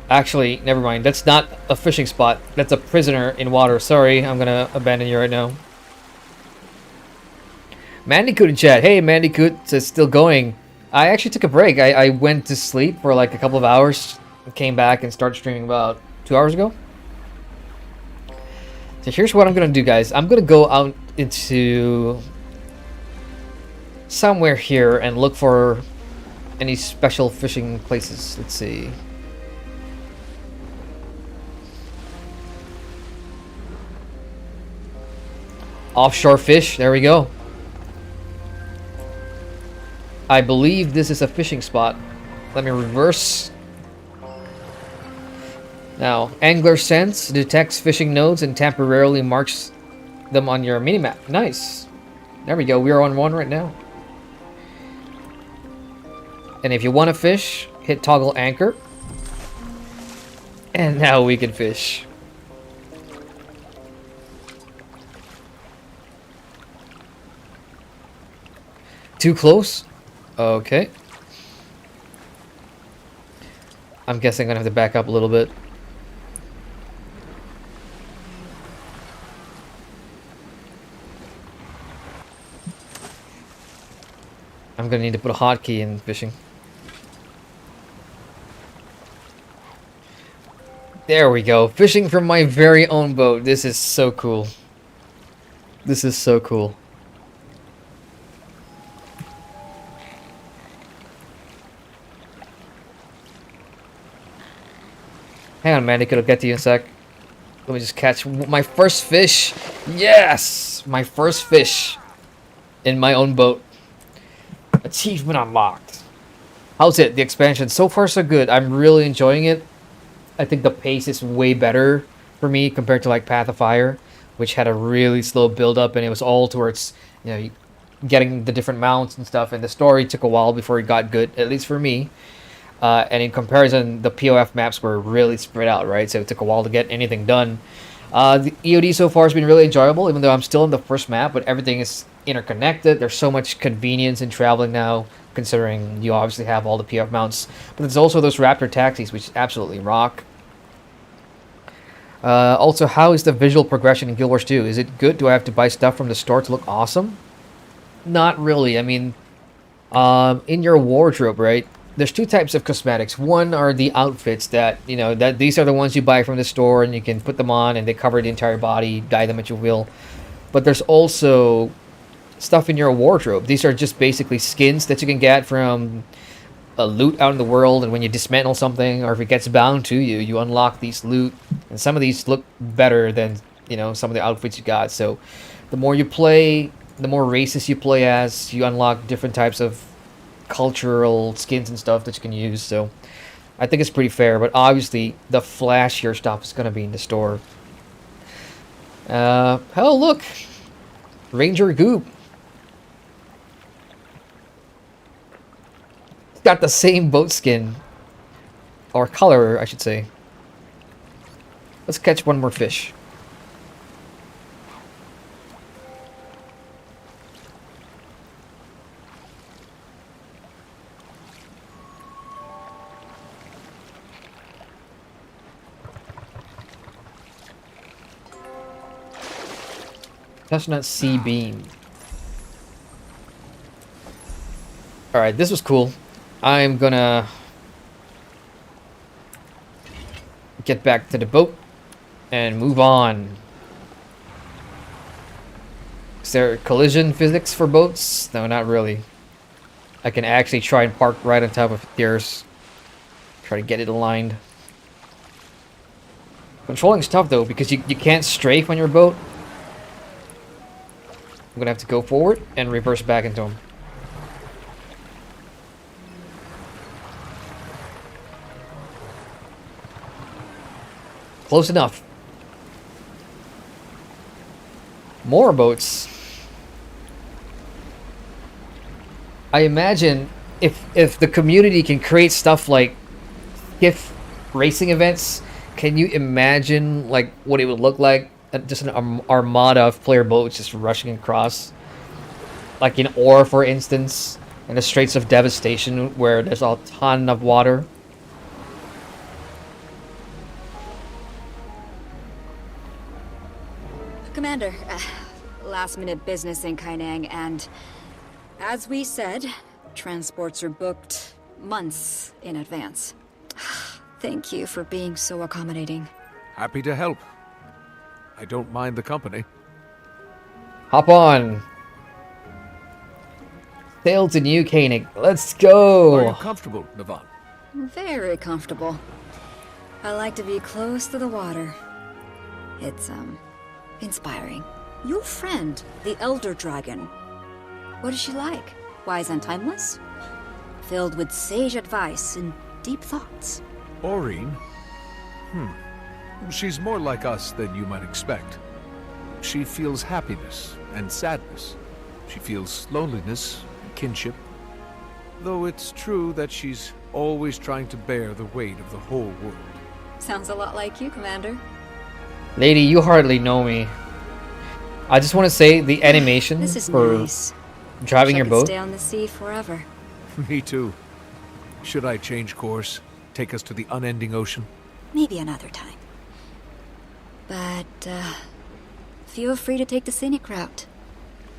Actually, never mind. That's not a fishing spot. That's a prisoner in water. Sorry, I'm gonna abandon you right now. Mandicoot in chat. Hey, Mandicoot is still going. I actually took a break. I went to sleep for like a couple of hours. Came back and started streaming about 2 hours ago. So here's what I'm gonna do, guys. I'm gonna go out into somewhere here and look for any special fishing places. Let's see. Offshore fish. There we go. I believe this is a fishing spot. Let me reverse. Now, Angler Sense detects fishing nodes and temporarily marks them on your minimap. Nice. There we go. We are on one right now. And if you want to fish, hit toggle anchor. And now we can fish. Too close? Okay. I'm guessing I'm gonna have to back up a little bit. I'm gonna need to put a hotkey in fishing. There we go. Fishing from my very own boat. This is so cool. This is so cool. Hang on, Mandy, could I get to you in a sec? Let me just catch my first fish. Yes! My first fish in my own boat. Achievement unlocked. How's it? The expansion? So far, so good. I'm really enjoying it. I think the pace is way better for me compared to like Path of Fire, which had a really slow build-up, and it was all towards, you know, getting the different mounts and stuff, and the story took a while before it got good, at least for me. And in comparison, the POF maps were really spread out, right? So it took a while to get anything done. The EOD so far has been really enjoyable, even though I'm still on the first map, but everything is interconnected. There's so much convenience in traveling now, considering you obviously have all the POF mounts. But there's also those Raptor Taxis, which absolutely rock. Also, how is the visual progression in Guild Wars 2? Is it good? Do I have to buy stuff from the store to look awesome? Not really. I mean, in your wardrobe, right? There's two types of cosmetics. One are the outfits that, you know, that these are the ones you buy from the store and you can put them on and they cover the entire body, dye them at your will. But there's also stuff in your wardrobe. These are just basically skins that you can get from a loot out in the world, and when you dismantle something or if it gets bound to you, you unlock these loot, and some of these look better than, you know, some of the outfits you got. So the more you play, the more races you play as, you unlock different types of cultural skins and stuff that you can use. So I think it's pretty fair, but obviously the flashier stuff is going to be in the store. Oh, look! Ranger Goop. It's got the same boat skin. Or color, I should say. Let's catch one more fish. Chestnut Sea Beam. Alright, this was cool. I'm gonna get back to the boat and move on. Is there collision physics for boats? No, not really. I can actually try and park right on top of theirs. Try to get it aligned. Controlling's tough though, because you can't strafe on your boat. I'm gonna have to go forward and reverse back into him. Close enough. More boats. I imagine if the community can create stuff like Skiff racing events, can you imagine like what it would look like? Just an armada of player boats just rushing across. Like in Ore, for instance, in the Straits of Devastation, where there's a ton of water.
Commander, last minute business in Kainang, and as we said, transports are booked months in advance. Thank you for being so accommodating.
Happy to help. I don't mind the company.
Hop on. Sail to New Koenig. Let's go.
Are you comfortable, Navan?
Very comfortable. I like to be close to the water. It's, inspiring. Your friend, the Elder Dragon. What is she like? Wise and timeless? Filled with sage advice and deep thoughts.
Aureen? She's more like us than you might expect. She feels happiness and sadness. She feels loneliness and kinship. Though it's true that she's always trying to bear the weight of the whole world.
Sounds a lot like you, Commander.
Lady, you hardly know me. I just want to say the animation
This is
for
nice.
driving
Wish I
your
could
boat.
Stay on the sea forever.
Me too. Should I change course? Take us to the unending ocean?
Maybe another time. But, feel free to take the scenic route.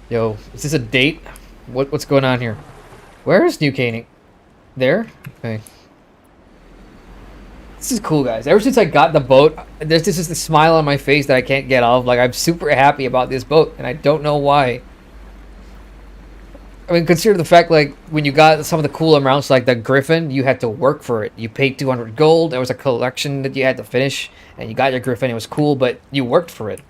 Yo, is this a date? What's going on here? Where is New Koenig? There? Okay. This is cool, guys. Ever since I got the boat, there's just this smile on my face that I can't get off. Like, I'm super happy about this boat, and I don't know why. I mean, consider the fact, like, when you got some of the cool amounts, like the Griffin, you had to work for it. You paid 200 gold. There was a collection that you had to finish, and you got your Griffin. It was cool, but you worked for it.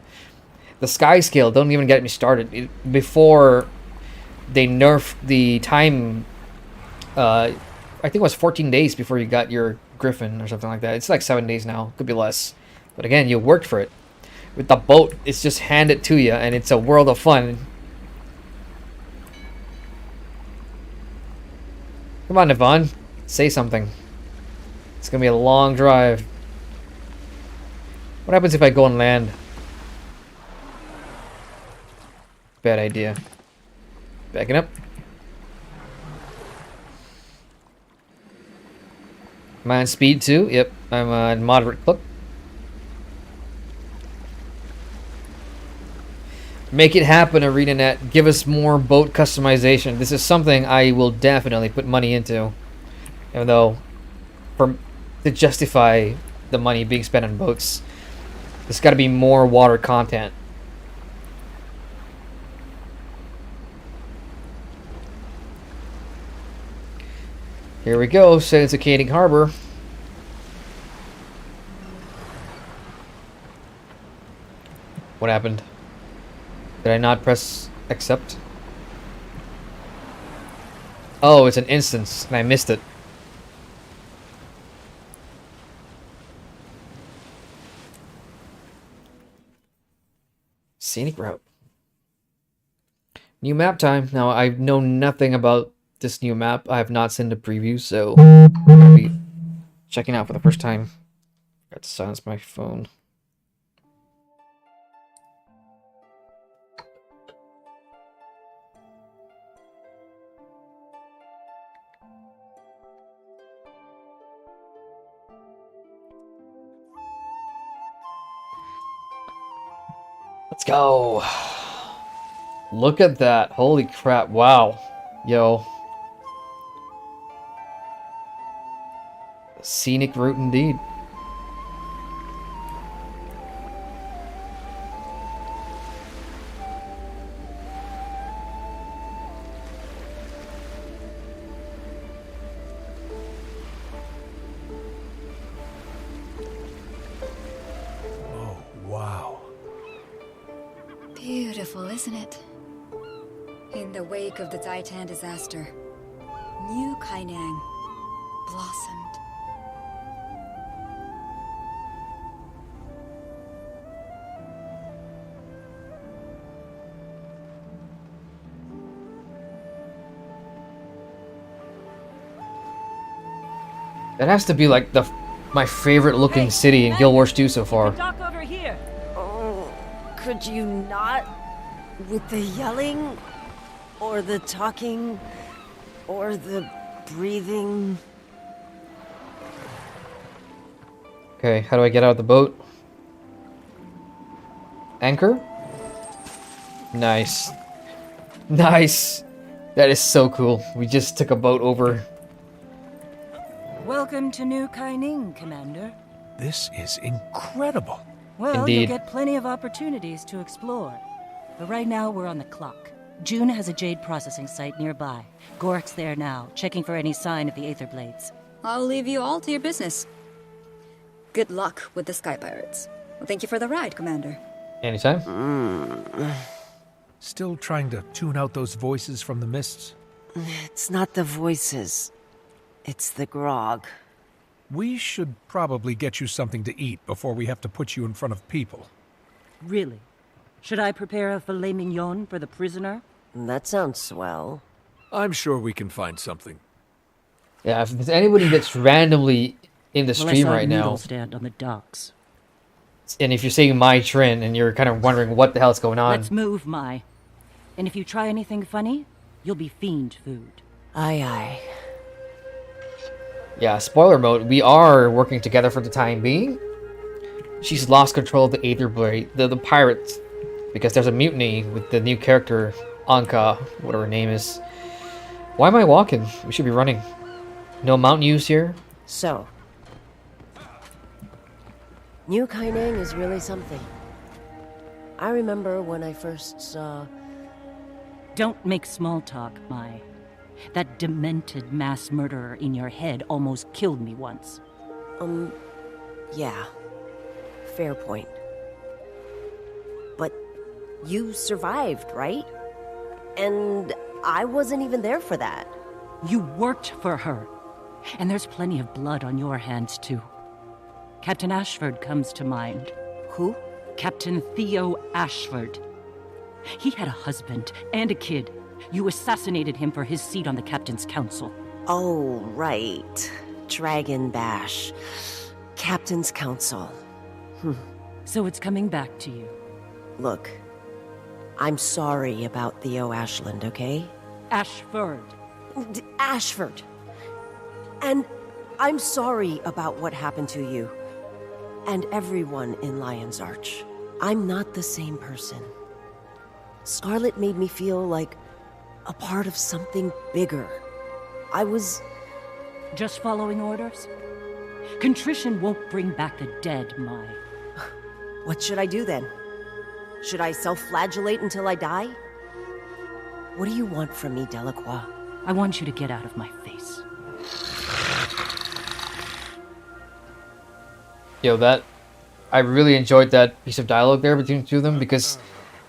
The Sky Scale, don't even get me started. Before they nerfed the time, I think it was 14 days before you got your Griffin or something like that. It's like 7 days now. Could be less. But again, you worked for it. With the boat, it's just handed to you, and it's a world of fun. Come on, Navan. Say something. It's gonna be a long drive. What happens if I go on land? Bad idea. Backing up. Am I on speed too? Yep, I'm on moderate clip. Make it happen, ArenaNet. Give us more boat customization. This is something I will definitely put money into. Even though, to justify the money being spent on boats, there's got to be more water content. Here we go, sailing to Koenig Harbor. What happened? Did I not press accept? Oh, it's an instance, and I missed it. Scenic route. New map time. Now, I know nothing about this new map. I have not seen the preview, so I'm going to be checking out for the first time. Got to silence my phone. Let's go. Look at that. Holy crap. Wow. Yo. Scenic route indeed.
Oh, wow.
Beautiful, isn't it? In the wake of the Titan disaster, New Kainang blossomed.
That has to be like my favorite looking city in Guild Wars 2 so far.
Dock over here. Oh, could you not? With the yelling, or the talking, or the breathing.
Okay, how do I get out of the boat? Anchor? Nice. Nice! That is so cool. We just took a boat over.
Welcome to New Kaining, Commander.
This is incredible.
Well,
Indeed.
you'll get plenty of opportunities to explore. But right now, we're on the clock. June has a jade processing site nearby. Gork's there now, checking for any sign of the Aetherblades.
I'll leave you all to your business. Good luck with the Sky Pirates. Well, thank you for the ride, Commander.
Anytime.
Still trying to tune out those voices from the mists?
It's not the voices. It's the grog.
We should probably get you something to eat before we have to put you in front of people.
Really? Should I prepare a filet mignon for the prisoner? That sounds swell.
I'm sure we can find something.
Yeah, if there's anybody that's randomly in the stream right now,
Noodle stand on the docks.
and if you're seeing my Trin and you're kind of wondering what the hell's going on,
Let's move, Mai. And if you try anything funny, you'll be fiend food. Aye, aye.
yeah, spoiler mode, we are working together for the time being. She's lost control of the Aetherblade, the pirates, because there's a mutiny with the new character, Anka, whatever her name is. Why am I walking? We should be running. No mount use here?
So, New Kainang is really something. I remember when I first saw... Don't make small talk, Mai. That demented mass murderer in your head almost killed me once. Yeah. Fair point. But you survived, right? And I wasn't even there for that. You worked for her. And there's plenty of blood on your hands, too. Captain Ashford comes to mind. Who? Captain Theo Ashford. He had a husband and a kid. You assassinated him for his seat on the Captain's Council. Oh, right. Dragon Bash. Captain's Council. So it's coming back to you. Look, I'm sorry about Theo Ashland, okay? Ashford. Ashford. And I'm sorry about what happened to you. And everyone in Lion's Arch. I'm not the same person. Scarlet made me feel like a part of something bigger. I was... Just following orders? Contrition won't bring back the dead, Mai. What should I do then? Should I self-flagellate until I die? What do you want from me, Delacroix? I want you to get out of my face.
Yo, I really enjoyed that piece of dialogue there between the two of them, because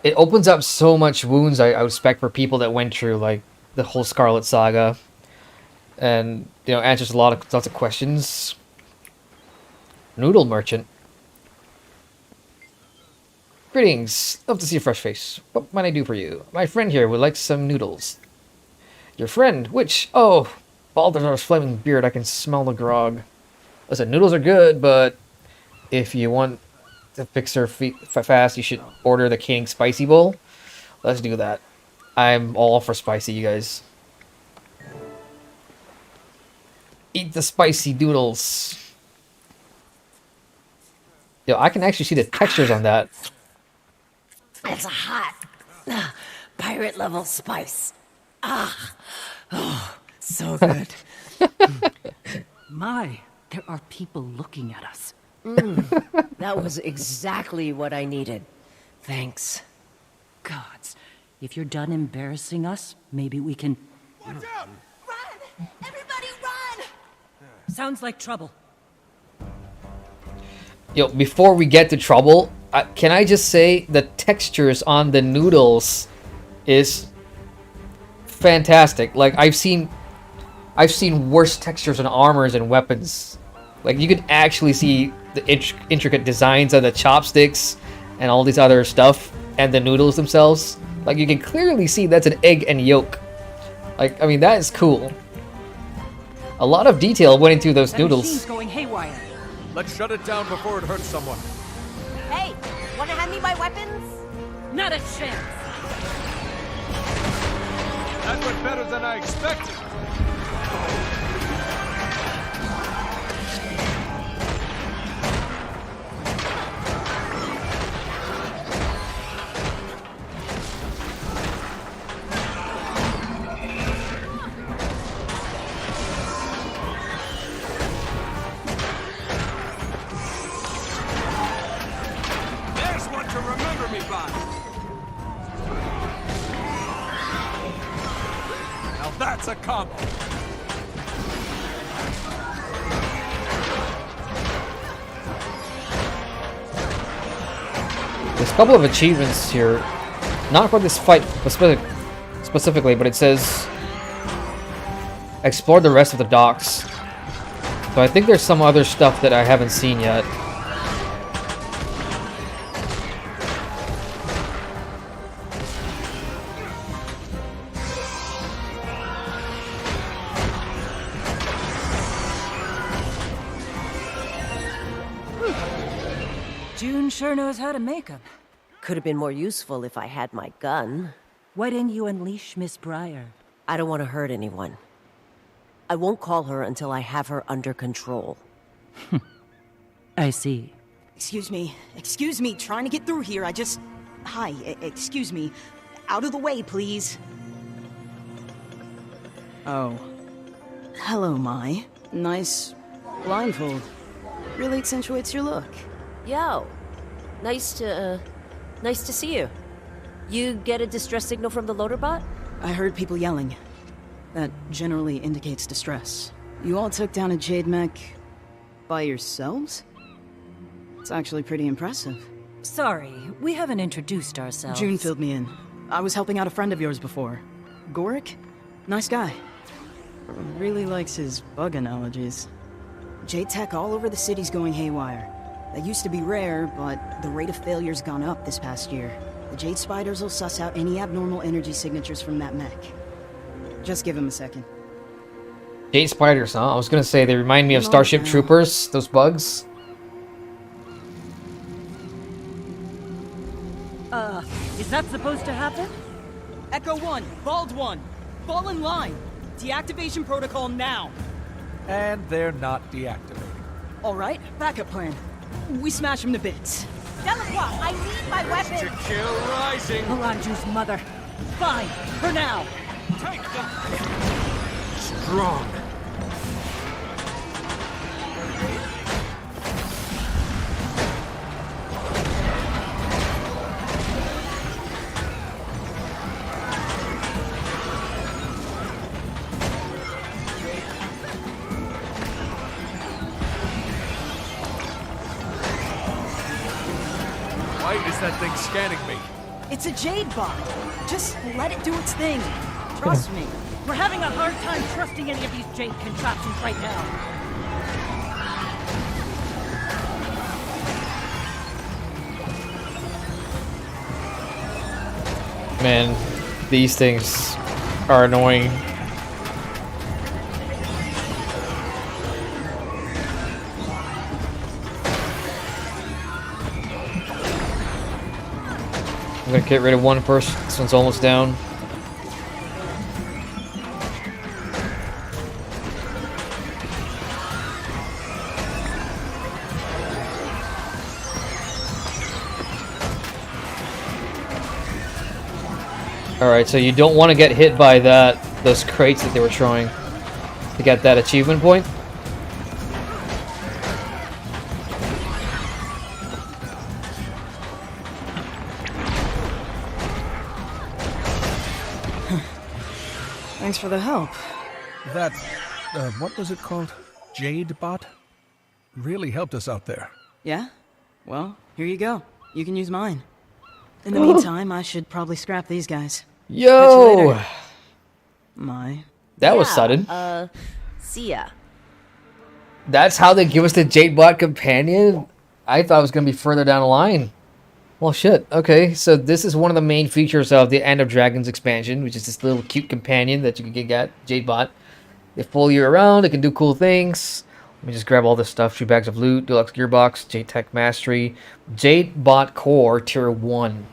it opens up so much wounds I expect for people that went through like the whole Scarlet Saga, and answers lots of questions. Noodle merchant. Greetings. Love to see a fresh face. What might I do for you? My friend here would like some noodles. Your friend? Which? Oh, Baldur's flaming beard. I can smell the grog. Listen, noodles are good, but if you want to fix her feet fast, you should order the King Spicy Bowl. Let's do that. I'm all for spicy, you guys. Eat the spicy noodles. Yo, I can actually see the textures on that.
That's a hot pirate level spice. Ah, oh, so good.
My, there are people looking at us.
That was exactly what I needed. Thanks.
Gods, if you're done embarrassing us, maybe we can...
Watch out!
Run! Everybody run! Sounds like trouble.
Yo, before we get to trouble, can I just say the textures on the noodles is fantastic. Like I've seen worse textures on armors and weapons. Like you can actually see the intricate designs of the chopsticks and all this other stuff, and the noodles themselves. Like you can clearly see that's an egg and yolk. Like, I mean, that is cool. A lot of detail went into those noodles.
Machine's going haywire.
Let's shut it down before it hurts someone.
Hey, wanna hand me my weapons?
Not a chance.
That went better than I expected.
There's one to remember me by.
Now that's a combo.
There's a couple of achievements here, not for this fight specifically, but it says explore the rest of the docks. So I think there's some other stuff that I haven't seen yet.
June sure knows how to make 'em.
Could have been more useful if I had my gun.
Why didn't you unleash Miss Briar?
I don't want to hurt anyone. I won't call her until I have her under control.
I see.
Excuse me, trying to get through here, I just... Hi, excuse me. Out of the way, please. Oh. Hello, Mai. Nice blindfold. Really accentuates your look.
Yo, nice to see you. You get a distress signal from the loader bot?
I heard people yelling. That generally indicates distress. You all took down a Jade mech by yourselves? It's actually pretty impressive.
Sorry, we haven't introduced ourselves.
June filled me in. I was helping out a friend of yours before. Gorik? Nice guy. Really likes his bug analogies. Jade tech all over the city's going haywire. That used to be rare, but the rate of failure's gone up this past year. The Jade Spiders will suss out any abnormal energy signatures from that mech. Just give him a second.
Jade Spiders, huh? I was gonna say, they remind me of Starship Troopers, those bugs.
Is that supposed to happen?
Echo 1, Bald 1, fall in line. Deactivation protocol now.
And they're not deactivating.
All right, backup plan. We smash him to bits.
𝑮𝒂𝒍𝒍𝒆𝒊𝒍, I need my weapon!
To kill rising!
Melanju's mother. Fine, for now.
Take that! Strong.
Why is that thing scanning me?
It's a Jade bot. Just let it do its thing. Trust me.
We're having a hard time trusting any of these Jade contraptions right now.
Man, these things are annoying. I'm gonna get rid of one first. This one's almost down. Alright, so you don't want to get hit by those crates that they were throwing to get that achievement point.
Thanks for the help.
That, what was it called? Jade bot? Really helped us out there.
Yeah? Well, here you go. You can use mine. In the meantime, I should probably scrap these guys.
Yo! That was sudden.
See ya.
That's how they give us the Jadebot companion? I thought it was going to be further down the line. Well, shit. Okay, so this is one of the main features of the End of Dragons expansion, which is this little cute companion that you can get, Jadebot. They follow you around, they can do cool things. Let me just grab all this stuff. 3 bags of loot, deluxe gearbox, Jade Tech Mastery, Jadebot Core Tier 1.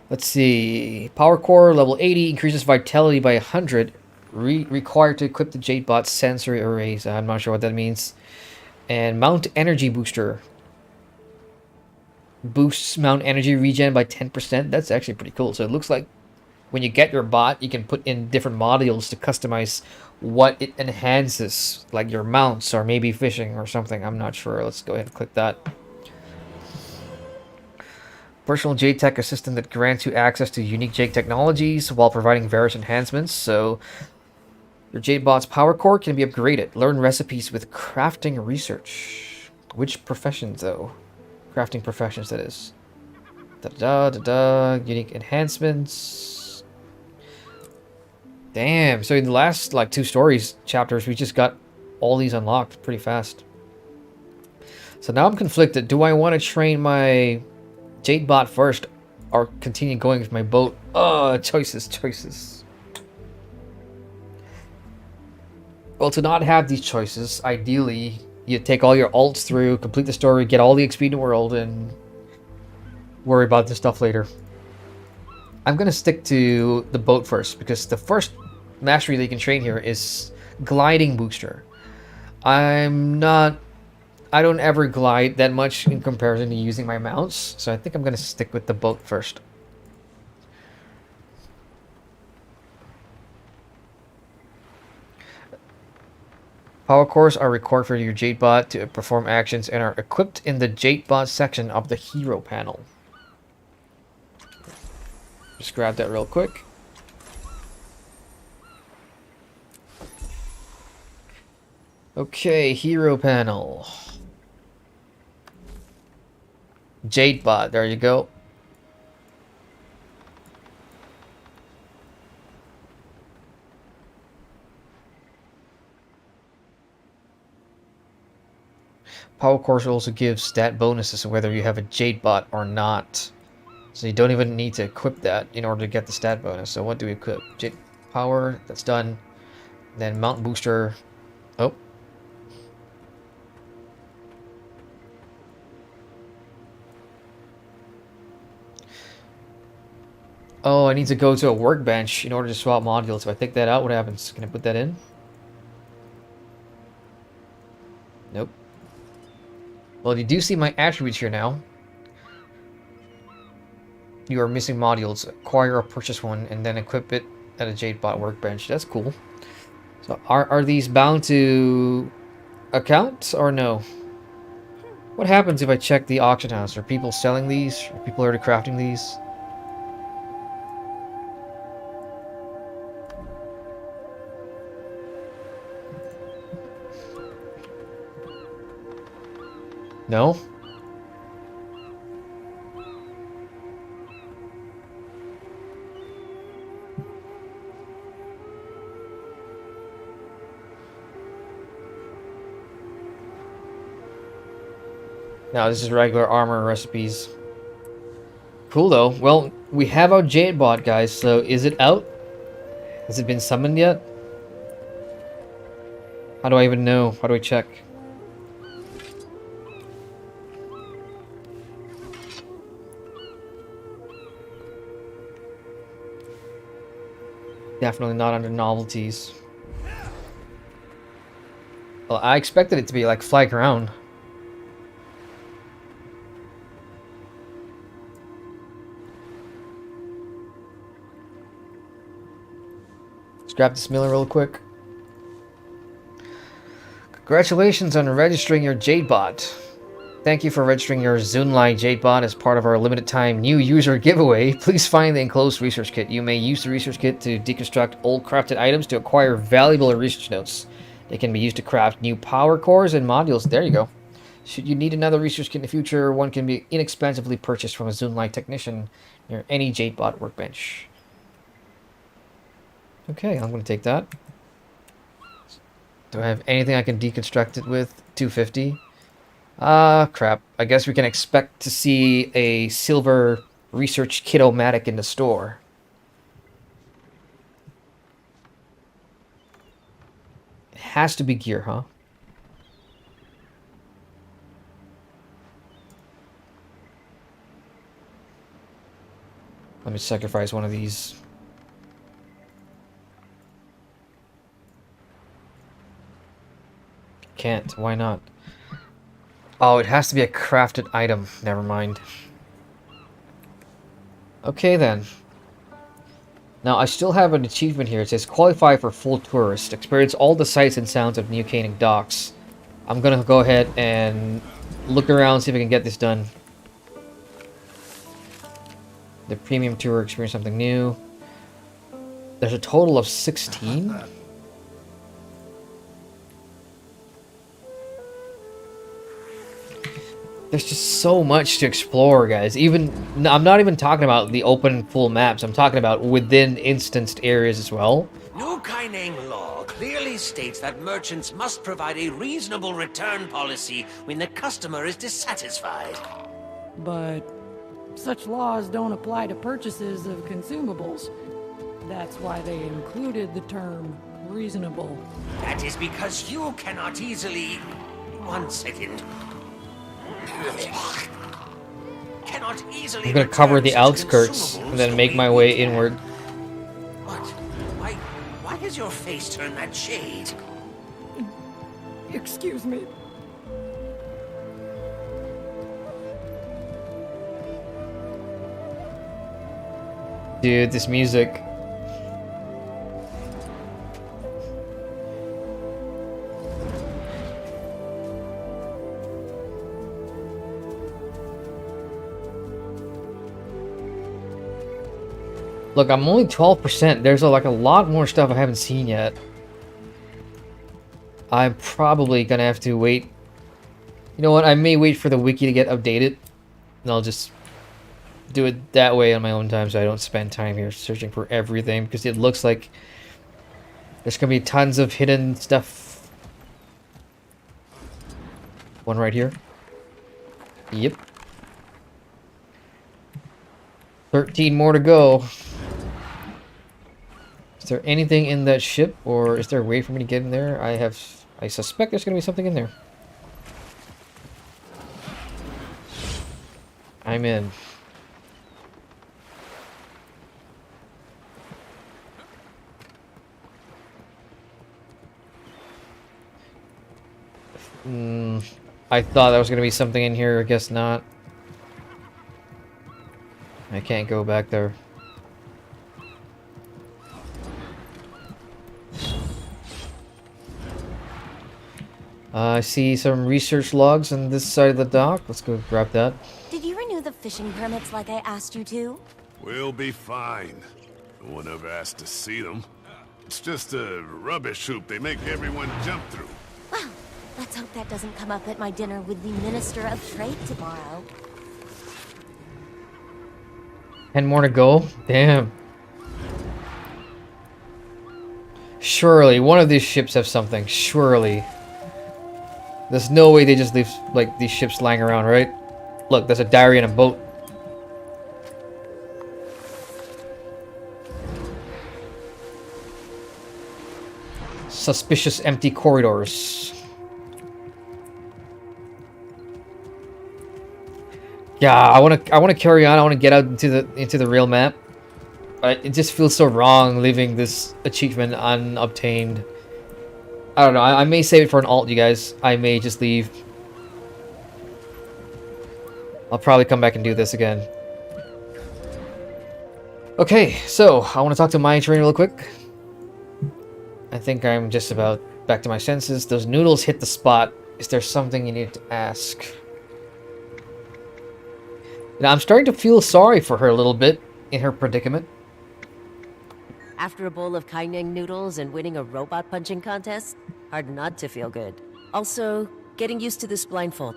Let's see. Power Core, level 80, increases vitality by 100. Required to equip the Jadebot sensory arrays. I'm not sure what that means. And Mount Energy Booster. Boosts Mount Energy regen by 10%. That's actually pretty cool. So it looks like when you get your bot, you can put in different modules to customize what it enhances. Like your mounts or maybe fishing or something. I'm not sure. Let's go ahead and click that. Personal Jade Tech assistant that grants you access to unique Jade technologies while providing various enhancements. So your Jadebot's power core can be upgraded. Learn recipes with crafting research. Which professions though? Crafting professions, that is. Unique enhancements. Damn. So in the last like 2 stories chapters, we just got all these unlocked pretty fast. So now I'm conflicted. Do I want to train my Jadebot first or continue going with my boat? Choices. Well, to not have these choices, ideally, you take all your alts through, complete the story, get all the XP in the world, and worry about this stuff later. I'm going to stick to the boat first, because the first mastery that you can train here is Gliding Booster. I don't ever glide that much in comparison to using my mounts, so I think I'm going to stick with the boat first. Power cores are required for your Jadebot to perform actions and are equipped in the Jadebot section of the hero panel. Just grab that real quick. Okay, hero panel. Jadebot, there you go. Power cores also give stat bonuses whether you have a Jadebot or not. So you don't even need to equip that in order to get the stat bonus. So what do we equip? Jade power, that's done. Then Mount Booster. Oh. Oh, I need to go to a workbench in order to swap modules. If I take that out, what happens? Can I put that in? Nope. Well, you do see my attributes here now. You are missing modules. Acquire or purchase one, and then equip it at a Jadebot workbench. That's cool. So, are these bound to account or no? What happens if I check the auction house? Are people selling these? Are people already crafting these? No? Now this is regular armor recipes. Cool though. Well, we have our Jade bot, guys. So is it out? Has it been summoned yet? How do I even know? How do I check? Definitely not under novelties. Well, I expected it to be like flag around. Let's grab this miller real quick. Congratulations on registering your Jadebot. Thank you for registering your Zunlai Jadebot as part of our limited time new user giveaway. Please find the enclosed research kit. You may use the research kit to deconstruct old crafted items to acquire valuable research notes. They can be used to craft new power cores and modules. There you go. Should you need another research kit in the future, one can be inexpensively purchased from a Zunlai technician near any Jadebot workbench. Okay, I'm going to take that. Do I have anything I can deconstruct it with? 250. Crap. I guess we can expect to see a silver research kit-o-matic in the store. It has to be gear, huh? Let me sacrifice one of these. Can't. Why not? Oh, it has to be a crafted item. Never mind. Okay, then. Now, I still have an achievement here. It says, qualify for full tourist. Experience all the sights and sounds of New Canaan Docks. I'm gonna go ahead and look around, see if I can get this done. The premium tour, experience something new. There's a total of 16? There's just so much to explore, guys. Even I'm not even talking about the open full maps. I'm talking about within instanced areas as well.
New Kaineng law clearly states that merchants must provide a reasonable return policy when the customer is dissatisfied.
But such laws don't apply to purchases of consumables. That's why they included the term reasonable.
That is because you cannot easily... 1 second. Cannot easily.
I'm gonna cover the outskirts and then make my way inward.
What? Why has your face turned that shade?
Excuse me.
Dude, this music. Look, I'm only 12%. There's like a lot more stuff I haven't seen yet. I'm probably gonna have to wait. You know what? I may wait for the wiki to get updated. And I'll just do it that way on my own time so I don't spend time here searching for everything. Because it looks like there's gonna be tons of hidden stuff. One right here. Yep. 13 more to go. Is there anything in that ship, or is there a way for me to get in there? I suspect there's gonna be something in there. I'm in. I thought there was gonna be something in here, I guess not. I can't go back there. I see some research logs on this side of the dock. Let's go grab that.
Did you renew the fishing permits like I asked you to?
We'll be fine. No one ever asked to see them. It's just a rubbish hoop they make everyone jump through.
Well, let's hope that doesn't come up at my dinner with the Minister of Trade tomorrow.
10 more to go? Damn. Surely, one of these ships have something. Surely. There's no way they just leave, like, these ships lying around, right? Look, there's a diary in a boat. suspicious empty corridors. Yeah, I wanna carry on. I wanna get out into the real map, but it just feels so wrong leaving this achievement unobtained. I don't know. I may save it for an alt, you guys. I may just leave. I'll probably come back and do this again. Okay, so I want to talk to my trainer real quick. I think I'm just about back to my senses. Those noodles hit the spot. Is there something you need to ask? Now, I'm starting to feel sorry for her a little bit in her predicament.
After a bowl of Kaineng noodles and winning a robot punching contest, hard not to feel good. Also, getting used to this blindfold.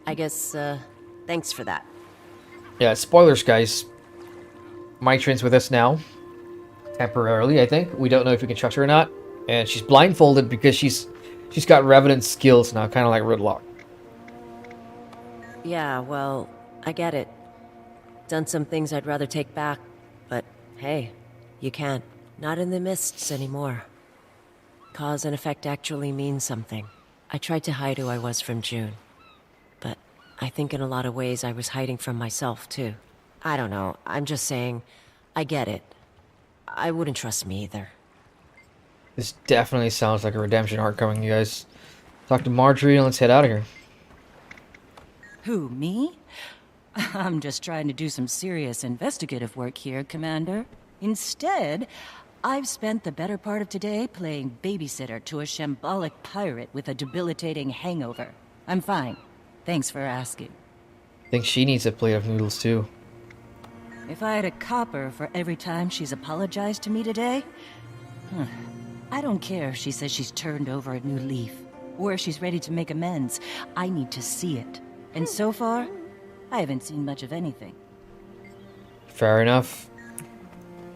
I guess, thanks for that.
Yeah, spoilers, guys. My train's with us now. Temporarily, I think. We don't know if we can trust her or not. And she's blindfolded because she's got Revenant skills now, kind of like Ridlock.
Yeah, well, I get it. Done some things I'd rather take back, but hey, you can't. Not in the mists anymore. Cause and effect actually means something. I tried to hide who I was from June. But I think in a lot of ways I was hiding from myself, too. I don't know, I'm just saying, I get it. I wouldn't trust me either.
This definitely sounds like a redemption arc coming, you guys. Talk to Marjorie and let's head out of here.
Who, me? I'm just trying to do some serious investigative work here, Commander. Instead, I've spent the better part of today playing babysitter to a shambolic pirate with a debilitating hangover. I'm fine. Thanks for asking.
I think she needs a plate of noodles, too.
If I had a copper for every time she's apologized to me today... I don't care if she says she's turned over a new leaf, or if she's ready to make amends. I need to see it. And so far, I haven't seen much of anything.
Fair enough.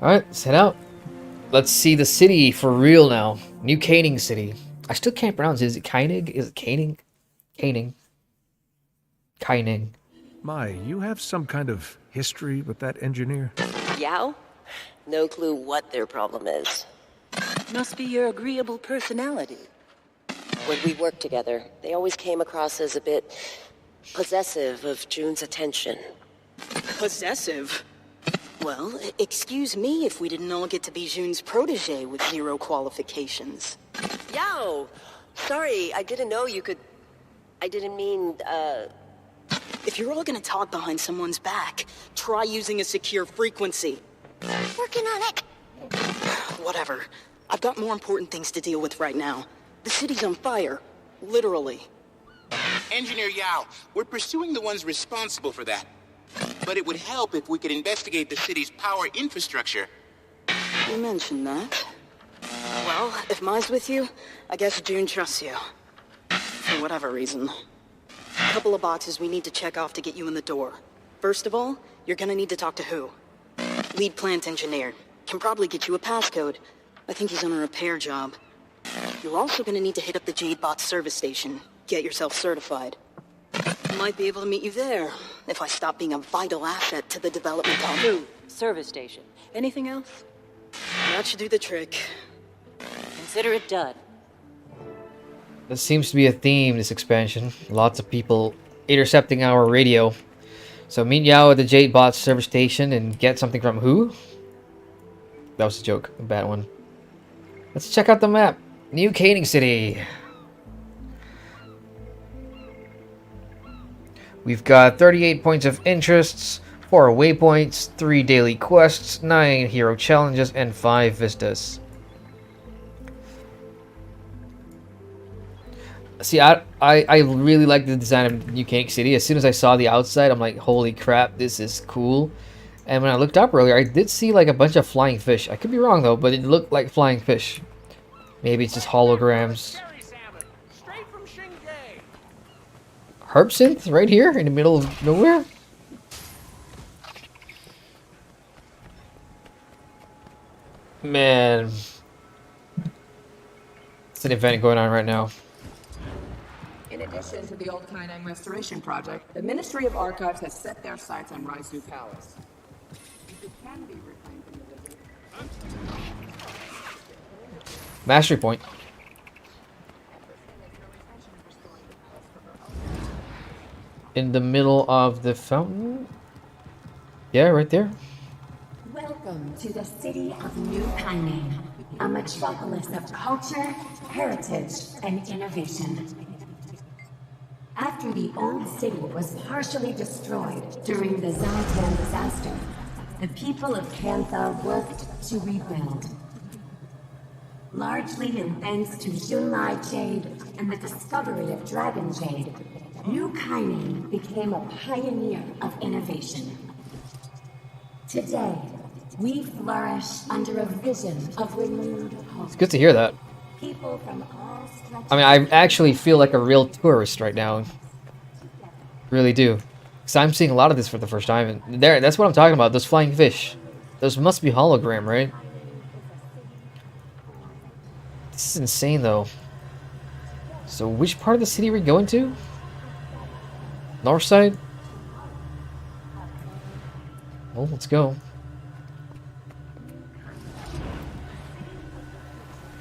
Alright, let's head out. Let's see the city for real now. New Caning City. I still can't pronounce it. Is it Kainig? Is it Caning? Caning. Kaining.
My, you have some kind of history with that engineer?
Geow? No clue what their problem is. Must be your agreeable personality. When we worked together, they always came across as a bit possessive of June's attention.
Possessive? Well, excuse me if we didn't all get to be June's protege with 0 qualifications.
Yow! Sorry, I didn't know you could... I didn't mean,
If you're all gonna talk behind someone's back, try using a secure frequency.
Working on it.
Whatever. I've got more important things to deal with right now. The city's on fire. Literally.
Engineer Geow, we're pursuing the ones responsible for that. But it would help if we could investigate the city's power infrastructure.
You mentioned that. Well, if Mai's with you, I guess June trusts you. For whatever reason. A couple of boxes we need to check off to get you in the door. First of all, you're gonna need to talk to who? Lead plant engineer. Can probably get you a passcode. I think he's on a repair job. You're also gonna need to hit up the Jadebot service station. Get yourself certified. Might be able to meet you there, if I stop being a vital asset to the development of...
Who? Service station. Anything else?
That should do the trick.
Consider it done.
This seems to be a theme, this expansion. Lots of people intercepting our radio. So meet Yao at the Jadebot service station and get something from who? That was a joke. A bad one. Let's check out the map. New Caning City. We've got 38 points of interests, 4 waypoints, 3 daily quests, 9 hero challenges, and 5 vistas. See, I really like the design of New Caning City. As soon as I saw the outside, I'm like, holy crap, this is cool. And when I looked up earlier, I did see like a bunch of flying fish. I could be wrong though, but it looked like flying fish. Maybe it's just holograms. Herb synth right here in the middle of nowhere? Man. It's an event going on right now.
In addition to the Old Kaineng Restoration Project, the Ministry of Archives has set their sights on Raizu Palace. If it can be reclaimed from the
Mastery point. In the middle of the fountain? Yeah, right there.
Welcome to the city of New Kyning, a metropolis of culture, heritage, and innovation. After the old city was partially destroyed during the Zaitan disaster, the people of Kantha worked to rebuild. Largely in thanks to Junlai Jade and the discovery of Dragon Jade, New Kyning became a pioneer of innovation. Today, we flourish under a vision of renewed hope.
It's good to hear that.
People from all stretches.
I mean, I actually feel like a real tourist right now. Really do. Because I'm seeing a lot of this for the first time. And there, that's what I'm talking about. Those flying fish. Those must be hologram, right? This is insane, though. So, which part of the city are we going to? North side? Well, let's go.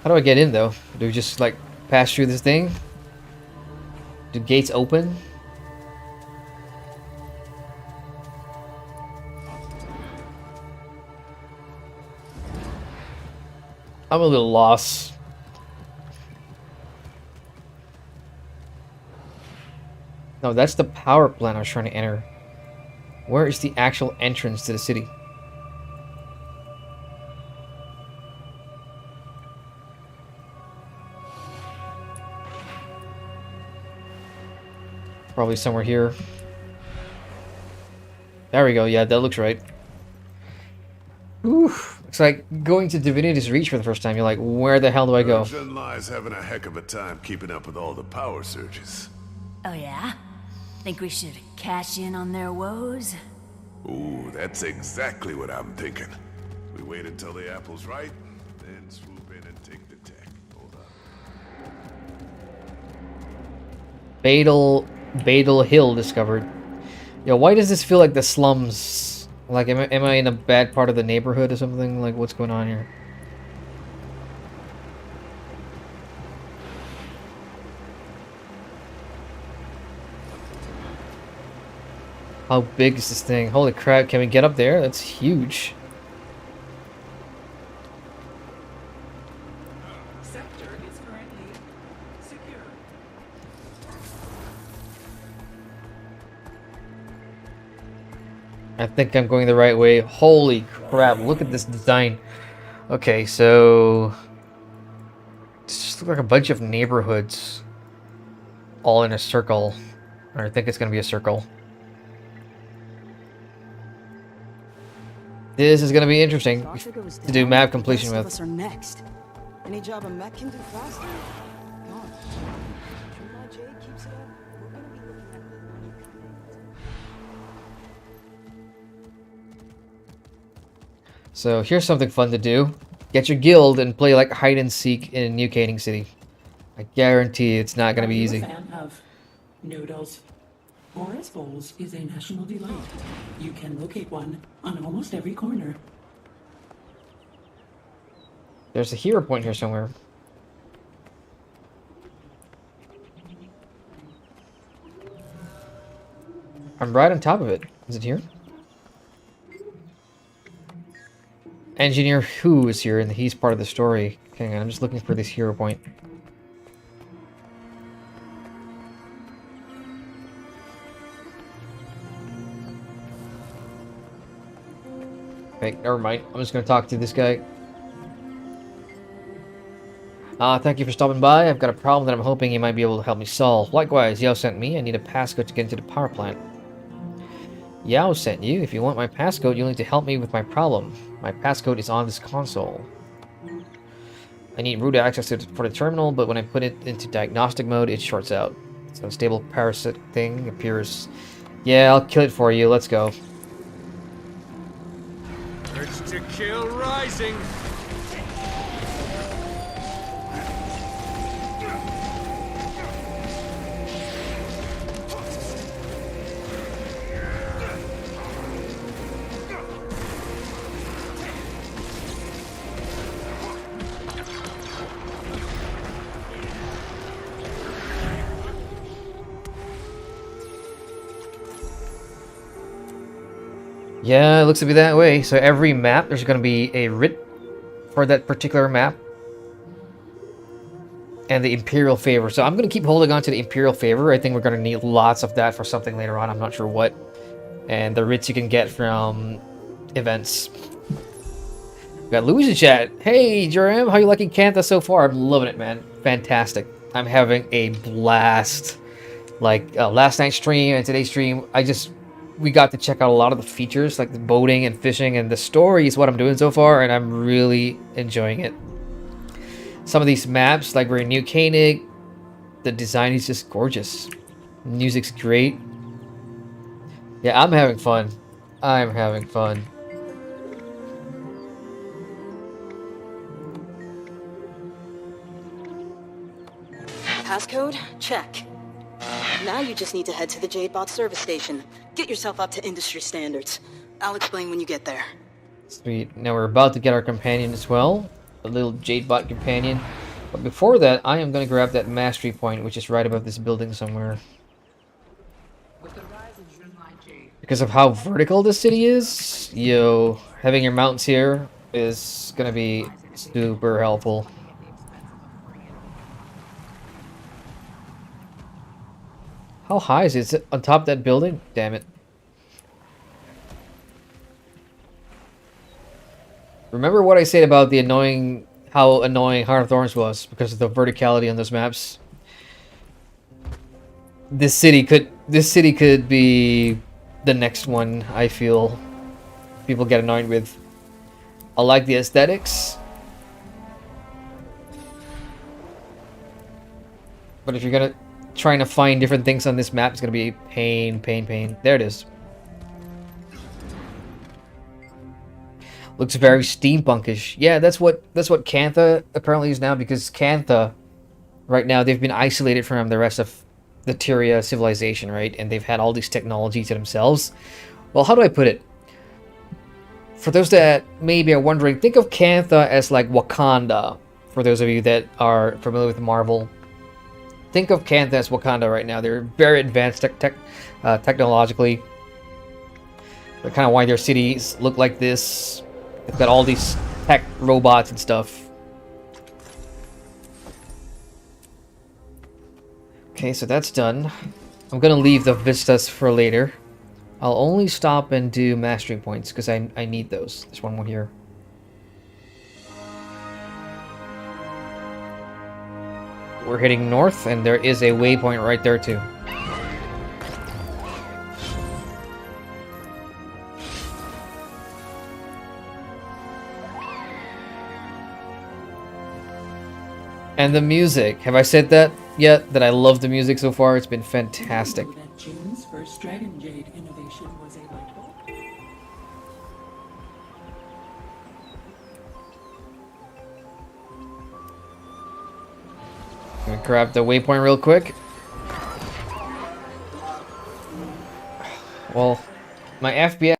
How do I get in, though? Do we just, like, pass through this thing? Do gates open? I'm a little lost. No, that's the power plant I was trying to enter. Where is the actual entrance to the city? Probably somewhere here. There we go. Yeah, that looks right. Oof. It's like going to Divinity's Reach for the first time. You're like, where the hell do I go?
Junlai's having a heck of a time keeping up with all the power surges.
Oh yeah? Think we should cash in on their woes?
Ooh, that's exactly what I'm thinking. We wait until the apple's ripe, then swoop in and take the tech. Hold on.
Baradhor Hill discovered. Yo, why does this feel like the slums? Like, am I in a bad part of the neighborhood or something? Like, what's going on here? How big is this thing? Holy crap, can we get up there? That's huge.
Sector is currently secure.
I think I'm going the right way. Holy crap, look at this design. Okay, so... Just look like a bunch of neighborhoods. All in a circle. Or I think it's going to be a circle. This is going to be interesting to do map completion with.
Us are next. Any job a mech can do faster? Come on. Junlai Jade keeps it up. We're gonna be looking at the new
So here's something fun to do. Get your guild and play like hide and seek in New Kyning City. I guarantee it's not going to be easy.
Are you a fan of noodles? Boris Bowls is a national delight. You can locate one on almost every corner.
There's a hero point here somewhere. I'm right on top of it. Is it here? Engineer Who is here, and he's part of the story. Hang on, I'm just looking for this hero point. Wait, never mind. I'm just going to talk to this guy. Thank you for stopping by. I've got a problem that I'm hoping you might be able to help me solve. Likewise, Yao sent me. I need a passcode to get into the power plant. Yao sent you. If you want my passcode, you'll need to help me with my problem. My passcode is on this console. I need root access for the terminal, but when I put it into diagnostic mode, it shorts out. This unstable parasite thing appears. Yeah, I'll kill it for you. Let's go.
Urge to kill rising.
Yeah, it looks to be that way. So every map, there's going to be a writ for that particular map. And the Imperial Favor. So I'm going to keep holding on to the Imperial Favor. I think we're going to need lots of that for something later on. I'm not sure what. And the writs you can get from events. We got Louis in chat. Hey, Jerem, how you liking Cantha so far? I'm loving it, man. Fantastic. I'm having a blast. Like last night's stream and today's stream, we got to check out a lot of the features, like the boating and fishing, and the story is what I'm doing so far, and I'm really enjoying it. Some of these maps, like we're in New Koenig, the design is just gorgeous. Music's great. Yeah, I'm having fun. I'm having fun.
Passcode? Check. Now you just need to head to the Jadebot service station. Get yourself up to industry standards. I'll explain when you get there.
Sweet. Now we're about to get our companion as well. A little Jadebot companion. But before that, I am going to grab that mastery point, which is right above this building somewhere. Because of how vertical this city is, yo, having your mountains here is going to be super helpful. How high is it? Is it on top of that building? Damn it. Remember what I said about the how annoying Heart of Thorns was because of the verticality on those maps? This city could be the next one, I feel. People get annoyed with. I like the aesthetics. But if you're gonna trying to find different things on this map, it's gonna be pain. There it is. Looks very steampunkish. Yeah, that's what Cantha apparently is now, because Cantha, right now, they've been isolated from the rest of the Tyria civilization, right? And they've had all these technologies to themselves. Well, how do I put it? For those that maybe are wondering, think of Cantha as like Wakanda. For those of you that are familiar with Marvel, think of Cantha as Wakanda right now. They're very advanced technologically. That's kind of why their cities look like this. They've got all these tech robots and stuff. Okay, so that's done. I'm gonna leave the vistas for later. I'll only stop and do mastery points because I need those. There's one more here. We're heading north, and there is a waypoint right there too. And the music. Have I said that yet? That I love the music so far? It's been fantastic.
That June's first Dragon Jade innovation was a light bulb.
I'm gonna grab the waypoint real quick. Well, my FPS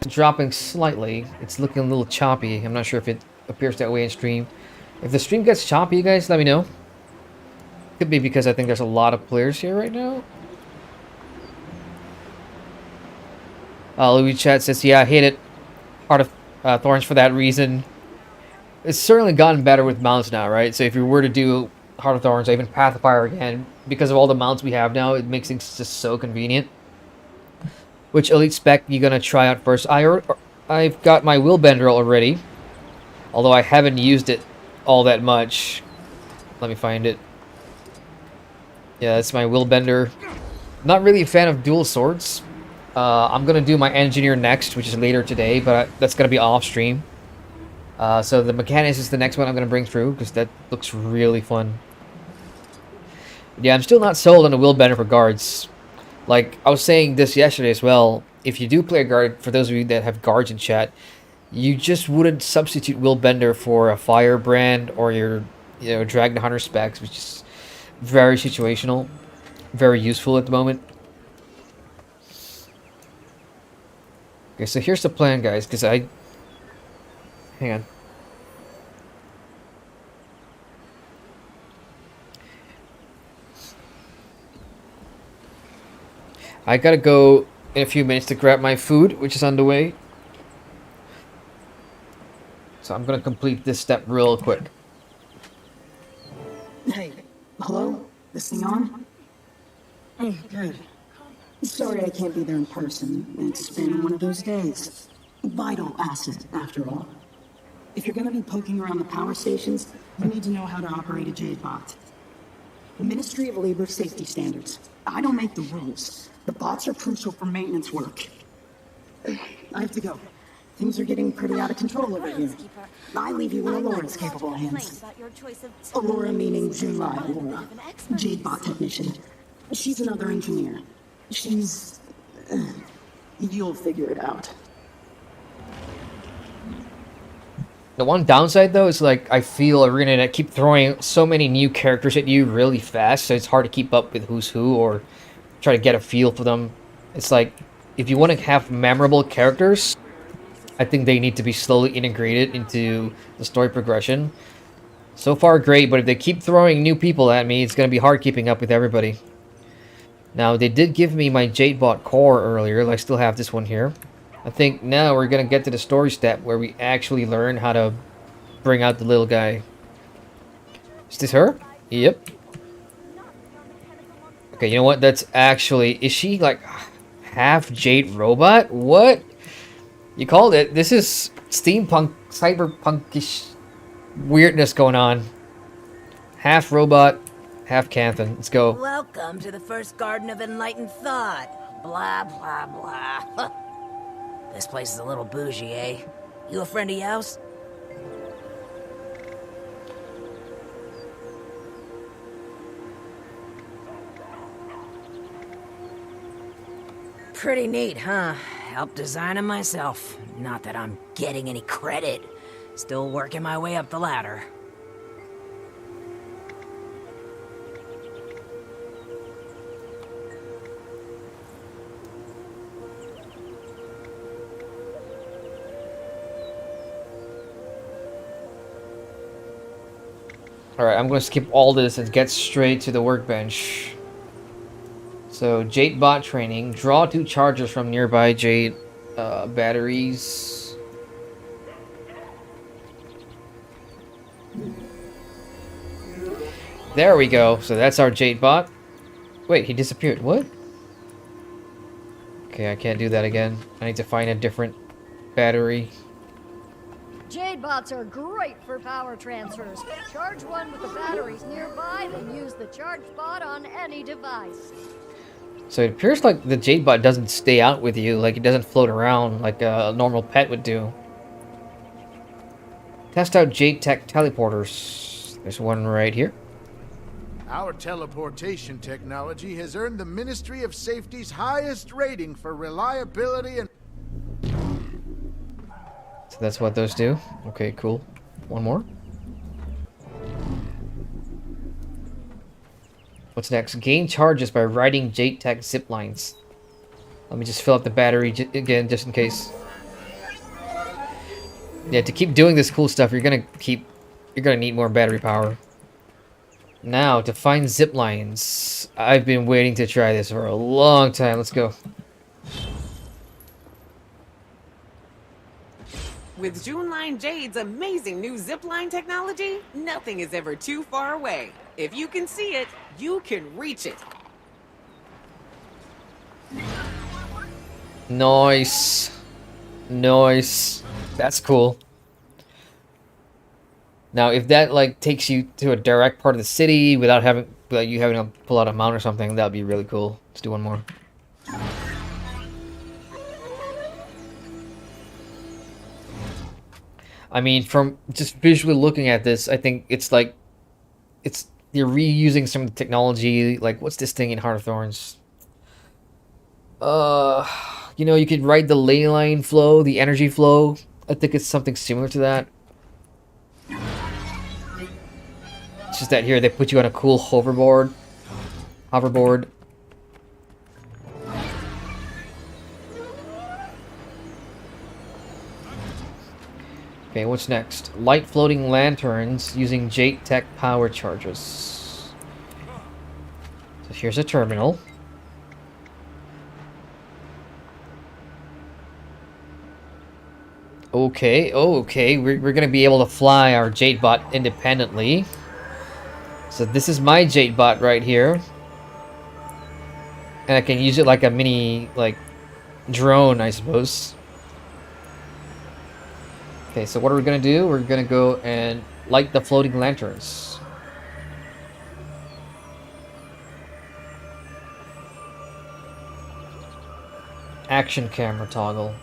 is dropping slightly. It's looking a little choppy. I'm not sure if it appears that way in stream. If the stream gets choppy, you guys let me know. Could be because I think there's a lot of players here right now. Louis Chat says, yeah, I hate it. Heart of Thorns for that reason. It's certainly gotten better with mounts now, right? So if you were to do Heart of Thorns or even Path of Fire again, because of all the mounts we have now, it makes things just so convenient. Which elite spec you gonna try out first? I've got my Willbender already, although I haven't used it all that much. Let me find it. Yeah, that's my Willbender. Not really a fan of dual swords. I'm gonna do my Engineer next, which is later today, but that's gonna be off stream. So the Mechanics is the next one I'm gonna bring through, because that looks really fun. Yeah, I'm still not sold on the Willbender for guards. Like, I was saying this yesterday as well, if you do play a guard, for those of you that have guards in chat, you just wouldn't substitute Willbender for a Firebrand or your, Dragon Hunter specs, which is very situational, very useful at the moment. Okay, so here's the plan, guys, because hang on. I gotta go in a few minutes to grab my food, which is on the way. So I'm gonna complete this step real quick.
Hey, hello? This thing on? Oh, good. Sorry I can't be there in person. It's been one of those days. Vital asset, after all. If you're gonna be poking around the power stations, you need to know how to operate a Jade bot. The Ministry of Labor Safety Standards. I don't make the rules. The bots are crucial for maintenance work. I have to go. Things are getting pretty out of control over here. I leave you in Alora's capable hands. Alora meaning Junlai Alora. Jade bot technician. She's another engineer. She's... you'll figure it out.
The one downside, though, is like I feel Arena Net keep throwing so many new characters at you really fast, so it's hard to keep up with who's who or try to get a feel for them. It's like, if you want to have memorable characters, I think they need to be slowly integrated into the story progression. So far, great, but if they keep throwing new people at me, it's going to be hard keeping up with everybody. Now, they did give me my Jadebot core earlier. I still have this one here. I think now we're going to get to the story step where we actually learn how to bring out the little guy. Is this her? Yep. Okay, you know what? That's actually... Is she, like, half Jade robot? What? You called it. This is steampunk, cyberpunkish weirdness going on. Half robot, half Canthan. Let's go.
Welcome to the first Garden of Enlightened Thought. Blah, blah, blah. This place is a little bougie, eh? You a friend of Yao's? Pretty neat, huh? Helped design them myself. Not that I'm getting any credit. Still working my way up the ladder.
Alright, I'm going to skip all this and get straight to the workbench. So, Jade bot training. Draw 2 charges from nearby Jade batteries. There we go. So that's our Jade bot. Wait, he disappeared. What? Okay, I can't do that again. I need to find a different battery.
Jade bots are great for power transfers. Charge one with the batteries nearby, then use the charge bot on any device.
So it appears like the Jade bot doesn't stay out with you, like it doesn't float around like a normal pet would do. Test out Jade Tech teleporters. There's one right here.
Our teleportation technology has earned the Ministry of Safety's highest rating for reliability and...
So that's what those do. Okay, cool. One more. What's next? Gain charges by riding Jade Tech zip lines. Let me just fill up the battery again, just in case. Yeah, to keep doing this cool stuff, you're gonna need more battery power. Now, to find zip lines. I've been waiting to try this for a long time. Let's go.
With Juneline Jade's amazing new zipline technology, nothing is ever too far away. If you can see it, you can reach it.
Nice. Nice. That's cool. Now, if that like takes you to a direct part of the city without you having to pull out a mount or something, that'd be really cool. Let's do one more. I mean, from just visually looking at this, I think it's like you're reusing some of the technology. Like, what's this thing in Heart of Thorns? You know, you could ride the ley line flow, the energy flow. I think it's something similar to that. It's just that here they put you on a cool hoverboard. Okay, what's next? Light floating lanterns using Jade Tech power charges. So here's a terminal. Okay, okay. We're gonna be able to fly our Jadebot independently. So this is my Jadebot right here. And I can use it like a mini, like, drone, I suppose. Okay, so what are we gonna do? We're gonna go and light the floating lanterns. Action camera toggle.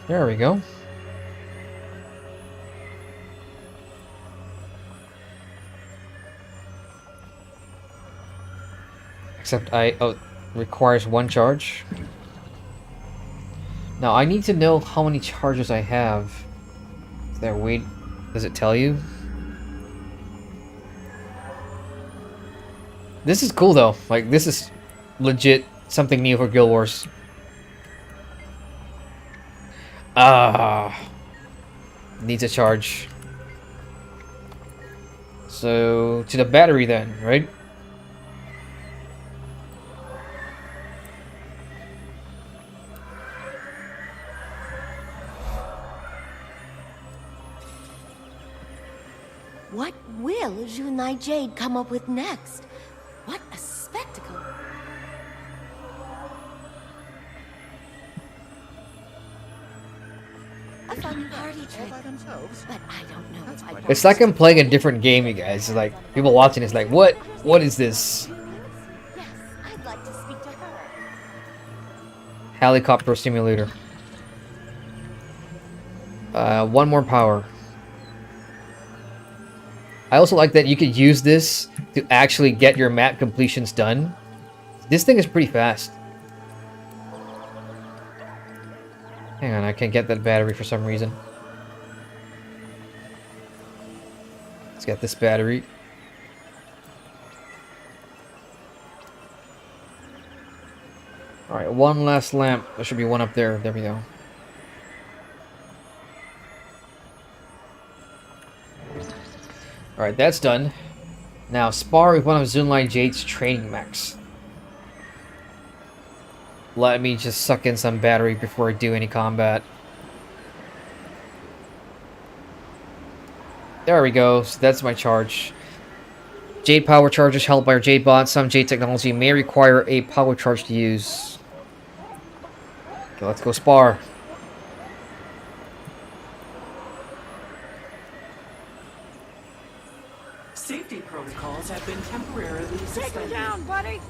There we go. Except requires 1 charge. Now I need to know how many charges I have. Is there wait? Does it tell you? This is cool though. Like, this is legit something new for Guild Wars. Needs a charge. So to the battery then, right?
What will Junai Jade come up with next? What a spectacle! A fun party trick, but I don't know if I...
It's like I'm playing a different game, you guys. It's like people watching is like, what is this?
Yes, I'd like to speak to her.
Helicopter simulator. 1 more power. I also like that you could use this to actually get your map completions done. This thing is pretty fast. Hang on, I can't get that battery for some reason. Let's get this battery. Alright, 1 last lamp. There should be 1 up there. There we go. Alright, that's done. Now, spar with one of Junai Jade's training mechs. Let me just suck in some battery before I do any combat. There we go. So that's my charge. Jade power charges held by our Jade bot. Some Jade technology may require a power charge to use. Okay, let's go spar.
Safety protocols have been temporarily suspended.
Take him down, buddy!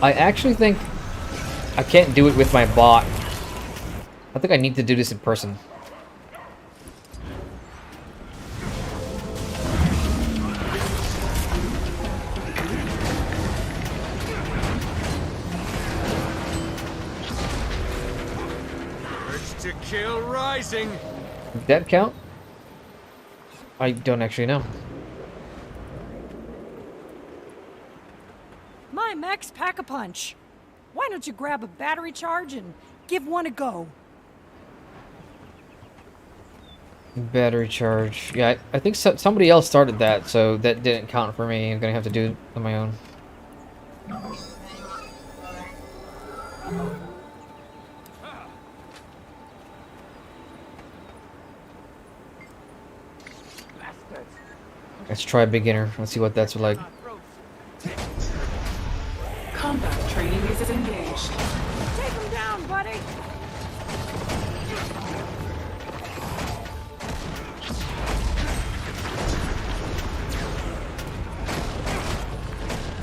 I actually think I can't do it with my bot. I think I need to do this in person.
Urge to kill rising.
Did that count? I don't actually know.
My mechs pack a punch. Why don't you grab a battery charge and give one a go?
Battery charge. Yeah, I think somebody else started that, so that didn't count for me. I'm gonna have to do it on my own. Let's try beginner. Let's see what that's like.
Combat training is engaged.
Take him down, buddy!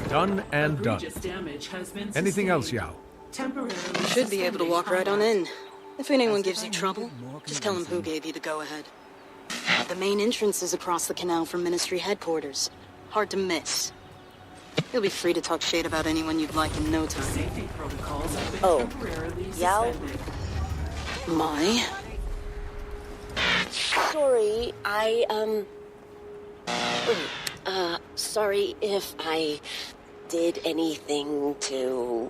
Done and done.
Egregious damage has been
Anything else,
sustained.
Yao?
Temporarily
You should be able to walk right on in. If anyone gives you
As if I
trouble,
needed more
just tell them who
convincing.
gave you the go-ahead. The main entrance is across the canal from Ministry headquarters. Hard to miss. You'll be free to talk shit about anyone you'd like in no time.
Safety protocols have been
Oh,
temporarily
Yao?
suspended.
My?
Sorry, sorry if I did anything to...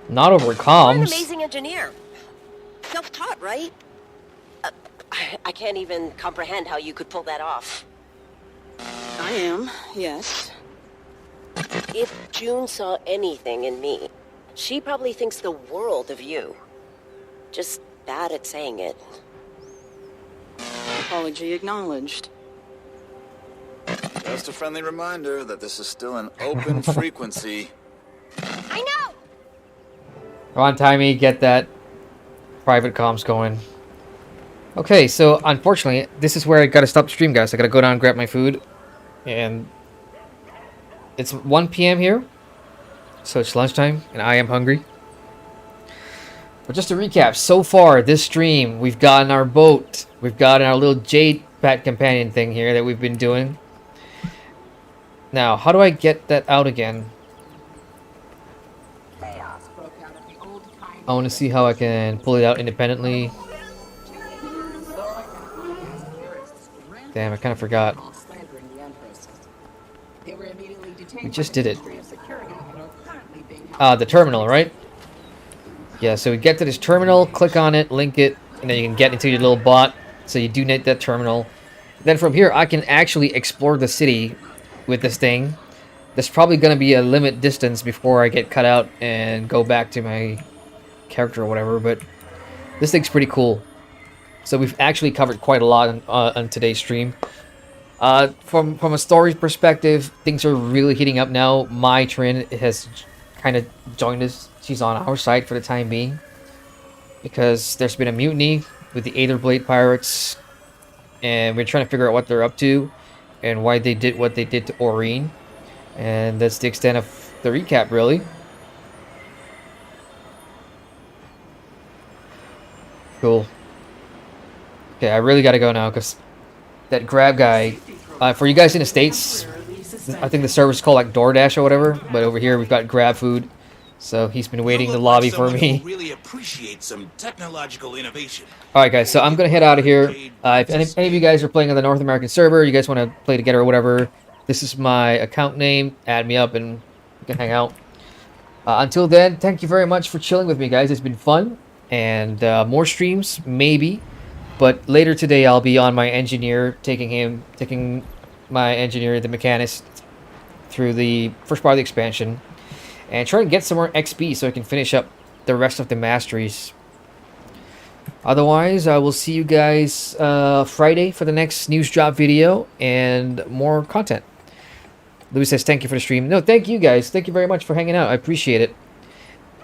Not over
You're an
comms.
amazing engineer. Self-taught, right? I can't even comprehend how you could pull that off.
I I am, yes.
If June saw anything in me, she probably thinks the world of you. Just bad at saying it.
Apology acknowledged.
Just a friendly reminder that this is still an open frequency.
I know!
Come on, Timey, get that private comms going. Okay, so unfortunately, this is where I gotta stop the stream, guys. I gotta go down and grab my food. And it's 1 p.m. here. So it's lunchtime, and I am hungry. But just to recap, so far, this stream, we've gotten our boat. We've gotten our little Jade Pet Companion thing here that we've been doing. Now, how do I get that out again? I want to see how I can pull it out independently. Damn, I kind of forgot. We just did it. The terminal, right? Yeah, so we get to this terminal, click on it, link it, and then you can get into your little bot. So you do need that terminal. Then from here, I can actually explore the city with this thing. There's probably going to be a limit distance before I get cut out and go back to my character or whatever, but this thing's pretty cool. So we've actually covered quite a lot on today's stream. From a story perspective, things are really heating up now. My Trin has kind of joined us. She's on our side for the time being, because there's been a mutiny with the Aetherblade pirates, and we're trying to figure out what they're up to and why they did what they did to Aurene. And that's the extent of the recap, really. Cool. Okay, I really gotta go now, because that grab guy, for you guys in the States, I think the server's called like DoorDash or whatever, but over here we've got Grab Food. So he's been waiting in the lobby for me.
Really appreciate some technological innovation.
Alright guys, so I'm gonna head out of here. If any of you guys are playing on the North American server, you guys want to play together or whatever, this is my account name. Add me up and we can hang out. Until then, thank you very much for chilling with me, guys. It's been fun. And more streams, maybe. But later today, I'll be on my engineer, taking my engineer, the mechanist, through the first part of the expansion, and try to get some more XP so I can finish up the rest of the masteries. Otherwise, I will see you guys Friday for the next news drop video and more content. Louis says thank you for the stream. No, thank you guys. Thank you very much for hanging out. I appreciate it.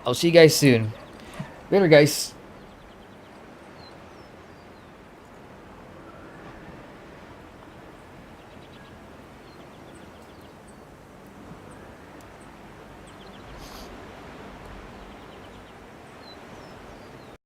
I'll see you guys soon. Later, guys.